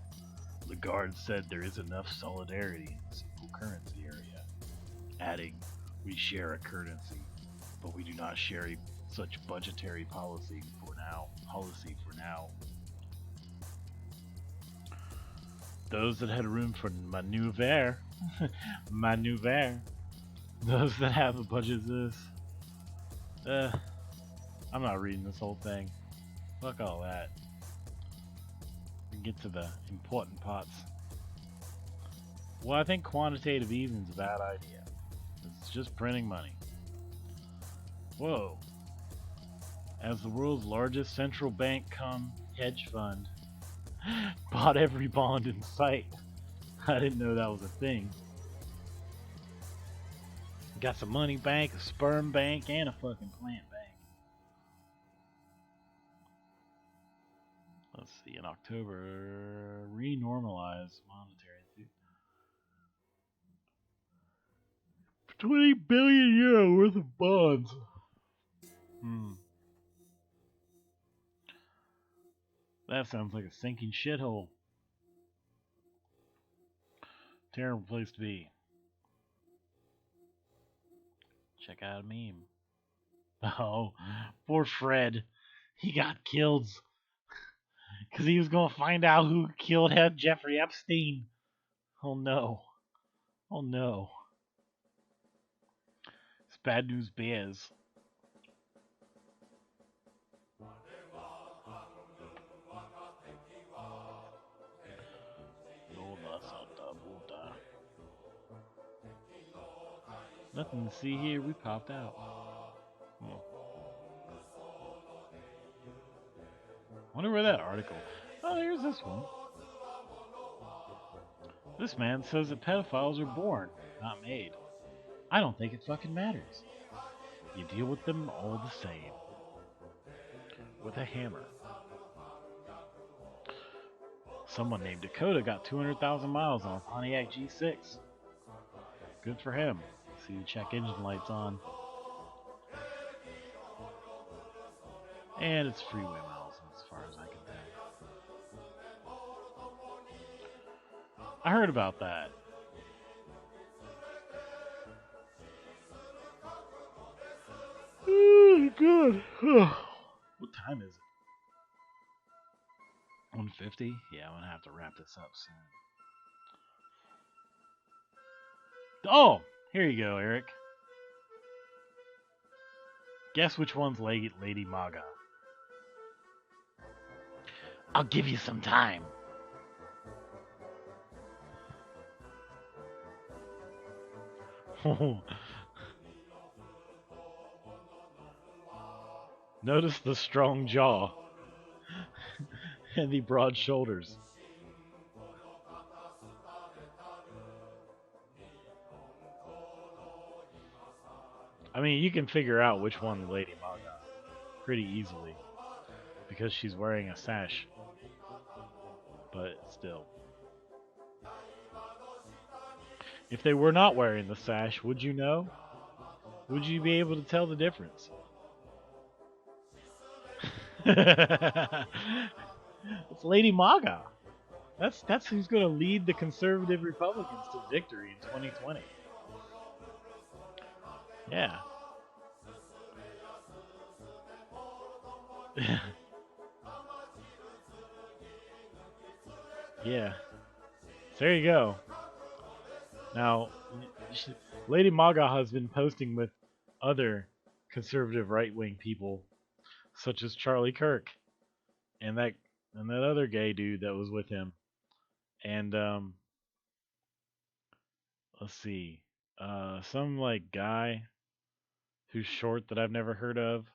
Lagarde said there is enough solidarity in the simple currency area, adding, "We share a currency, but we do not share such budgetary policy for now. Those that had room for maneuver, those that have a budget this. I'm not reading this whole thing. Fuck all that. We can get to the important parts. Well, I think quantitative easing is a bad idea. It's just printing money. Whoa. As the world's largest central bank cum hedge fund, bought every bond in sight. I didn't know that was a thing. Got some money bank, a sperm bank, and a fucking plant bank. Let's see, in October, renormalize monetary. 20 billion euro worth of bonds. That sounds like a sinking shithole. Terrible place to be. Check out a meme. Oh, poor Fred. He got killed. Because he was going to find out who killed Jeffrey Epstein. Oh no. Oh no. It's bad news bears. Nothing to see here, we popped out. Wonder where that article. Oh, here's this one. This man says that pedophiles are born, not made. I don't think it fucking matters. You deal with them all the same. With a hammer. Someone named Dakota got 200,000 miles on a Pontiac G6. Good for him. See the check engine lights on. And it's freeway miles as far as I can tell. I heard about that. Oh, good. What time is it? 1:50? Yeah, I'm gonna have to wrap this up soon. Oh! Here you go, Eric. Guess which one's Lady Maga? I'll give you some time. Notice the strong jaw and the broad shoulders. I mean, you can figure out which one's Lady Maga pretty easily because she's wearing a sash. But still. If they were not wearing the sash, would you know? Would you be able to tell the difference? It's Lady Maga. That's who's going to lead the conservative Republicans to victory in 2020. Yeah. Yeah. So there you go. Now, Lady Maga has been posting with other conservative right-wing people, such as Charlie Kirk, and that other gay dude that was with him, and let's see, some like guy who's short that I've never heard of.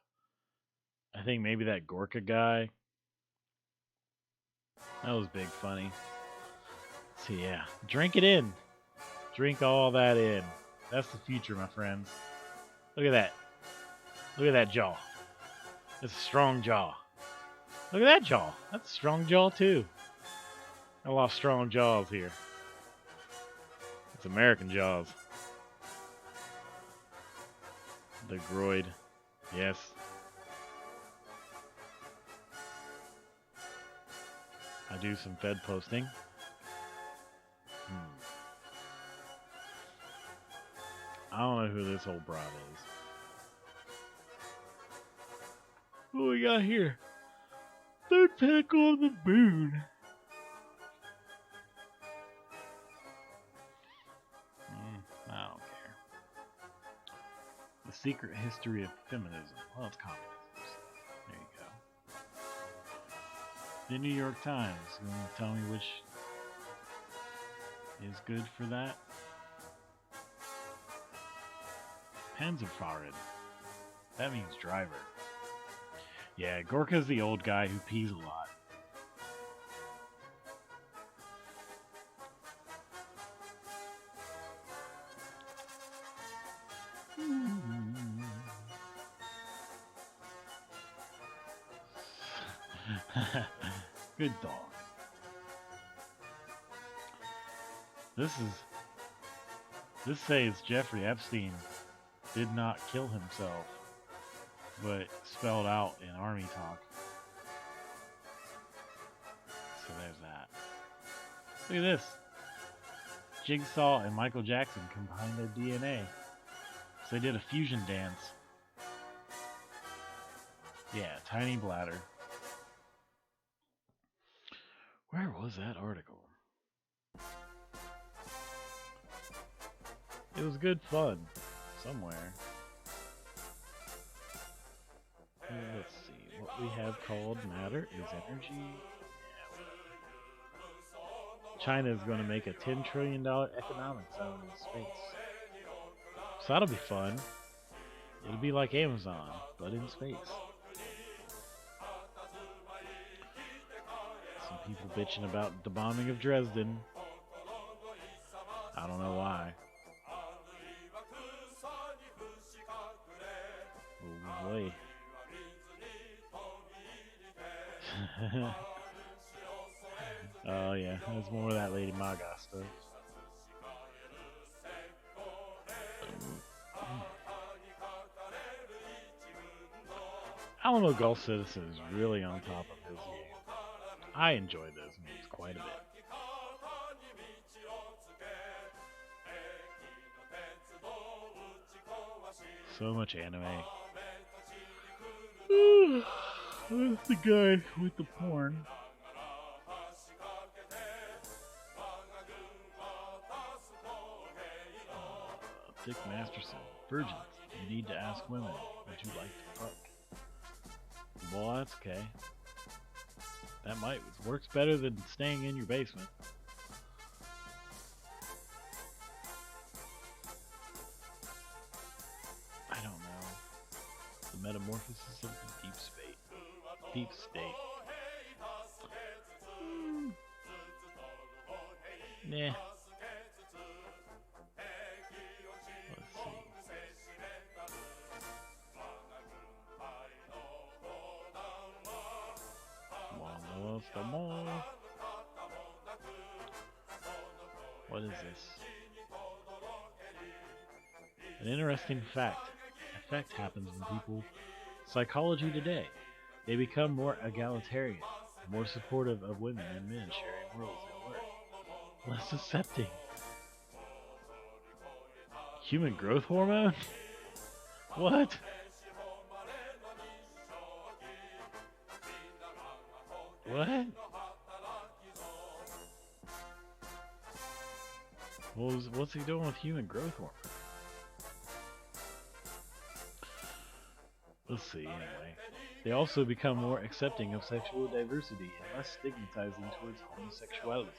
I think maybe that Gorka guy. That was big funny. So yeah, drink it in. Drink all that in. That's the future, my friends. Look at that. Look at that jaw. It's a strong jaw. Look at that jaw. That's a strong jaw too. A lot of strong jaws here. It's American jaws. The groid. Yes. I do some Fed posting. I don't know who this old broad is. What we got here? Third pinnacle of the moon. I don't care. The secret history of feminism. Well, it's communism. There you go. The New York Times. You want to tell me which is good for that? Panzerfahrrad. That means driver. Yeah, Gorka's the old guy who pees a lot. Good dog. This says Jeffrey Epstein did not kill himself, but spelled out in army talk. So there's that. Look at this. Jigsaw and Michael Jackson combined their DNA. So they did a fusion dance. Yeah, tiny bladder. Where was that article? It was good fun. Somewhere. Let's see. What we have called matter is energy. China is going to make a $10 trillion economic zone in space. So that'll be fun. It'll be like Amazon, but in space. Some people bitching about the bombing of Dresden. I don't know why. Oh boy. Oh yeah, there's more of that Lady Maga stuff. Alamo Gulf Citizen is really on top of his game. I enjoy those movies quite a bit. So much anime. That's the guy with the porn. Dick Masterson, Virgins. You need to ask women, would you like to fuck? Well, that's okay. That works better than staying in your basement. I don't know. The metamorphosis of the deep state. Deep state. Nah. Let's see. What is this? An interesting effect happens when people psychology today. They become more egalitarian, more supportive of women and men sharing roles at work, less accepting. Human growth hormone? What? What? What's he doing with human growth hormone? Let's see, anyway. They also become more accepting of sexual diversity and less stigmatizing towards homosexuality.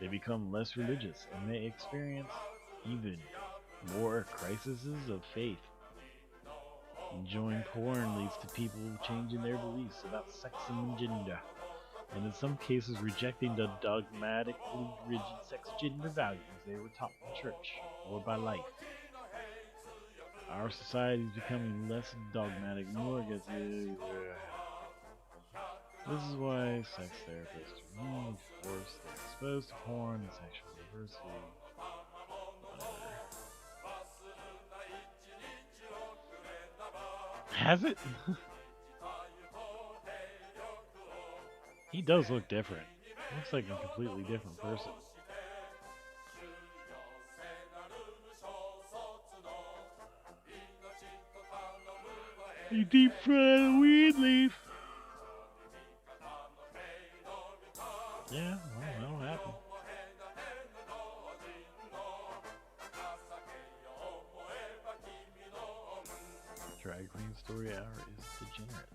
They become less religious and may experience even more crises of faith. Enjoying porn leads to people changing their beliefs about sex and gender, and in some cases rejecting the dogmatically rigid sex gender values they were taught in church or by life. Our society is becoming less dogmatic, more aggressive. This is why sex therapists are being forced to expose to porn and sexual diversity. Has it? He does look different. Looks like a completely different person. You deep fried a weed leaf. Yeah, well, that'll happen. Drag Queen Story Hour is degenerate.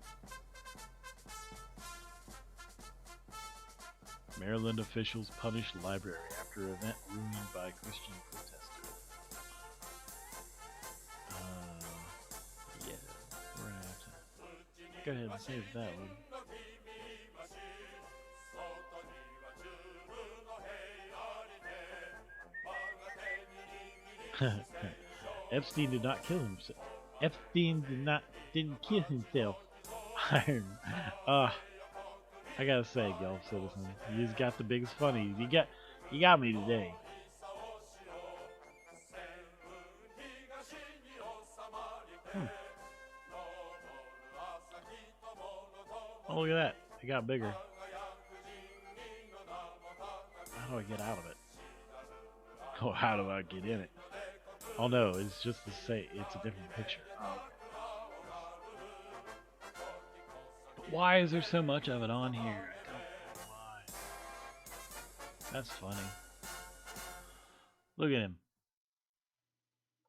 Maryland officials punish library after event ruined by Christian protesters. Yeah, we're gonna have to go ahead and save that one. Epstein did not kill himself. Epstein didn't kill himself. Iron. I gotta say, Gulf Citizen, you just got the biggest funny. You got me today. Oh, look at that. It got bigger. How do I get out of it? Oh, how do I get in it? Oh no, it's just to say it's a different picture. But why is there so much of it on here? I don't know why. That's funny. Look at him.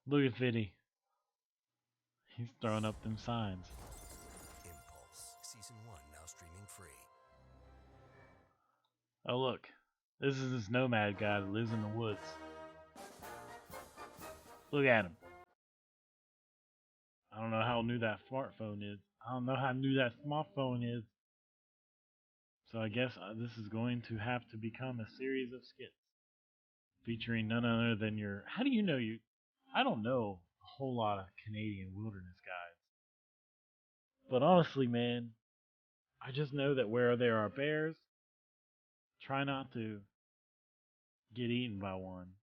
Look at Fiddy. He's throwing up them signs. Impulse Season 1 now streaming free. Oh look. This is this nomad guy that lives in the woods. Look at him. I don't know how new that smartphone is. I don't know how new that smartphone is. So I guess this is going to have to become a series of skits featuring none other than your... How do you know you... I don't know a whole lot of Canadian wilderness guides. But honestly, man, I just know that where there are bears, try not to get eaten by one.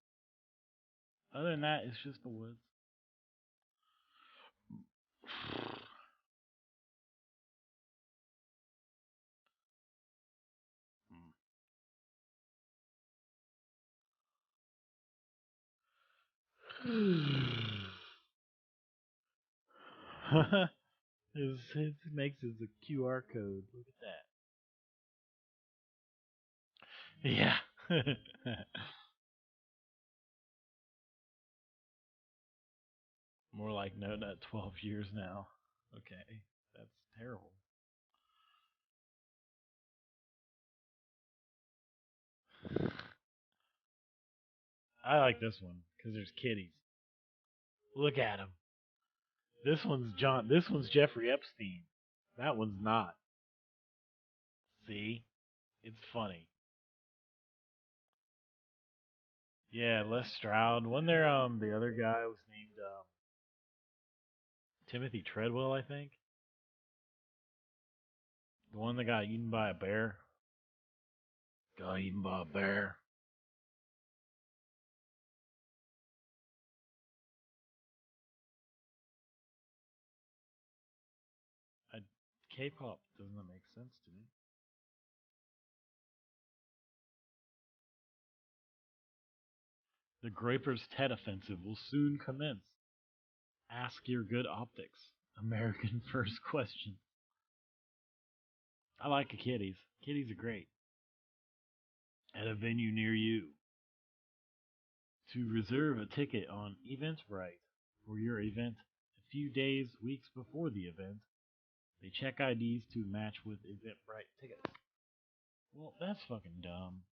Other than that, it's just the woods. It makes it a QR code. Look at that. Yeah. More like like No Nut 12 years now. Okay, that's terrible. I like this one because there's kitties. Look at him. This one's John. This one's Jeffrey Epstein. That one's not. See, it's funny. Yeah, Les Stroud. Wasn't there the other guy was named Timothy Treadwell, I think. The one that got eaten by a bear. Got eaten by a bear. K-pop doesn't that make sense to me? The Graper's Tet offensive will soon commence. Ask your good optics. American first question. I like the kitties. Kitties are great. At a venue near you. To reserve a ticket on Eventbrite for your event a few days, weeks before the event, they check IDs to match with Eventbrite tickets. Well, that's fucking dumb.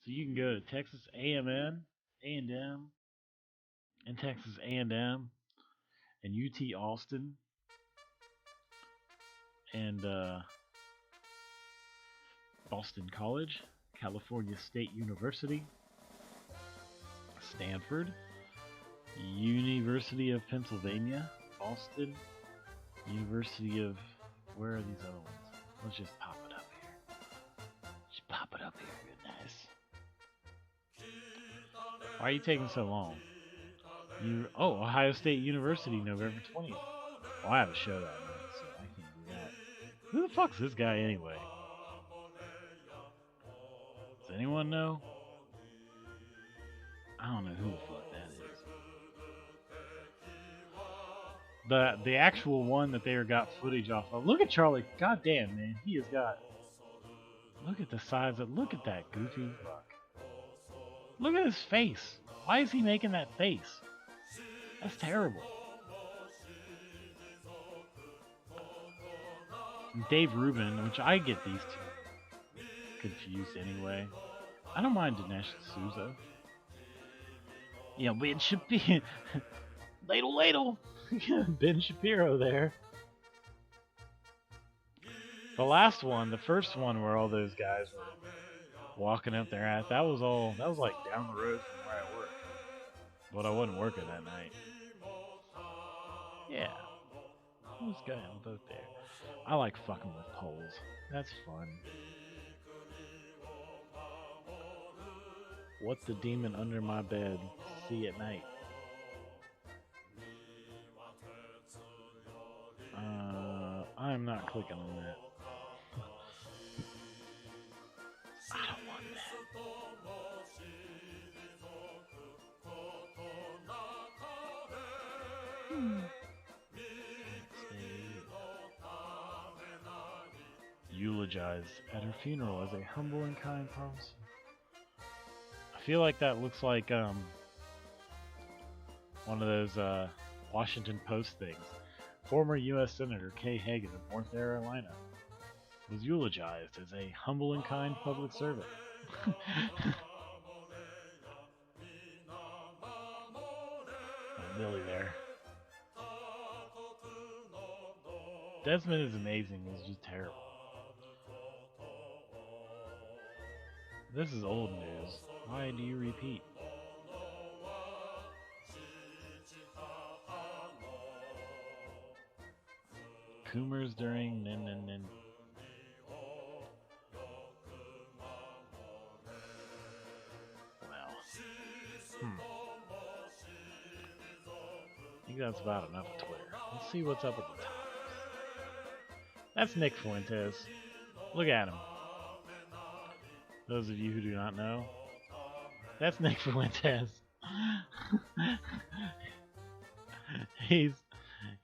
So you can go to Texas A&M, and Texas A&M, and UT Austin, and Boston College, California State University, Stanford, University of Pennsylvania, Boston, University of... Where are these other ones? Let's just pop it up here. Just pop it up here real nice. Why are you taking so long? Ohio State University, November 20th. Oh, I have a show that night, so I can't do that. Who the fuck's this guy anyway? Does anyone know? I don't know who the fuck that is. The actual one that they got footage off of. Look at Charlie. God damn, man. He has got... Look at the size of... Look at that goofy fuck. Look at his face. Why is he making that face? That's terrible. And Dave Rubin, which I get these two confused anyway. I don't mind Dinesh D'Souza. Yeah, Ben Shapiro. Ladle. Ben Shapiro there. The last one, the first one where all those guys were walking up their ass, that was like down the road from where I work. But I wasn't working that night. Yeah. I was going both there. I like fucking with poles. That's fun. What's the demon under my bed? See at night. I'm not clicking on that. I don't want that. Eulogized at her funeral as a humble and kind person. I feel like that looks like one of those Washington Post things. Former U.S. Senator Kay Hagan of North Carolina was eulogized as a humble and kind public servant. Billy there. Desmond is amazing. He's just terrible. This is old news. Why do you repeat? Coomers during I think that's about enough of Twitter. Let's see what's up at the top. That's Nick Fuentes. Look at him. Those of you who do not know, that's Nick Fuentes.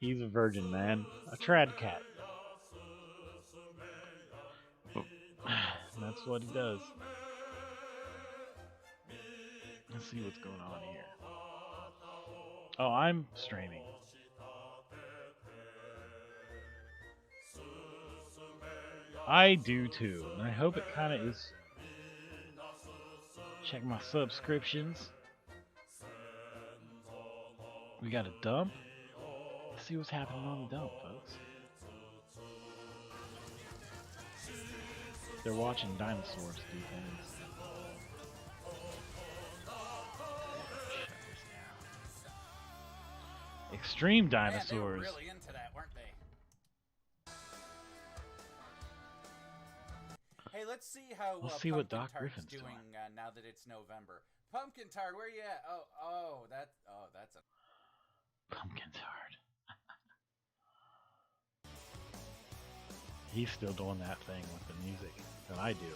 He's a virgin, man. A trad cat. That's what he does. Let's see what's going on here. Oh, I'm streaming. I do too, and I hope it kind of is. Check my subscriptions. We got a dump. Let's see what's happening on the dump, folks. They're watching dinosaurs do things. Extreme dinosaurs. Yeah, they were really into that, weren't they? Hey, let's see how Let's see what Doc Pumpkin Tart's Griffin's doing now that it's November. Pumpkin Tart, where you at? That's a Pumpkin Tart. He's still doing that thing with the music that I do.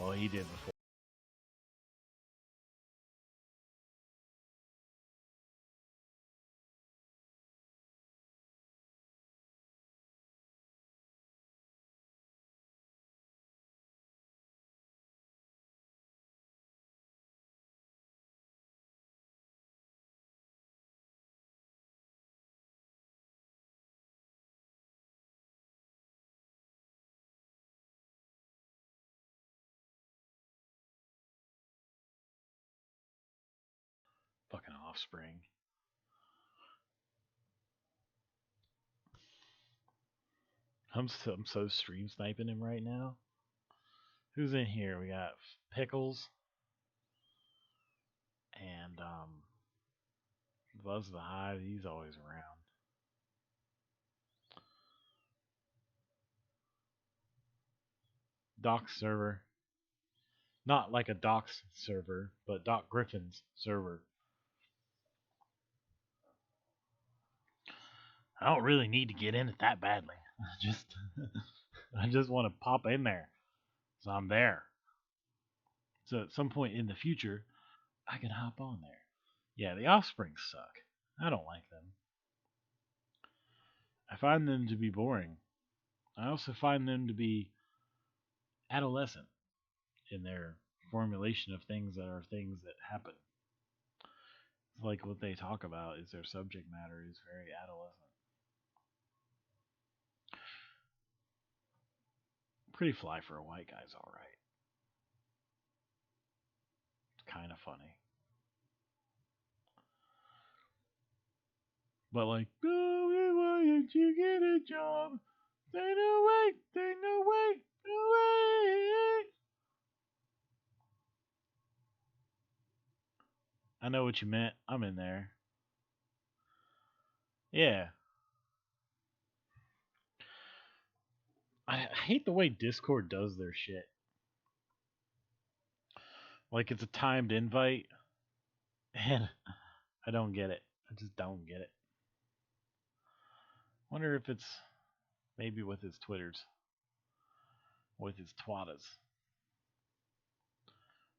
Well, he did before. Fucking Offspring. I'm so stream sniping him right now. Who's in here? We got Pickles and Buzz the Hive. He's always around. Doc's server. Not like a Doc's server, but Doc Griffin's server. I don't really need to get in it that badly. I just want to pop in there. So I'm there. So at some point in the future, I can hop on there. Yeah, the Offspring suck. I don't like them. I find them to be boring. I also find them to be adolescent in their formulation of things that are things that happen. It's like what they talk about is their subject matter is very adolescent. Pretty Fly for a White Guy's alright. It's kind of funny. But like, oh, why didn't you get a job? Say no way, say no way, no way. I know what you meant. I'm in there. Yeah. I hate the way Discord does their shit. Like it's a timed invite, and I don't get it. I just don't get it. Wonder if it's maybe with his Twitters, with his twattas.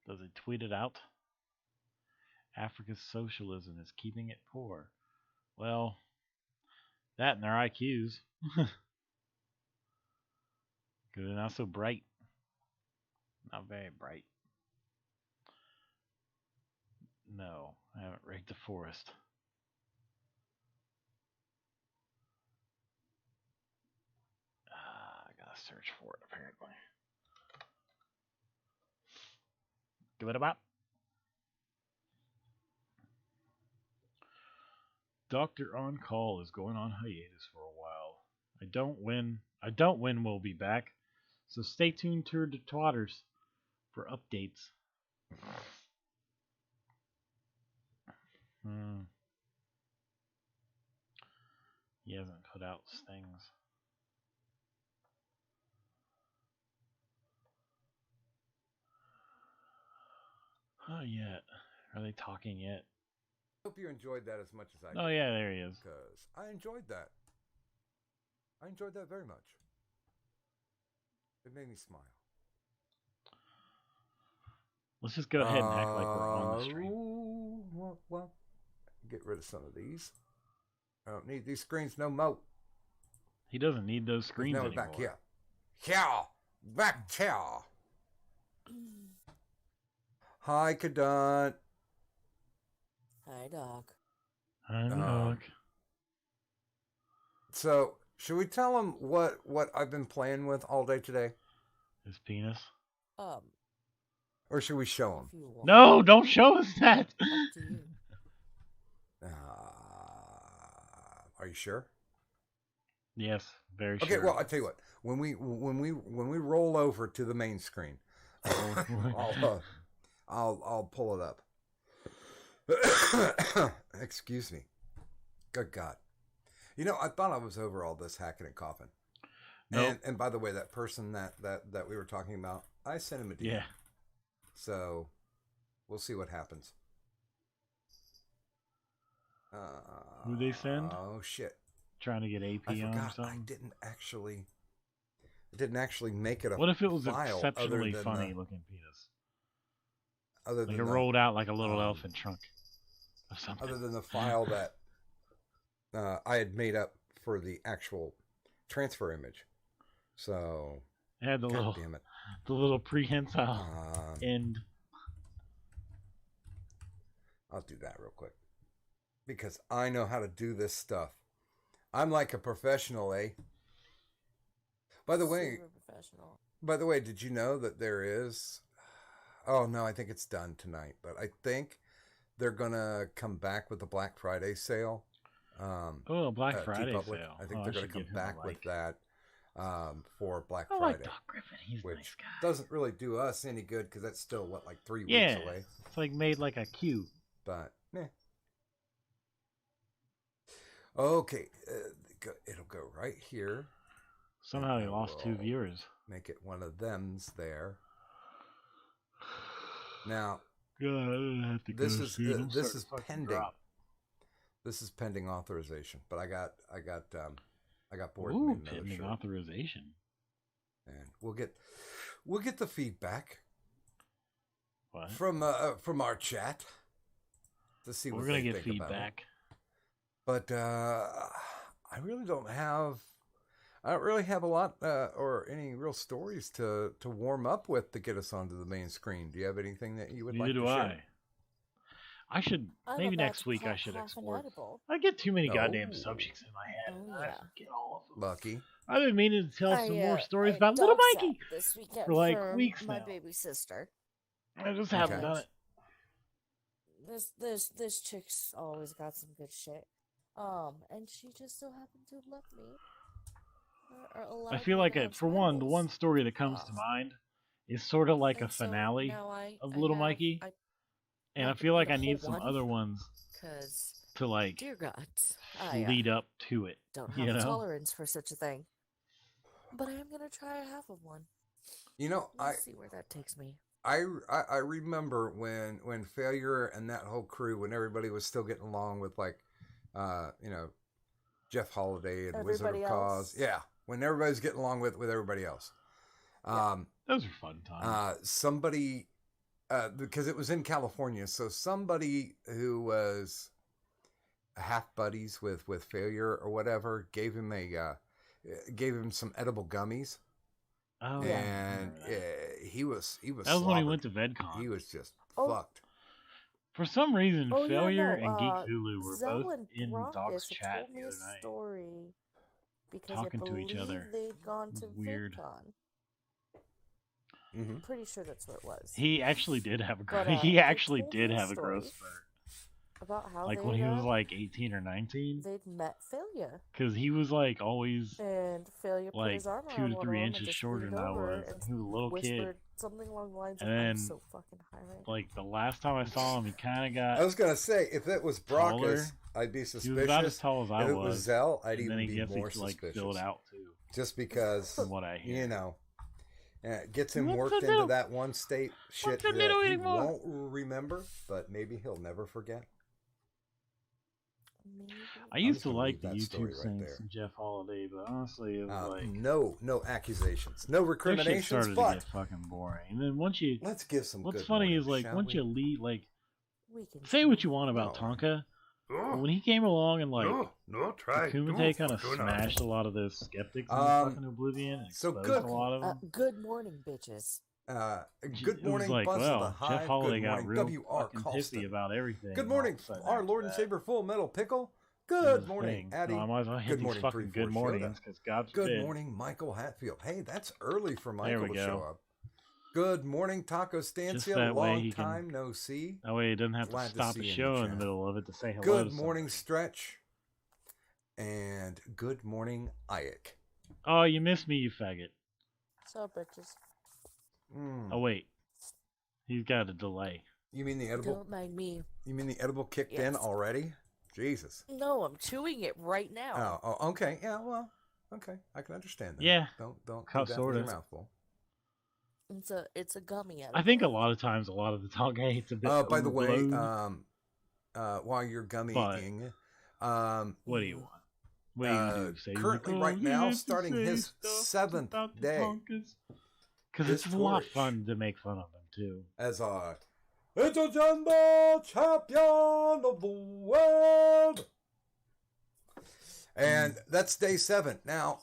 Does he tweet it out? Africa's socialism is keeping it poor. Well, that and their IQs. Because they're not so bright. Not very bright. No, I haven't raked the forest. I gotta search for it, apparently. Give it a bop. Doctor On Call is going on hiatus for a while. I don't win will be back. So stay tuned to the Twatters for updates. He hasn't put out things. Not yet. Are they talking yet? Hope you enjoyed that as much as I did. Oh yeah, there he is. Because I enjoyed that. I enjoyed that very much. It made me smile. Let's just go ahead and act like we're on the stream. Well, get rid of some of these. I don't need these screens no more. He doesn't need those screens anymore. Back here. Here! Back here! Hi, Kadant. Hi, Doc. Look. So, should we tell him what I've been playing with all day today? His penis. Or should we show him? No, don't show us that. Are you sure? Yes, very Okay, sure. well, I tell you what. When we roll over to the main screen, I'll pull it up. Excuse me. Good God. You know, I thought I was over all this hacking and coughing. Nope. And by the way, that person that we were talking about, I sent him a DM. Yeah. So we'll see what happens. Who they send? Oh shit! Trying to get AP I on or forgot. something. I didn't actually make it a. What if it was file exceptionally other than funny the- looking penis? Other Like than it rolled out like a little elephant trunk or something. Other than the file that I had made up for the actual transfer image. So It had the God damn it. little prehensile end. I'll do that real quick. Because I know how to do this stuff. I'm like a professional, eh? By the way, Super professional. By the way, did you know that there is... Oh, no, I think it's done tonight. But I think they're going to come back with the Black Friday sale. Black Friday T-Public. sale. I think Oh, they're I going to should come give him a back with like. that for Black I Friday. like Doc Griffin. He's a which nice guy. doesn't really do us any good because that's still, what, like 3 Yeah, weeks away? it's like made like a cube. But, Okay, it'll go right here. Somehow he lost 2 viewers. Make it one of them's there. Now, God, I don't have to this go is soon. I'm this starting is to fucking pending. drop. This is pending authorization, but I got bored. Ooh, and made another pending shirt. authorization. And we'll get the feedback What? from our chat to see what We're gonna they get think about it. feedback. But I really don't have a lot or any real stories to warm up with to get us onto the main screen. Do you have anything that you would Neither like to do share? I should I'm maybe about next to week. I pop should half an explore. edible. I get too many Oh. goddamn subjects in my head. Oh, and I yeah. forget all of them. Lucky. I've been meaning to tell some more stories I about little dog Mikey sat this weekend for like for weeks my now. baby sister. I just haven't Okay. done it. This chick's always got some good shit. And she just so happened to have left me. I feel like for one, the one story that comes to mind is sort of like a finale of Little Mikey, and I feel like I need some other ones to like dear God, lead up to it. don't have You a know? tolerance for such a thing. But I am gonna try a half of one. You know, Let's see where that takes me. I remember when Failure and that whole crew, when everybody was still getting along with like, Jeff Holiday and Wizard Everybody of Cause. else. Yeah, when everybody's getting along with everybody else. Those are fun times. Somebody, because it was in California, so somebody who was half buddies with Failure or whatever gave him some edible gummies. Oh, and he was. That was when he slobbered. went to VidCon. He was just Oh. fucked. For some reason, Oh, yeah, Failure no, and Geek Hulu were Zell both and in Doc's Bronkus had chat told the me a other night. story because talking I to each believe other. they'd gone to Weird. VidCon. Mm-hmm. Pretty sure that's what it was. He actually did have a But, he they actually told did me a have a growth story spurt. About how Like they when he was like 18 or 19, they'd met Failure, because he was like always and Failure put like his arm 2 around to one 3 of them inches and just shorter leaned than I over was. and He was a little kid. whispered something along the lines of, And "I'm then, so fucking high right now." like the last time I saw him, he kind of got. I was gonna say if it was taller. Brockus, I'd be He suspicious. was about as tall as I if it was. was Zell, I'd and even then he be gets more like suspicious. filled out too. Just because, From what I hear. you know, it gets him What's worked a little- into that one state shit a that little he anymore? won't remember, but maybe he'll never forget. I used just to gonna like leave the that story YouTube right things there. from Jeff Holiday, but honestly, it was like No accusations, no their shit recriminations. started to But get fucking boring. And then once you, let's give some. what's good funny morning, is like shall once we? you leave, like We can say what you want about No. Tonka, but when he came along and like no, try. Kumite kind of smashed a lot of those skeptics in Um, fucking oblivion and so exposed good- a lot of them. Good morning, bitches. Good It was morning, like, Buzz of the well, Hive. Jeff Holiday Good got morning, real WR fucking pissy Colston. about everything. Good and all morning, of a sudden our after Lord and that, Savior Full Metal Pickle. it was Good a morning, thing. Addie. So I might as well hit Good these morning, fucking 3-4 good mornings, Showdown. because God Good forbid. morning, Michael Hatfield. Hey, that's early for There Michael we to show go. up. Good morning, Taco Just Stancia. that way Long he can. time no see. That way he doesn't have to Glad to stop see a you in show the in the chat. middle of it to say hello Good to morning, somebody. Stretch. And good morning, Ike. Oh, you missed me, you faggot. So, bitches. Oh wait, he's got a delay. You mean the edible? Don't mind me. You mean the edible kicked in Yes. already? Jesus. No, I'm chewing it right now. Oh, okay. Yeah, well, okay. I can understand that. Yeah. Don't do How that with sorta. your mouth full. It's a gummy. I think a lot of times, a lot of the talk hate's a bit. By the way, overblown, while you're gummying, what do you want? What do you do? Say currently like, right "Oh, you now, have to starting say his stuff 7th about the day. punkers." Because This it's a lot of Tourish. fun to make fun of them too. As a intergender champion of the world. And that's day 7. Now,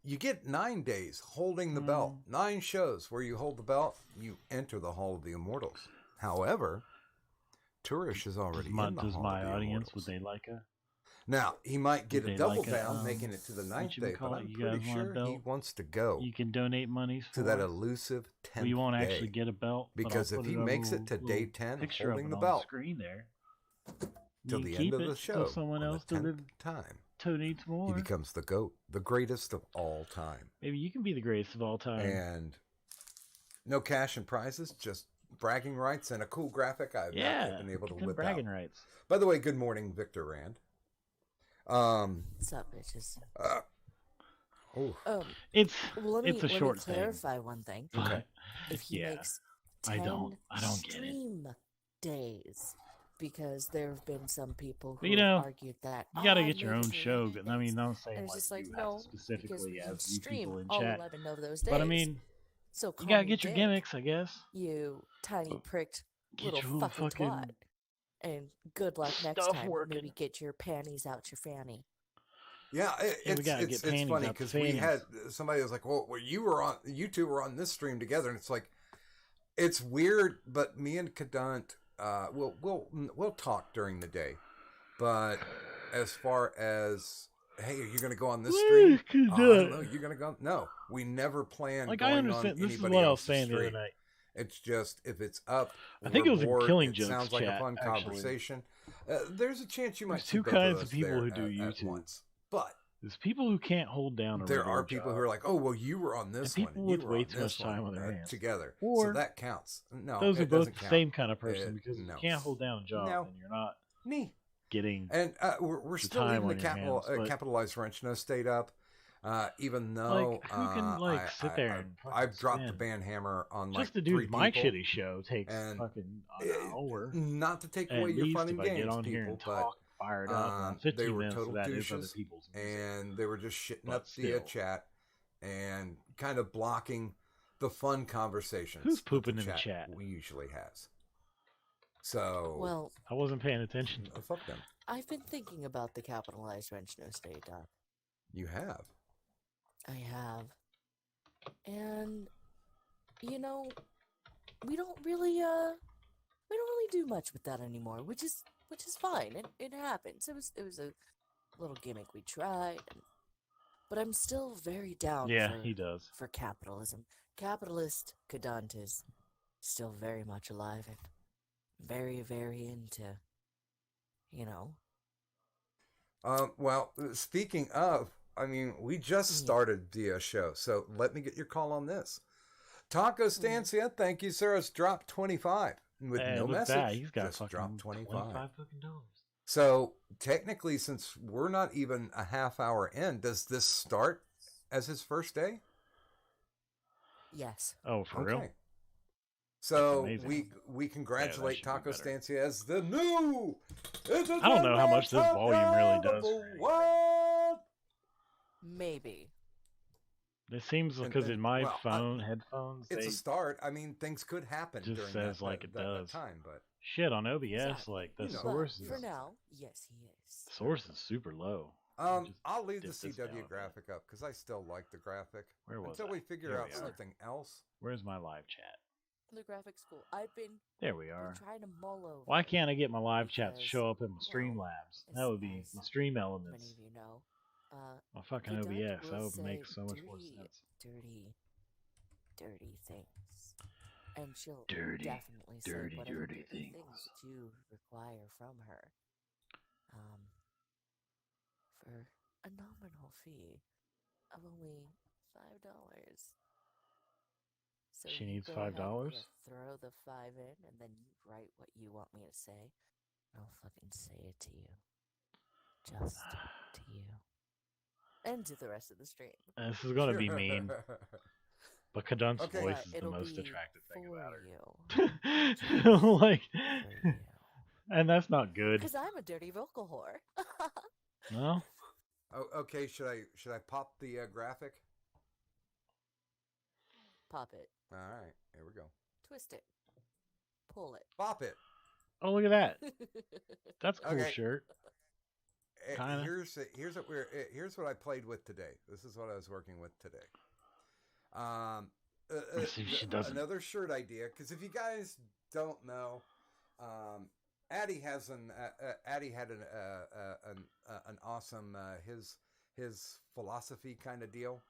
you get 9 days holding the belt. 9 shows where you hold the belt, you enter the Hall of the Immortals. However, Tourish is already in the Does Hall my of the audience, Immortals. would they like a? Now, he might get Would a they double like a, down, making it to the 9th day, but I'm You pretty guys want a sure he belt? wants to go You can donate monies for to that it. elusive 10th Well, you won't day. actually get a belt, but I'll Because if put he it on a makes it to little day 10 picture holding of the it belt on the screen there, till you the keep end of it the till show, someone on else the 10th time, donates more. he becomes the GOAT, the greatest of all time. Maybe you can be the greatest of all time. And no cash and prizes, just bragging rights and a cool graphic I've not yet been able to give them whip bragging out. rights. By the way, good morning, Victor Rand. What's up, bitches? It's Well, it's a short let me clarify one thing. Okay. If he Yeah. makes I 10 don't get it. stream days, because there have been some people But who you know, have argued that you gotta "Oh, get your maybe own they show. have I mean, I'm days." saying And it's like just like, you no, have specifically because as you you people stream in all chat. 11 of those days. But I mean, so you call gotta me get your Dick, gimmicks, I guess. you tiny pricked Get little your little fucking fucking twat. And good luck next stuff time. working. Maybe get your panties out your fanny. Yeah, we gotta get it's panties funny out the because we fannies. had somebody was like, well, you two were on this stream together, and it's like, it's weird, but me and Kadant, we'll talk during the day, but as far as hey, are you going to go on this stream? I don't know. You're going to go? No, we never planned Like, going I understand. on This is anybody what I was else's saying the other stream. night. It's just if it's up, I think we're it was in bored, Killing it Jokes sounds like chat, a fun actually. conversation. There's a chance you might There's see two both kinds us of people there who do at YouTube. once. But there's people who can't hold down a there regular are people job. who are like, oh, well, you were on this And one. people And you with were way on too this much time one, on their hands. together. Or so that counts. No, those are it both doesn't the count. same kind of person because no. you can't hold down a job No. and you're not Me. getting. And we're the still time leaving the on your hands, but- capitalized wrench no stayed up. Even though Like, who can, sit there and fucking I've dropped the spin? band hammer on Just to like do 3 my people. shitty show takes and fucking an hour. Not to take At away your least fun and if I get games, on people, here and but talk fired up, 15 they were minutes of total that is other douches, people's music. and they were just shitting But up via still. chat and kind of blocking the fun conversations. Who's that pooping in the chat? We usually has. So Well, I wasn't paying attention. fuck them. I've been thinking about the capitalized wrench no stay, Doc. You have. I have. And you know, we don't really do much with that anymore, which is fine. It happens. It was a little gimmick we tried, but I'm still very down Yeah, he does. for capitalism. Capitalist Kadant is still very much alive and very, very into, you know. Well, speaking of, I mean, we just started the show, so let me get your call on this. Taco Stancia, thank you, sir. It's dropped 25 with Hey, no look at message. that. He's got just fucking dropped 25. fucking dollars. So technically, since we're not even a half hour in, does this start as his first day? Yes. Oh, for real? So amazing. we congratulate should be Taco better. Stancia as the new. I don't know how much this volume really does for anything. Maybe. It seems because in my headphones, It's they a start. I mean, things could happen just during says that, like it that does. time, but Shit on OBS, Exactly. like the You know. source For is now, yes, he is. source is super low. I'll leave the dip this CW down a bit. graphic up because I still like the graphic. Where was Until I? we figure There out we are. something else. Where's my live chat? The graphics cool. I've been There we are. trying to mull over. Why can't I get my live chat to because, show up in my well, Streamlabs? That as- would be as my stream many elements. of you know, My fucking Kadant OBS. will That would say make so much more dirty, sense. dirty things, and she'll Dirty, definitely say dirty, whatever dirty dirty things. that you require from her, for a nominal fee of only $5. So She you needs go ahead, $5? you throw the 5 in, and then you write what you want me to say. I'll fucking say it to you. Just to you. And to the rest of the stream. This is gonna be mean, but Kadant's Okay. voice But is the it'll most be attractive thing for about her. you. Like, For you. and that's not good. Because I'm a dirty vocal whore. No. Oh, okay. Should I pop the graphic? Pop it. All right. Here we go. Twist it. Pull it. Pop it. Oh, look at that. That's a cool Okay. shirt. Kinda. Here's what I played with today. This is what I was working with today. Let's see if she doesn't. Another shirt idea, because if you guys don't know, Addy had an awesome his philosophy kind of deal,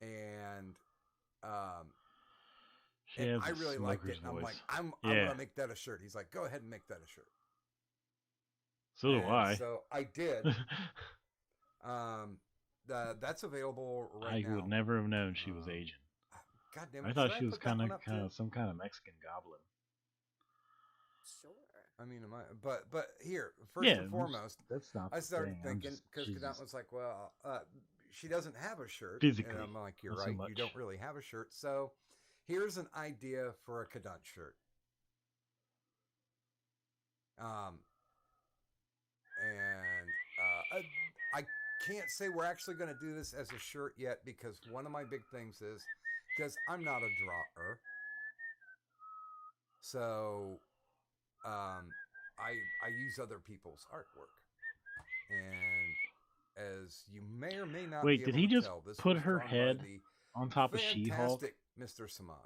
and She and has I a really liked smoker's it. And I'm voice. like, I'm Yeah. gonna make that a shirt. He's like, go ahead and make that a shirt. So do And I. So I did. That's available right I now. would never have known she was Asian. God damn I it, thought should she was put that one up too? some kind of Mexican goblin. Sure. I mean, but here, first Yeah, and foremost, that's not I the started thing. I'm thinking just- because she's Kadant just- was like, well, she doesn't have a shirt. Physically, and I'm like, you're not so right, much. you don't really have a shirt. So here's an idea for a Kadant shirt. And I can't say we're actually going to do this as a shirt yet because one of my big things is because I'm not a drawer. So I use other people's artwork. And as you may or may not Wait, be did able he to just tell, this put was her drawn by head the on top of She-Hulk? fantastic Mr. Samaj.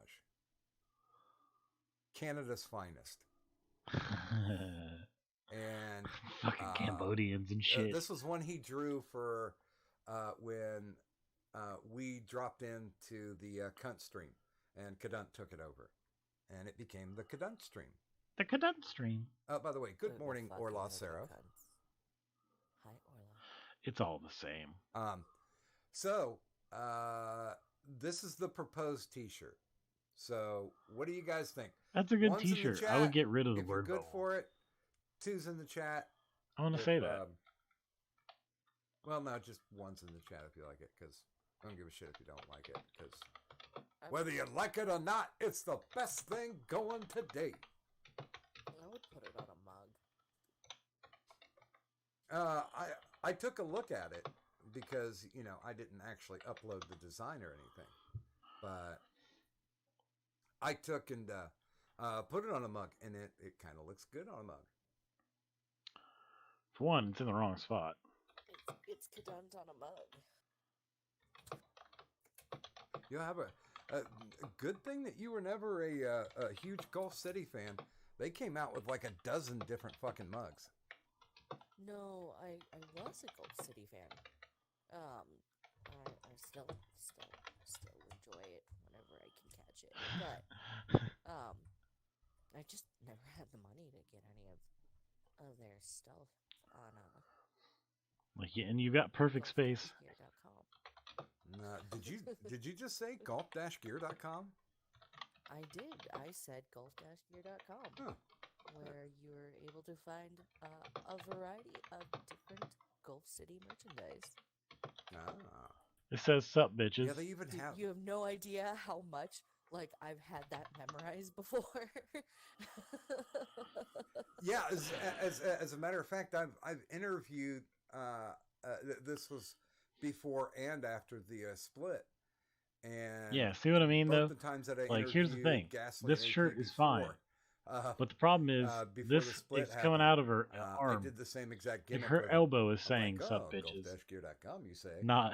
Canada's finest. And Fucking Cambodians and shit. this was one he drew for when we dropped into the cunt stream, and Kadant took it over, and it became the Kadant stream. The Kadant stream. By the way, good Good morning, fucking Orla little Sarah. cunts. Hi, Orla. It's all the same. So this is the proposed T-shirt. So what do you guys think? That's a good One's in the T-shirt. I would chat get rid of the if you're word good bubble. for it. 2's in the chat. I want to If, say that. Well, no, just 1's in the chat if you like it, because I don't give a shit if you don't like it, because whether you like it or not, it's the best thing going today. I would put it on a mug. I took a look at it because, you know, I didn't actually upload the design or anything, but I took and put it on a mug, and it kind of looks good on a mug. For one, it's in the wrong spot. It's Kadant on a mug. You have a good thing that you were never a huge Gulf City fan. They came out with like a dozen different fucking mugs. No, I was a Gulf City fan. I still enjoy it whenever I can catch it. But I just never had the money to get any of their stuff on Like, yeah, and you got perfect space. Did you just say golf-gear.com? I did. I said golf-gear.com, Huh. where you're able to find a variety of different Gulf City merchandise. Ah. It says sup, bitches. Yeah, they even have. You have no idea how much, like, I've had that memorized before. Yeah, as a matter of fact, I've interviewed. This was before and after the split, and Yeah, see what I mean, both though? the times that I Like, here's the interviewed thing. Gasly This and shirt AP is fine. before, But the problem is, before this the split it's coming happened, out of her I arm. did the same exact Like gimmick. her with it. elbow is I'm saying like, "sup oh, bitches," Golf-gear.com, you say? not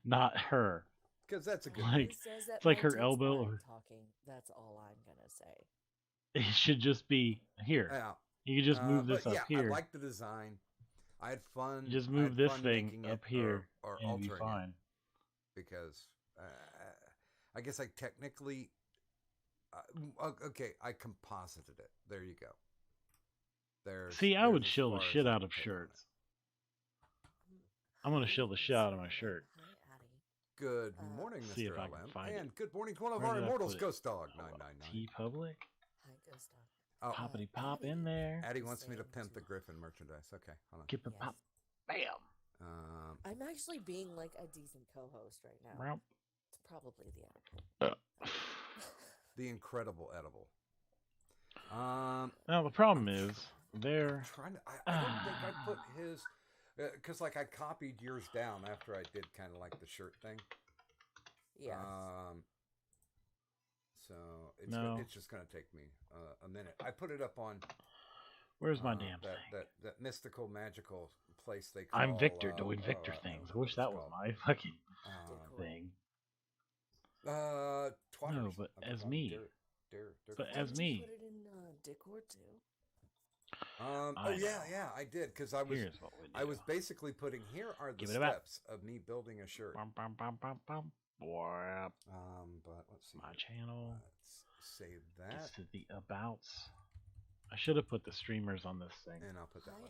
not her. Because that's a good Like He says that it's like my her tits elbow. aren't Or, talking. That's all I'm gonna say. it should just be here. Yeah. You can just move this but up yeah, here. I like the design. I had fun. You just I move had this fun thing making up it here or and it'll be altering fine. it because I guess I technically okay, I composited it. There you go. See, I would there's as shill the far as shit I out can of take on it. shirts. I'm gonna shill the shit out of my shirt. Good morning, See Mr. if I can LM. find And it. good morning to one of Where our did I immortals, put it? Ghost Dog 999. T Public. Hi, Ghost Dog. Oh, Poppity pop in there. Addie wants me to pimp the Griffin merchandise. Okay, hold on. Keep it pop. Bam. I'm actually being like a decent co-host right now. Meow. It's probably the edible. The incredible edible. Now the problem is they're trying to. I don't think I put his because like I copied yours down after I did kind of like the shirt thing. Yeah. So it's No. it's just gonna take me a minute. I put it up on. Where's my damn thing? That mystical magical place they call. I'm Victor doing Victor things. I wish that was my fucking thing. Twatters. No, but as me. But as me. Put it in Discord too. Oh yeah, I did because I was Here's what we do. I was basically putting here are the Give it a bap. steps of me building a shirt. Bum, bum, bum, bum, bum. Whap. But let's see. My channel. Let's save Gets that. to the abouts. I should have put the streamers on this thing. And I'll put that one.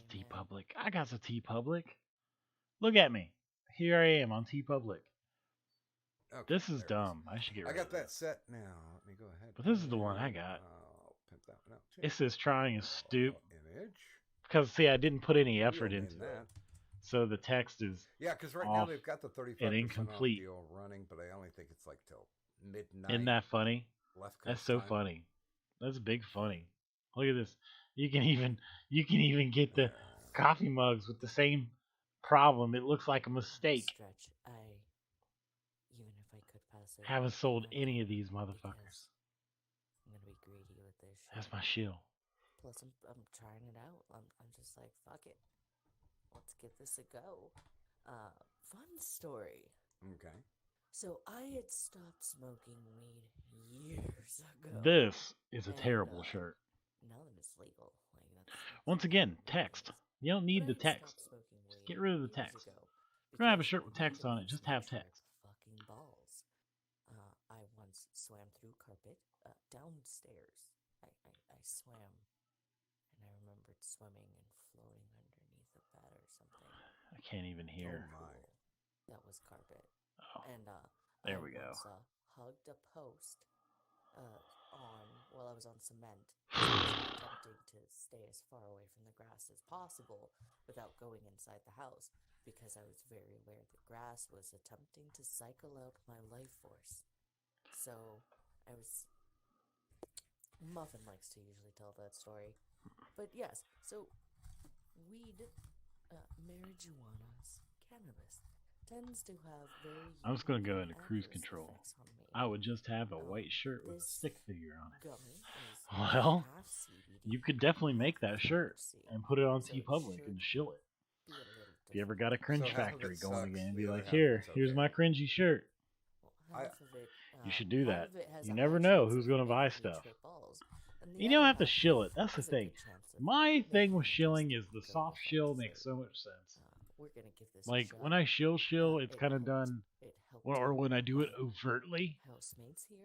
T Public. I got the T Public. Look at me. Here I am on T Public. Okay, This is there it dumb. I should get I rid got of that this. set now. Let me go ahead. But this is the one I got. I'll pimp that one out too. It says trying is stupid. Image. Because, see, I didn't put any We'll effort name into it. that. So the text is Yeah, because right now off they've got the 35% and off incomplete. deal running, but I only think it's like till midnight. Isn't that funny? Left That's Coast so time. funny. That's big funny. Look at this. You can even get the coffee mugs with the same problem. It looks like a mistake. Stretch. Even if I could pass it. Haven't sold any of these motherfuckers. I'm gonna be greedy with this. That's my shill. Plus, I'm trying it out. I'm just like, fuck it. Let's give this a go. Fun story. Okay. So I had stopped smoking weed years ago. This is a And, terrible shirt. Now that it's legal, like that's Once again, text. You don't need the text. Just get rid of the text. If you're gonna have a shirt with text on it, just have text. fucking balls. I once swam through carpet downstairs. I swam, and I remembered swimming and floating underneath a bed or something. I can't even hear. Cool. That was carpet. Oh, And there I we go. once, hugged a post while I was on cement. I was attempting to stay as far away from the grass as possible without going inside the house because I was very aware the grass was attempting to cycle out my life force. So I was. Muffin likes to usually tell that story. But yes, so weed, marijuana's cannabis tends to have very. I'm just gonna go into unique cruise adverse control. effects on me. I would just have a white shirt with a This stick figure on it. gummy is Well, half CBD, you could definitely make that shirt THC, and put it on so T it Public should and shill it. be a little If you ever got a cringe half of factory it going sucks, again, the be other like, half is here's okay." my cringy shirt. Half of it, You should do half that. of it has You a never high know chance who's of gonna buy making you stuff. trip balls, and the You don't other have to half shill it. That's the has a thing. good chance of My making thing you with just shilling is the go soft with shill it. makes so much sense. We're gonna give this a Like shot. when I shill, it's It kind of helped- done, it helped or when I do it my overtly, housemates here.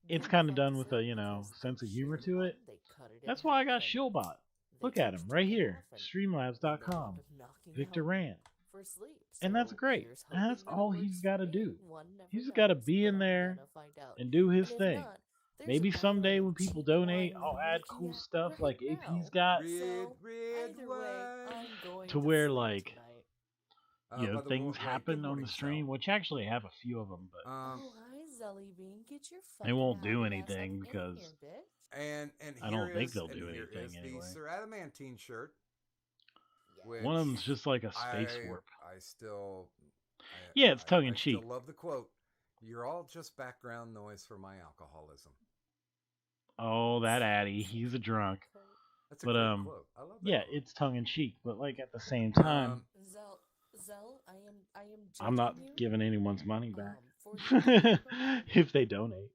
it's They kind of felt done with a because sense of the humor shill to button, it. they cut it in That's why I half got and Shillbot. they Look at him touched right it here, half and Streamlabs.com, ended up knocking Victor out Rand. for sleep. And that's So great. here's And that's hoping that it all he's works got to for do. me. One never He's just got to knows, be but in I'm there gonna find out. and do his And if thing. not, there's Maybe a bottle someday of when people cheap donate, wine I'll add cool Luigi stuff right like now. AP's got So either way, I'm going to where like tonight. things happen on the stream, which actually I have a few of them, but Oh, hi, Zelly Bean. Get your they won't fucking do happy ass up anything in because here, bitch. And I don't here think is- they'll and do here anything is anyway. The Sir Adamantine shirt. One of them's which just like a space I- warp. I still. Yeah, it's I tongue-in-cheek. still love the quote. You're all just background noise for my alcoholism. Oh, that Addy, he's a drunk. That's a But great quote. I love that. yeah, it's tongue in cheek, but like at the same time, Zell, I am I'm not judging you. giving anyone's money back For the if they donate.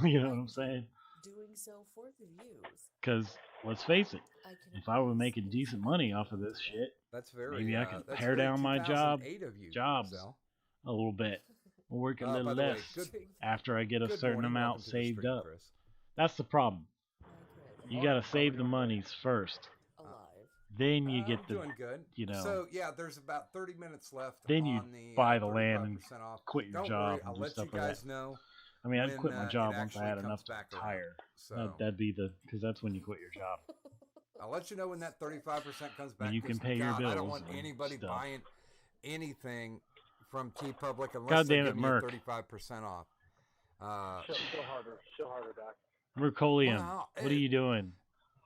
You know what I'm saying? doing so for the views. Because let's face it, I can if I were making decent money off of this shit, That's very. maybe I could that's pare very down my 2008 of you, jobs Zell. a little bit, or work a By little the way, less good- after I get a good certain morning. amount Welcome to the saved stream, up. Chris. That's the problem. You gotta save the monies first. Then you get I'm the, doing good. you know, So yeah, there's about 30 minutes left. then you on the, buy the land and 35% off. quit your Don't job worry, and I'll do let stuff you like guys that. know. I mean, I'd when, quit my it job once I actually had comes enough to back around. retire. So That'd be because that's when you quit your job. I'll let you know when that 35% comes back. When you can 'cause, pay your God, I don't bills want and anybody stuff. buying anything from T Public unless God they damn give it, me Merc. 35% off. Show harder, Doc. Mercolium, Wow, what are you doing?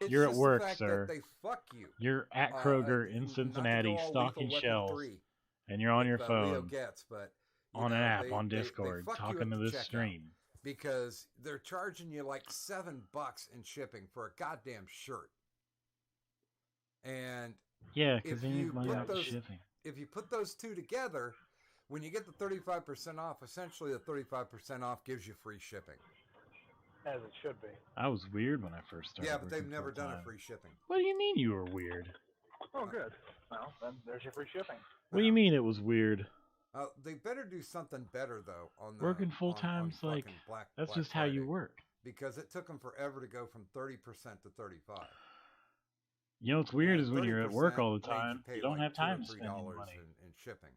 It's You're at just work, the fact sir. that they fuck you. You're at Kroger in not to Cincinnati go all stocking Lethal Weapon shelves, 3 and you're on with, your Leo phone, Getz, but you on an know, app, they- on they Discord, fuck you talking at to the this checkout stream. because they're charging you like $7 in shipping for a goddamn shirt. And Yeah, because if they you need money put off the those, shipping. if you put those two together, when you get the 35% off, essentially the 35% off gives you free shipping. As it should be. I was weird when I first started. Yeah, but they've working never done a full-time. free shipping. What do you mean you were weird? Oh, good. Well, then there's your free shipping. What do you mean it was weird? They better do something better though on the Working full on time's like fucking Black that's just how you Friday, work. because it took them forever to go from 30% to 35. You know what's weird is when you're at work 30% all the made time, pay you don't like have time to $2 or spend any $3 money in shipping.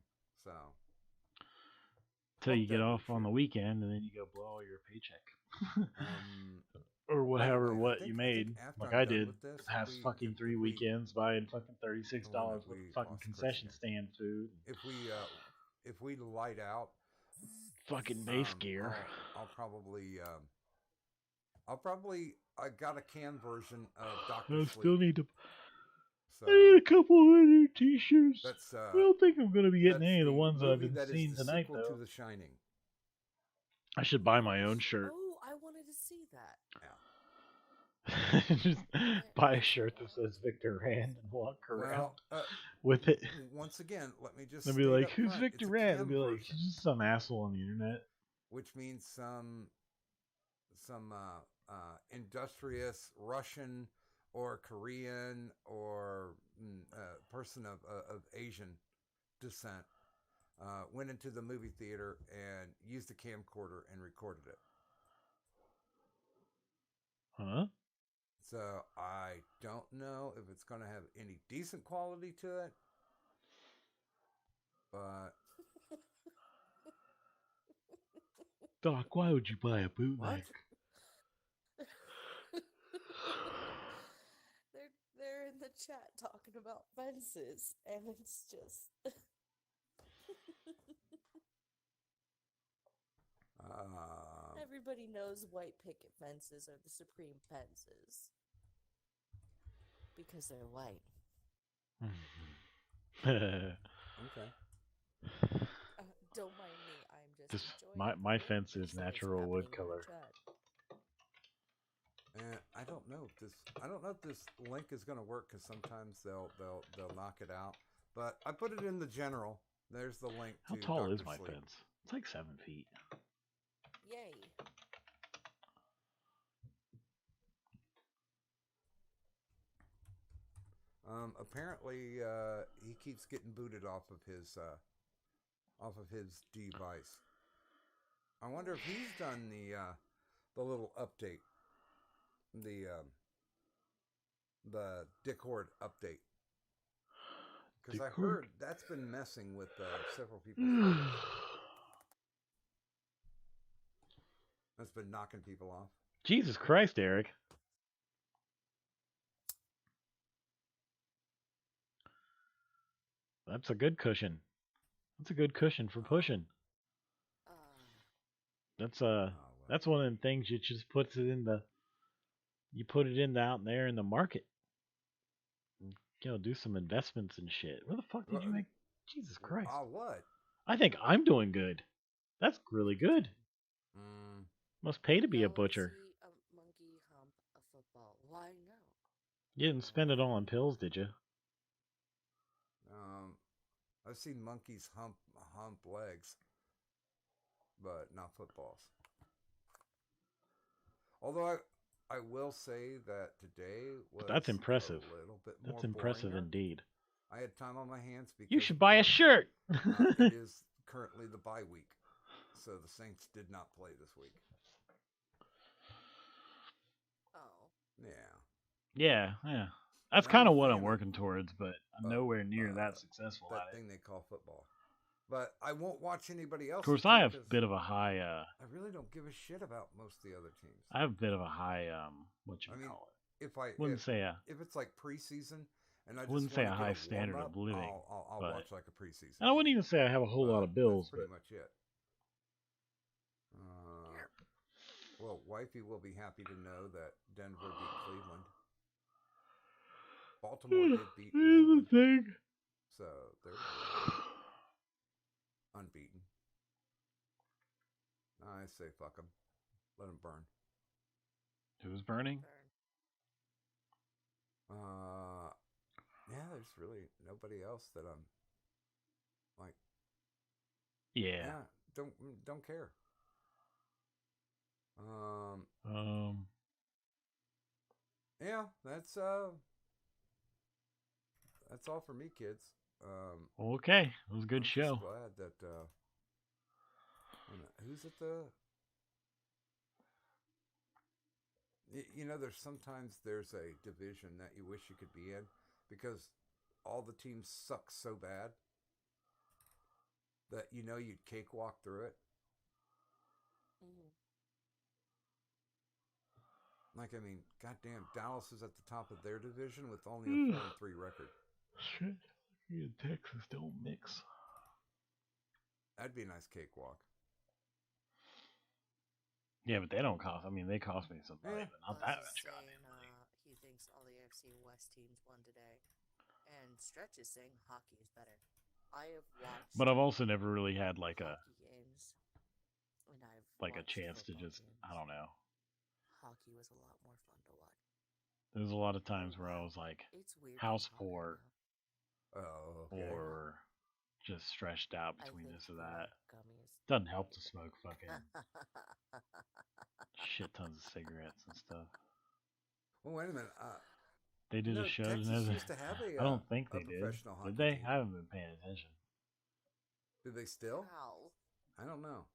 So until you get off on the weekend, and then you go blow all your paycheck. Or by the whatever way, what I you think made, after like I'm I done did with this, the past fucking 3 weekends buying fucking $36 worth of fucking concession stand food, if we light out fucking base gear. I'll probably I got a can version of Doctor I Sleep. still need to. So I need a couple other t-shirts. that's I don't think I'm gonna be getting that's any of the the ones that I've movie been that is seeing the tonight sequel though. to The Shining. I should buy my own shirt. Oh, I wanted to see that. Just buy a shirt that says Victor Rand and walk around Well, with it. Once again, let me just They'll be state like, up "Who's front, Victor it's a Rand?" They'll canned be like, version, "He's just some asshole on the internet." which means some industrious Russian or Korean or person of Asian descent went into the movie theater and used a camcorder and recorded it. Huh? So I don't know if it's going to have any decent quality to it, but Doc, why would you buy a bootleg? They're in the chat talking about fences, and it's just. Everybody knows white picket fences are the supreme fences because they're white. okay. Don't mind me. I'm just Just enjoying my it. fence is So it's natural happening wood in the color. chat. I don't know if this link is going to work because sometimes they'll knock it out. But I put it in the general. There's the link. How to tall Dr. is my Sleep. fence? It's like 7 feet. Yay. Apparently, he keeps getting booted off of his device. I wonder if he's done the little update, the Dick Horde update, because I heard that's been messing with several people. That's been knocking people off. Jesus Christ, Eric. That's a good cushion. That's a good cushion for pushing. That's one of the things you just puts it in the. You put it in out there in the market. You know, do some investments and shit. Where the fuck did you make? Jesus Christ. What? I think I'm doing good. That's really good. Must pay to be a butcher. A monkey hump You didn't spend it all on pills, did you? I've seen monkeys hump legs, but not footballs. Although I will say that today was That's impressive. a little bit more That's impressive boring. indeed. I had time on my hands because You should buy a shirt. it is currently the bye week, so the Saints did not play this week. Oh. Yeah. Yeah. That's kind of what I'm working towards, but I'm nowhere near that successful That at it. thing they call football. But I won't watch anybody else. Of course, I have a bit of a high. I really don't give a shit about most of the other teams. I have a bit of a high. What you call it? If it's like preseason, and I just wouldn't say wanna a get high warm standard up, of living. I'll but- watch like a preseason. And I wouldn't even say I have a whole lot of bills, That's pretty but much it. Well, wifey will be happy to know that Denver beat Cleveland. Baltimore did beat New England, so they're unbeaten. I say fuck them. Let them burn. who's burning? Yeah, there's really nobody else that I'm like. Yeah. Don't care. Yeah, that's all for me, kids. Okay, it was a good I'm show. just glad that who's at the. There's sometimes there's a division that you wish you could be in because all the teams suck so bad that you'd cakewalk through it. Like, I mean, goddamn, Dallas is at the top of their division with only a 4-3 record. Shit, you and Texas don't mix. That'd be a nice cakewalk. Yeah, but they don't cost. I mean, they cost me some money, but not that much. He thinks all the AFC West teams won today, and Stretch is saying hockey is better. I have watched. But I've also never really had like a games, and I've like a watched chance to football just games. I don't know. Hockey was a lot more fun to watch. There's a lot of times where I was like It's weird house talking poor, or just stretched out between this or that. Doesn't help to smoke fucking shit tons of cigarettes and stuff. Well, wait a minute. They did a show. Texas used to have I don't think a they did. professional hockey Did they? team. I haven't been paying attention. Do they still? I don't know.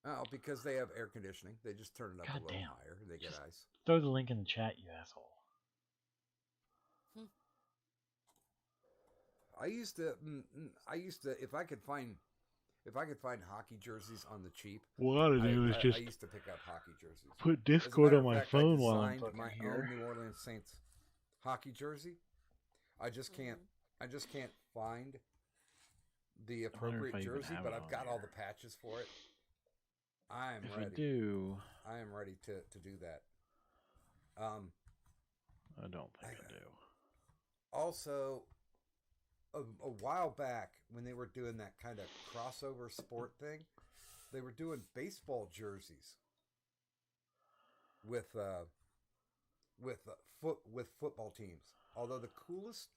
Oh, because they have air conditioning. They just turn it up a little Goddamn. higher. They get ice. Throw the link in the chat, you asshole. I used to, if I could find hockey jerseys on the cheap. What I ought to do is just I used to pick up hockey jerseys. put As a Discord matter on of my fact, phone I while I'm designed fucking my here. own New Orleans Saints hockey jersey. I just can't find the appropriate I even jersey, have but it I've on got all the patches for it. I am If ready. I do, I am ready to do that. I don't think I do. Also, a while back when they were doing that kind of crossover sport thing, they were doing baseball jerseys with football teams. Although the coolest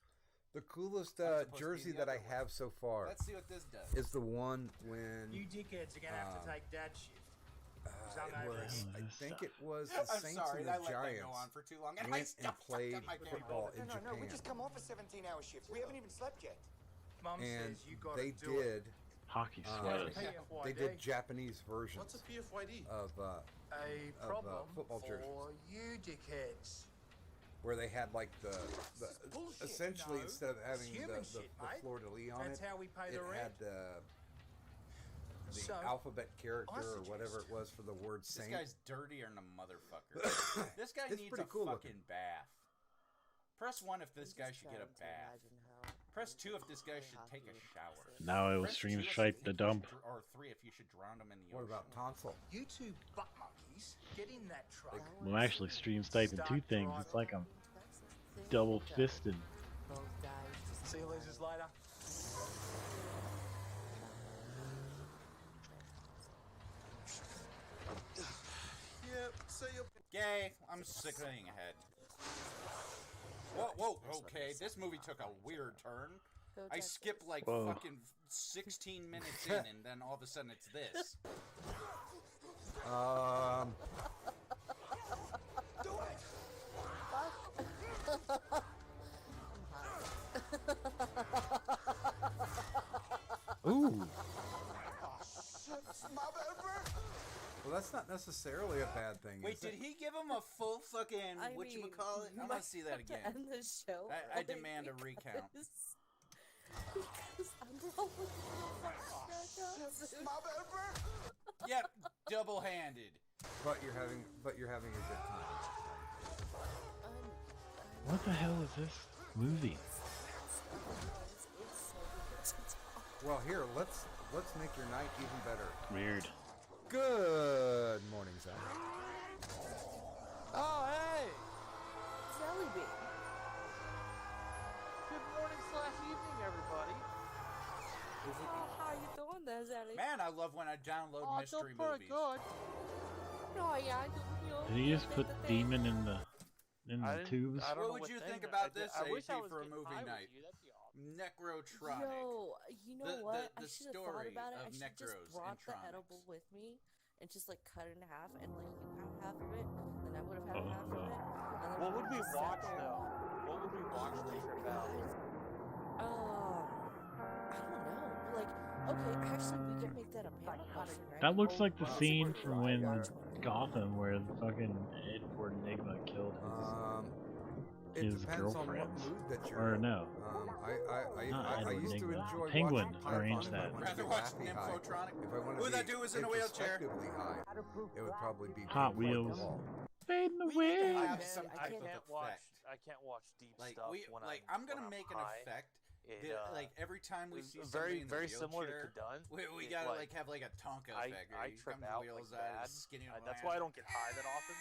jersey that I have so far Let's see what this does. is the one when You dickheads are gonna have to take dad shift. 'Cause I'm over it. I think it was the I'm Saints sorry, and I the let that Giants go on for too long, and I went still and fucked played up my camera. football in No, Japan. we just come off a 17-hour shift. We haven't even slept yet. Mum And says you gotta they do it. did Hockey uh, sweaters. they did Japanese versions What's a PFYD? of A problem football jerseys. for you dickheads. where they had like the bullshit. essentially No, instead of having it's human the shit, mate. fleur de lis on That's it, how we pay it the rent. had the So, alphabet character I or whatever it was for the word This saint. guy's dirtier than a motherfucker. This guy It's needs pretty a cool fucking looking. bath. Press 1 if this guy should get a bath. Press 2 if this guy should take a shower. Now it will Press stream 2 if straight you to think you dump. should or 3 if you should drown him in the What ocean. about tonsil? you two butt monkeys, get in that truck. Well, I'm actually stream sniping two things. It's like I'm double fisted. See you losers later. Yep, see you. Gay, I'm sick of being ahead. Whoa, okay, this movie took a weird turn. I skipped like Whoa. fucking 16 minutes in, and then all of a sudden it's this. Ooh. Well, that's not necessarily a bad thing. Wait, is did it? he give him a full fucking whatchamacallit? you I might want to see that have to again. end the show I early demand a recount. Because I'm rolling Yep, double-handed. But you're having a good time. What the hell is this movie? Well, here, let's make your night even better. Weird. Good morning, Zach. Oh, hey! Jelly bean. Good morning / evening, everybody. How you doing there, Zelly? Man, I love when I download mystery movies. Good. No, yeah, Did he just put Demon in the tubes? What would you think about this, I wish I AP, was for a getting movie high with night? you. That'd be awesome. Necrotronic. Yo, you know what? The I should have thought story about it. of I should have Necros just brought the and edible with me and just like cut it in half and like you have half of it, and I would have had half of it. And then What would we just sat watch there. though? What would we watch to trip out? I don't know. Like, okay, actually, we could make that a panel question, right? That looks like the scene from when Gotham, where the fucking Edward Enigma killed It his depends on girlfriend. what mood that you're Or in. no. I Not Edward used to Enigma. enjoy Penguin watching arranged Python that. if I wanted to Rather be watch happy high. Nymphotronic. If I want to Ooh, be that dude was in a wheelchair. introspectively high, it would probably be Hot Pink Floyd Wheels. The Wall. Fading We need to away. have some I type of can't effect. watch deep Like stuff I'm gonna when make I'm an high. effect. It, that, like every time we it's see very somebody in the very similar to wheelchair, Kadun. we It, gotta like have like a Tonka I effect. I You trip come to out wheels like out, bad. skinny That's why I don't get high that often.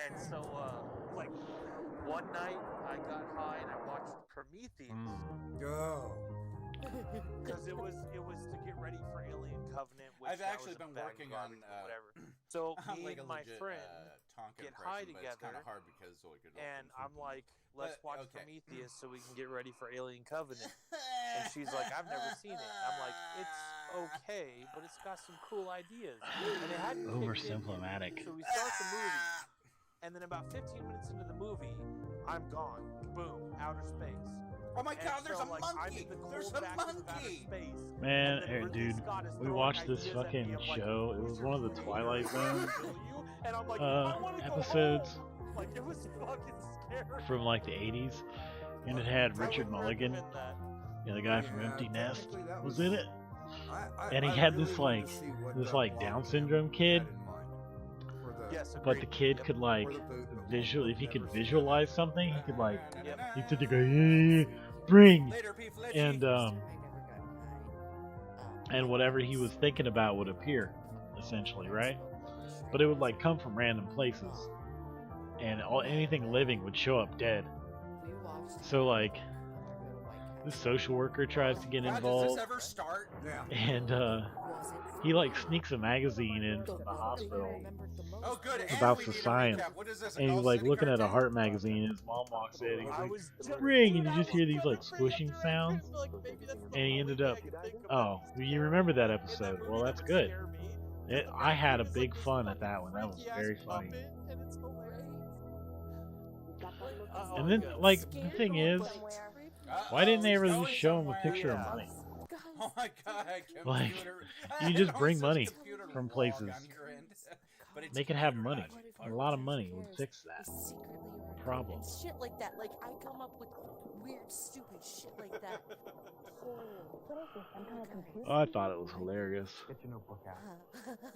And so like one night I got high and I watched Prometheus. Oh. Because it was to get ready for Alien Covenant, which I've actually been working on whatever. So on me like and a my legit, friend Tonka get high impression, but it's kind together, of hard because like it all and comes I'm from- like, let's But, watch okay. Prometheus so we can get ready for Alien Covenant. And she's like, I've never seen it. I'm like, it's okay, but it's got some cool ideas. And it hadn't kicked in yet. Oversimplematic. So we start the movie, and then about 15 minutes into the movie, I'm gone. Boom, outer space. Oh my And God, there's so, a like, I'm monkey! in the cold There's a vacuum of outer monkey! space. Man, And then hey, Ridley dude, Scott is we throwing watched this ideas at me fucking of, like, show. It was one of the Twilight Zone and I'm like, I wanna go episodes home. Like, it was fucking scary. from like the 80s, and it had Richard Mulligan, the guy from Empty Nest, was in it, and he had this like Down syndrome kid. Yes, But the kid could like if he could visualize something, he could like he could go yeah, bring and whatever he was thinking about would appear, essentially, right? But it would like come from random places, and anything living would show up dead. So like this social worker tries to get God, does involved, this ever start? and he like sneaks a magazine in from the hospital Oh, good. And about we the need a science, recap. What is this, a and he's Gulf like City looking at a cartoon? heart magazine, and his mom walks in, and he's like, ring, and you just hear these like squishing sounds, and he ended up, oh, you remember that episode? Well, that's good. I had a big fun at that one. That was very funny. And then, like, the thing is, why didn't they ever just show him a picture of money? Oh my God, Like, computer. you just It bring almost money says computer from log places. on your end. But it's Make it have computer, money. not A lot of money would fix that problem. And shit like that. Like, I come up with weird, stupid shit like that. Oh, I thought it was hilarious.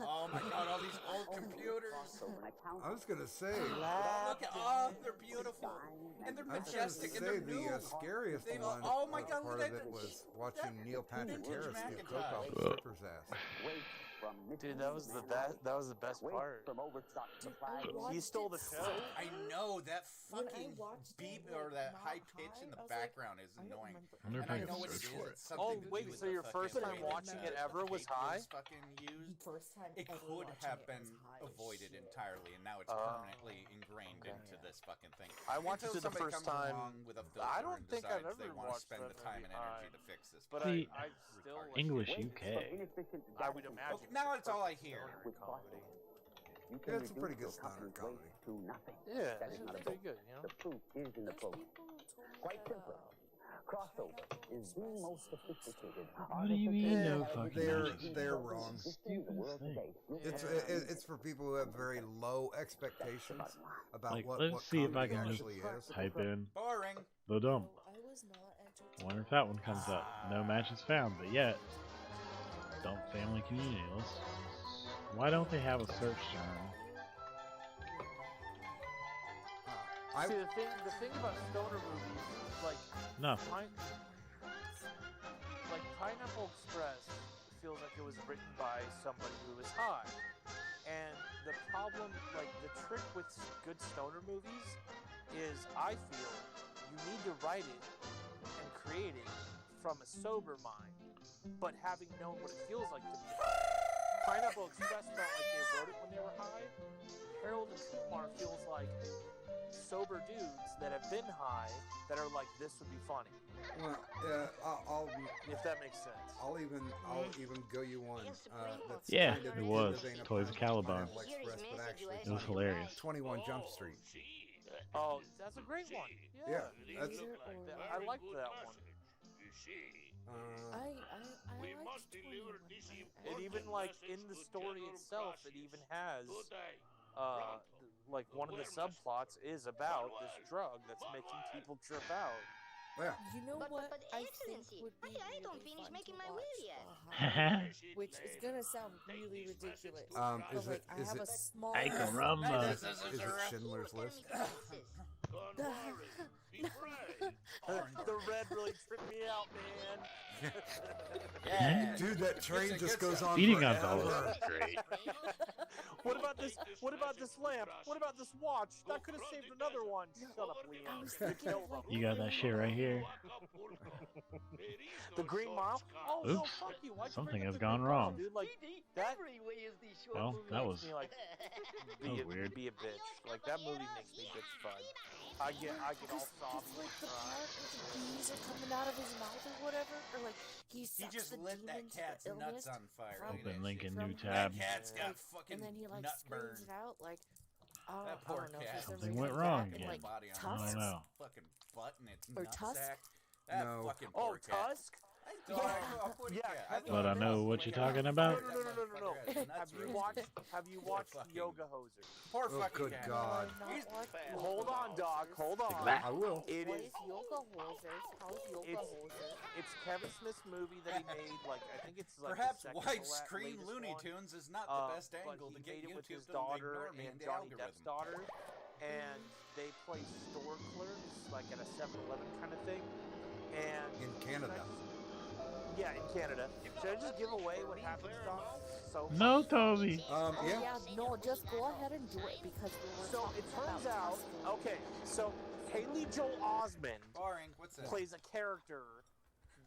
Oh my God, all these old computers. I was gonna say. Look at, oh, they're beautiful. And they're I was gonna majestic and say they're the new. scariest They've- one. oh my God, part look of at it the- was watching Neil Patrick vintage Harris give coke Macintosh. off a stripper's ass. Dude, that was the best part. He stole the show. I know that fucking beep or that high pitch in the background is annoying. wonder if And I I can know what it search is. for it. It's something to do wait, with so the your first fucking time way watching that it ever was cable high? is fucking used. First time It ever could watching have it been was high. avoided entirely, and now it's permanently ingrained into this fucking thing. I watched Until it the somebody first comes time. along with a filter I don't and think I've decides they ever want to watched spend the that time movie and energy high. to fix this. But See, I still like English it. UK. I would imagine. Okay, now it's all I hear. Comedy. Yeah, it's a pretty good stoner comedy. Yeah, it's pretty good. You know. The proof is in the pudding. Quite simple. Crossover is the most sophisticated. What do you mean no fucking They're wrong. It's for people who have very low expectations about Like, what let's see if I comedy can actually just is. type in Boring. the dump. I was not I wonder if that one comes up. No matches found, but yet dump family community. Why don't they have a search term? See, the thing about stoner movies is like Nothing. Like Pineapple Express feels like it was written by somebody who was high, and the problem, like the trick with good stoner movies, is I feel you need to write it and create it from a sober mind, but having known what it feels like to be high. Pineapple Express felt like they wrote it when they were high. Harold and Kumar feels like sober dudes that have been high that are like, this would be funny. Well, I'll if that makes sense. I'll even go you one. That's Yeah, kind of it was. in a Toys of Caliban. Pineapple Express, but actually It was hilarious. 21 Jump Street. Oh, that's a great one. Yeah, that's. I liked that one. I It even like in the story itself, it even has like one of the subplots is about this drug that's making people trip out. Yeah. You know But what I think Excellency, would be I don't really finish fun making to my watch, will yet. which is gonna sound really ridiculous. Is but like, it- I is have it- a small. Hey, caramba. Is it Schindler's List? The red really tripped me out, man. Dude, that train just goes on Feeding forever. on dollars is great. What about this? What about this lamp? What about this watch? That could have saved another one. Shut up, Leon. You killed him. You got that shit right here. The Green Mile? Oh, no, Oops. fuck you. Why'd you Something bring up has the gone Green Mile, wrong. Dude, like, that, Well, that was makes me, like, that was weird. Be a bitch. Like, that movie makes me bitch fun. I get all sobbing Like the and cry. part where the bees are coming out of his mouth or whatever, or like he He sucks just the lit that demons, cat's the nuts illness on fire. from- Look at Open that link shit. in new from- tab. That cat's got like, fucking and then he like nut screams burn. it out like, oh, That I poor don't know if cat. he's ever Something gonna went come wrong back, and, again. like Body on I don't tusks. know. fucking butt in its Or Tusk? nutsack. That No. fucking Oh, poor cat. Tusk? Yeah. But I know what you're talking about. No. Have you watched Yoga Hosers? Poor Oh, fucking good cat. God. Hold on, dog. Hold on. I will. It What is. is yoga hosers? How's yoga hosers? It's Kevin Smith's movie that he made. Like I think it's like Perhaps the second widescreen latest Looney one. Tunes is not the best but angle he to get made it with YouTube his to daughter ignore me and in the Johnny Depp's algorithm. daughter, and they play store clerks like at a 7-Eleven kind of thing. And In Canada. yeah, in Canada. Should I just give away what happens, Don? So No, Toby. Oh, Yeah. yeah, no, just go ahead and do it because we were So talking it turns about out, okay, so Haley Joel Osment Boring. What's this? plays a character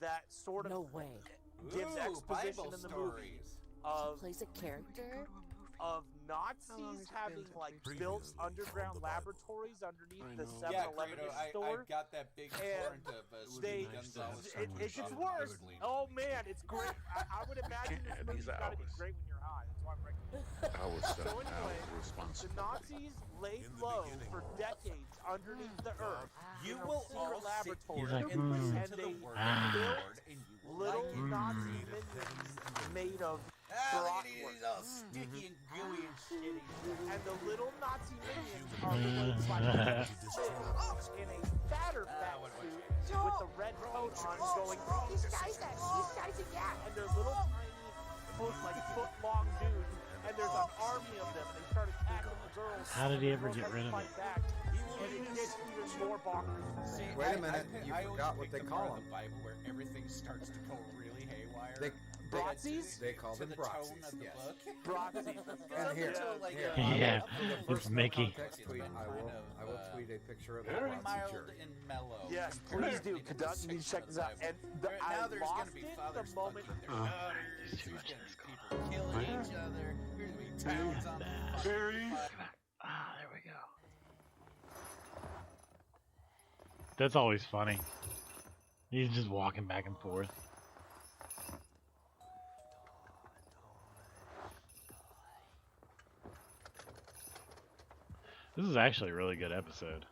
that sort of No way. gives Ooh, exposition Bible in the movie stories. of Plays a character. Nazis having like built underground laboratories underneath the Yeah, 7-Eleven Kratos, store. I've got that big And torrent of they, Gonzalez. it gets worse. Oh man, it's great. I would imagine this movie's got to be great when you're high. That's why I'm recommending. I was So anyway, the responsible. Nazis laid low for decades underneath the earth. You in a will secret all laboratory, He's like, and listen and to they the word Ah. Lord, and you will little like it. Nazi minions made of Ah, look at it, bratwurst. he's all sticky and gooey and shitty. And the little Nazi minions are placed by Kevin Smith in a fatter fat suit with the red coat on going, these guys again. And they're little tiny, foot-long dudes. And there's an army of them. And they start attacking the girls. How did he ever The girls get have rid to of fight it? back. And it gets even more bonkers. See, Wait a minute, I you always forgot pick what they the call part of them. the Bible where everything starts to go really haywire. They Bratzies? They call to them the tone Bratzies. of the Yes. book. Bratzies. And here, Like, here. Yeah, For it's Mickey. context, tweet, I will tweet a picture of the very Bratzy mild jerk. and mellow. Yeah, Yes, please do. Conduct, you need to check this out. And Now I there's lost gonna be it fathers the moment. fucking their daughters. There's gonna be people killing each other. There's gonna be towns on fire. Ah, there we go. That's always funny. He's just walking back and forth. This is actually a really good episode.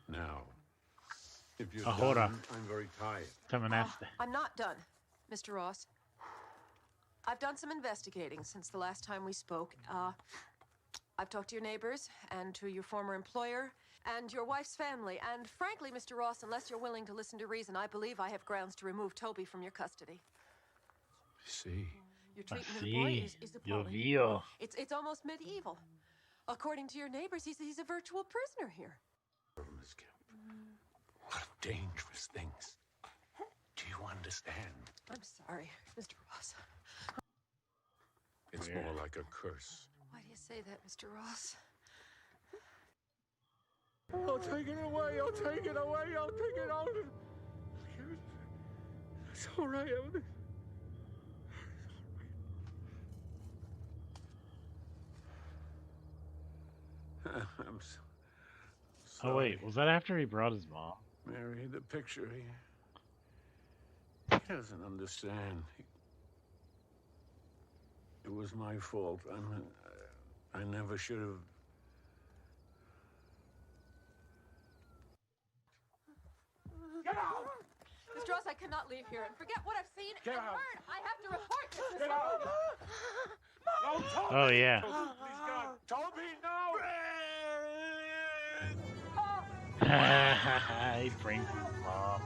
Now, if you're Ahora. done, I'm very tired. Terminaste. I'm not done, Mr. Ross. I've done some investigating since the last time we spoke. I've talked to your neighbors and to your former employer and your wife's family. And frankly, Mr. Ross, unless you're willing to listen to reason, I believe I have grounds to remove Toby from your custody. See. Your treatment of the boy is Yo appalling. vio. It's almost medieval. According to your neighbors, he's a virtual prisoner here. Miss Kemp, what dangerous things. Do you understand? I'm sorry, Mr. Ross. It's more like a curse. Why do you say that, Mr. Ross? I'll take it away. I'll take it away. I'll take it out. It's all right. I'm so sorry. Oh wait, was that after he brought his mom? Mary, the picture, he doesn't understand. It was my fault. I never should have. Get out! Mr. Ross, I cannot leave here and forget what I've seen and heard. I have to report this. Get out! No, Toby! Oh yeah. Please, God. Toby, no! He brings his mom.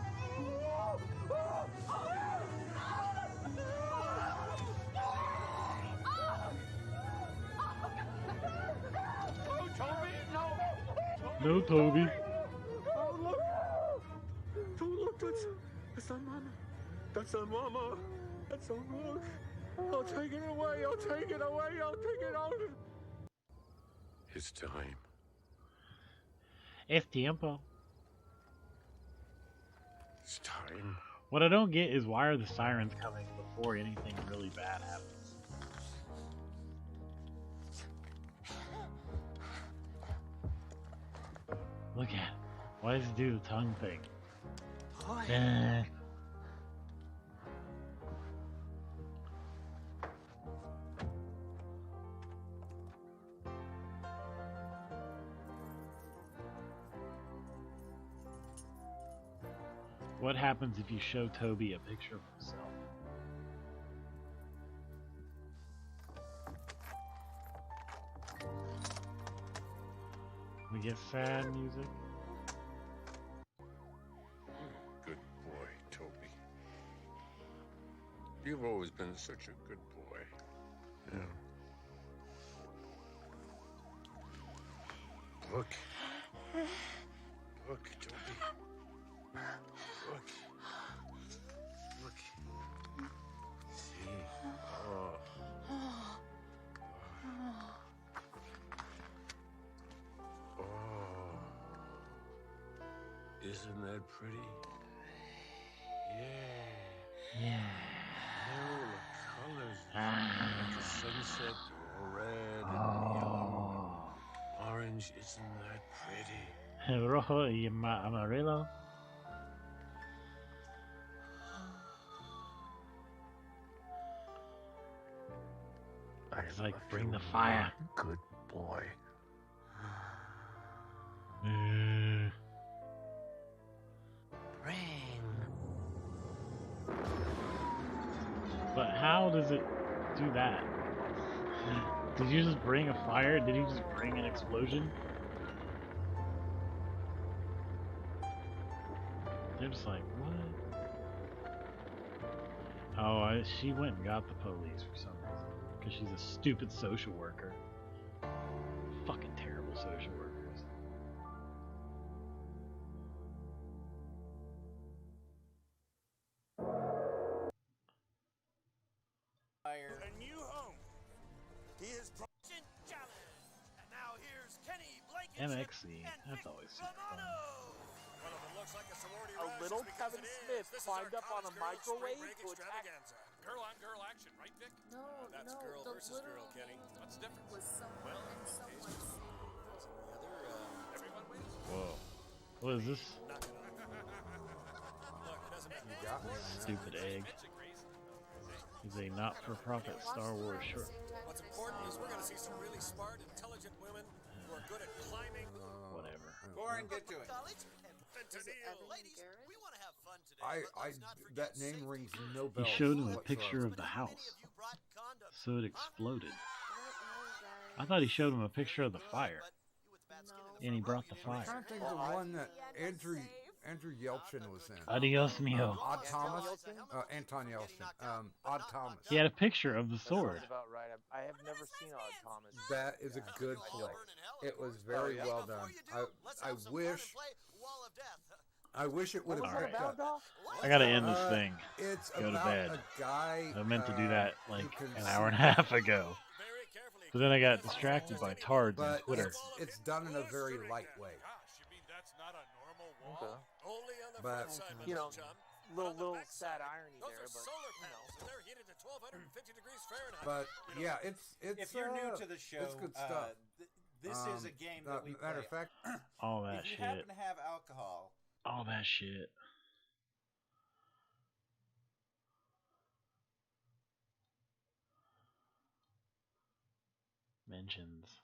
No, Toby. Oh, look! Don't look, that's our mama. That's our mama. That's our mama. I'll take it away. I'll take it away. I'll take it out. It's time. Es tiempo. It's time. What I don't get is why are the sirens coming before anything really bad happens? Look at it. Why does it do the tongue thing? What happens if you show Toby a picture of himself? We get sad music. Good boy, Toby. You've always been such a good boy. Yeah. Look. Look, Toby. Look. Look. See. Oh. Oh. Isn't that pretty? Yeah. Yeah. Oh, the colors. Like a sunset, red and yellow. Orange, isn't that pretty? Rojo y amarillo. It's like, bring the fire. Good boy. But how does it do that? Did you just bring a fire? Did you just bring an explosion? They're just like, what? Oh, she went and got the police for some reason. Because she's a stupid social worker. Fucking terrible social workers. A new home MXC. That's always super fun. A little Kevin Smith climbed up on a microwave to attack. Girl on girl action, right, Vic? No, That's no, girl the versus little girl, Kenny. What's the difference? was someone Well, and someone. everyone wins. Whoa. What is this? Knock it off. Look, it doesn't matter. You got me, man. Stupid egg. Is a not-for-profit Star Wars short. What's important is we're going to see some really smart, intelligent women who are good at climbing. Whatever. Goran, get to it. Ladies, we want to have fun today. That name rings no He bells. showed him a whatsoever. picture of the house, so it exploded. I thought he showed him a picture of the fire, and he brought the I'm fire. trying to think of the one that Andrew Yelchin was in. Adios mio. Odd Thomas. Anton Yelchin. Odd Thomas. He had a picture of the sword. Sounds about right. I have never seen Odd Thomas. That is a good flick. It was very well done. I wish it would have Alright. picked up. I gotta end this thing. It's Go to about bed. a guy. I meant to do that like who can an hour and a see- half ago. But then I got distracted by Tards on But Twitter. it's done in a very light way. Okay. But You know, little sad irony there, but you know. But yeah, it's If you're new to the show, it's good stuff. This is a game that we matter play. of fact, All that If you shit. happen to have alcohol, All that shit. Mentions.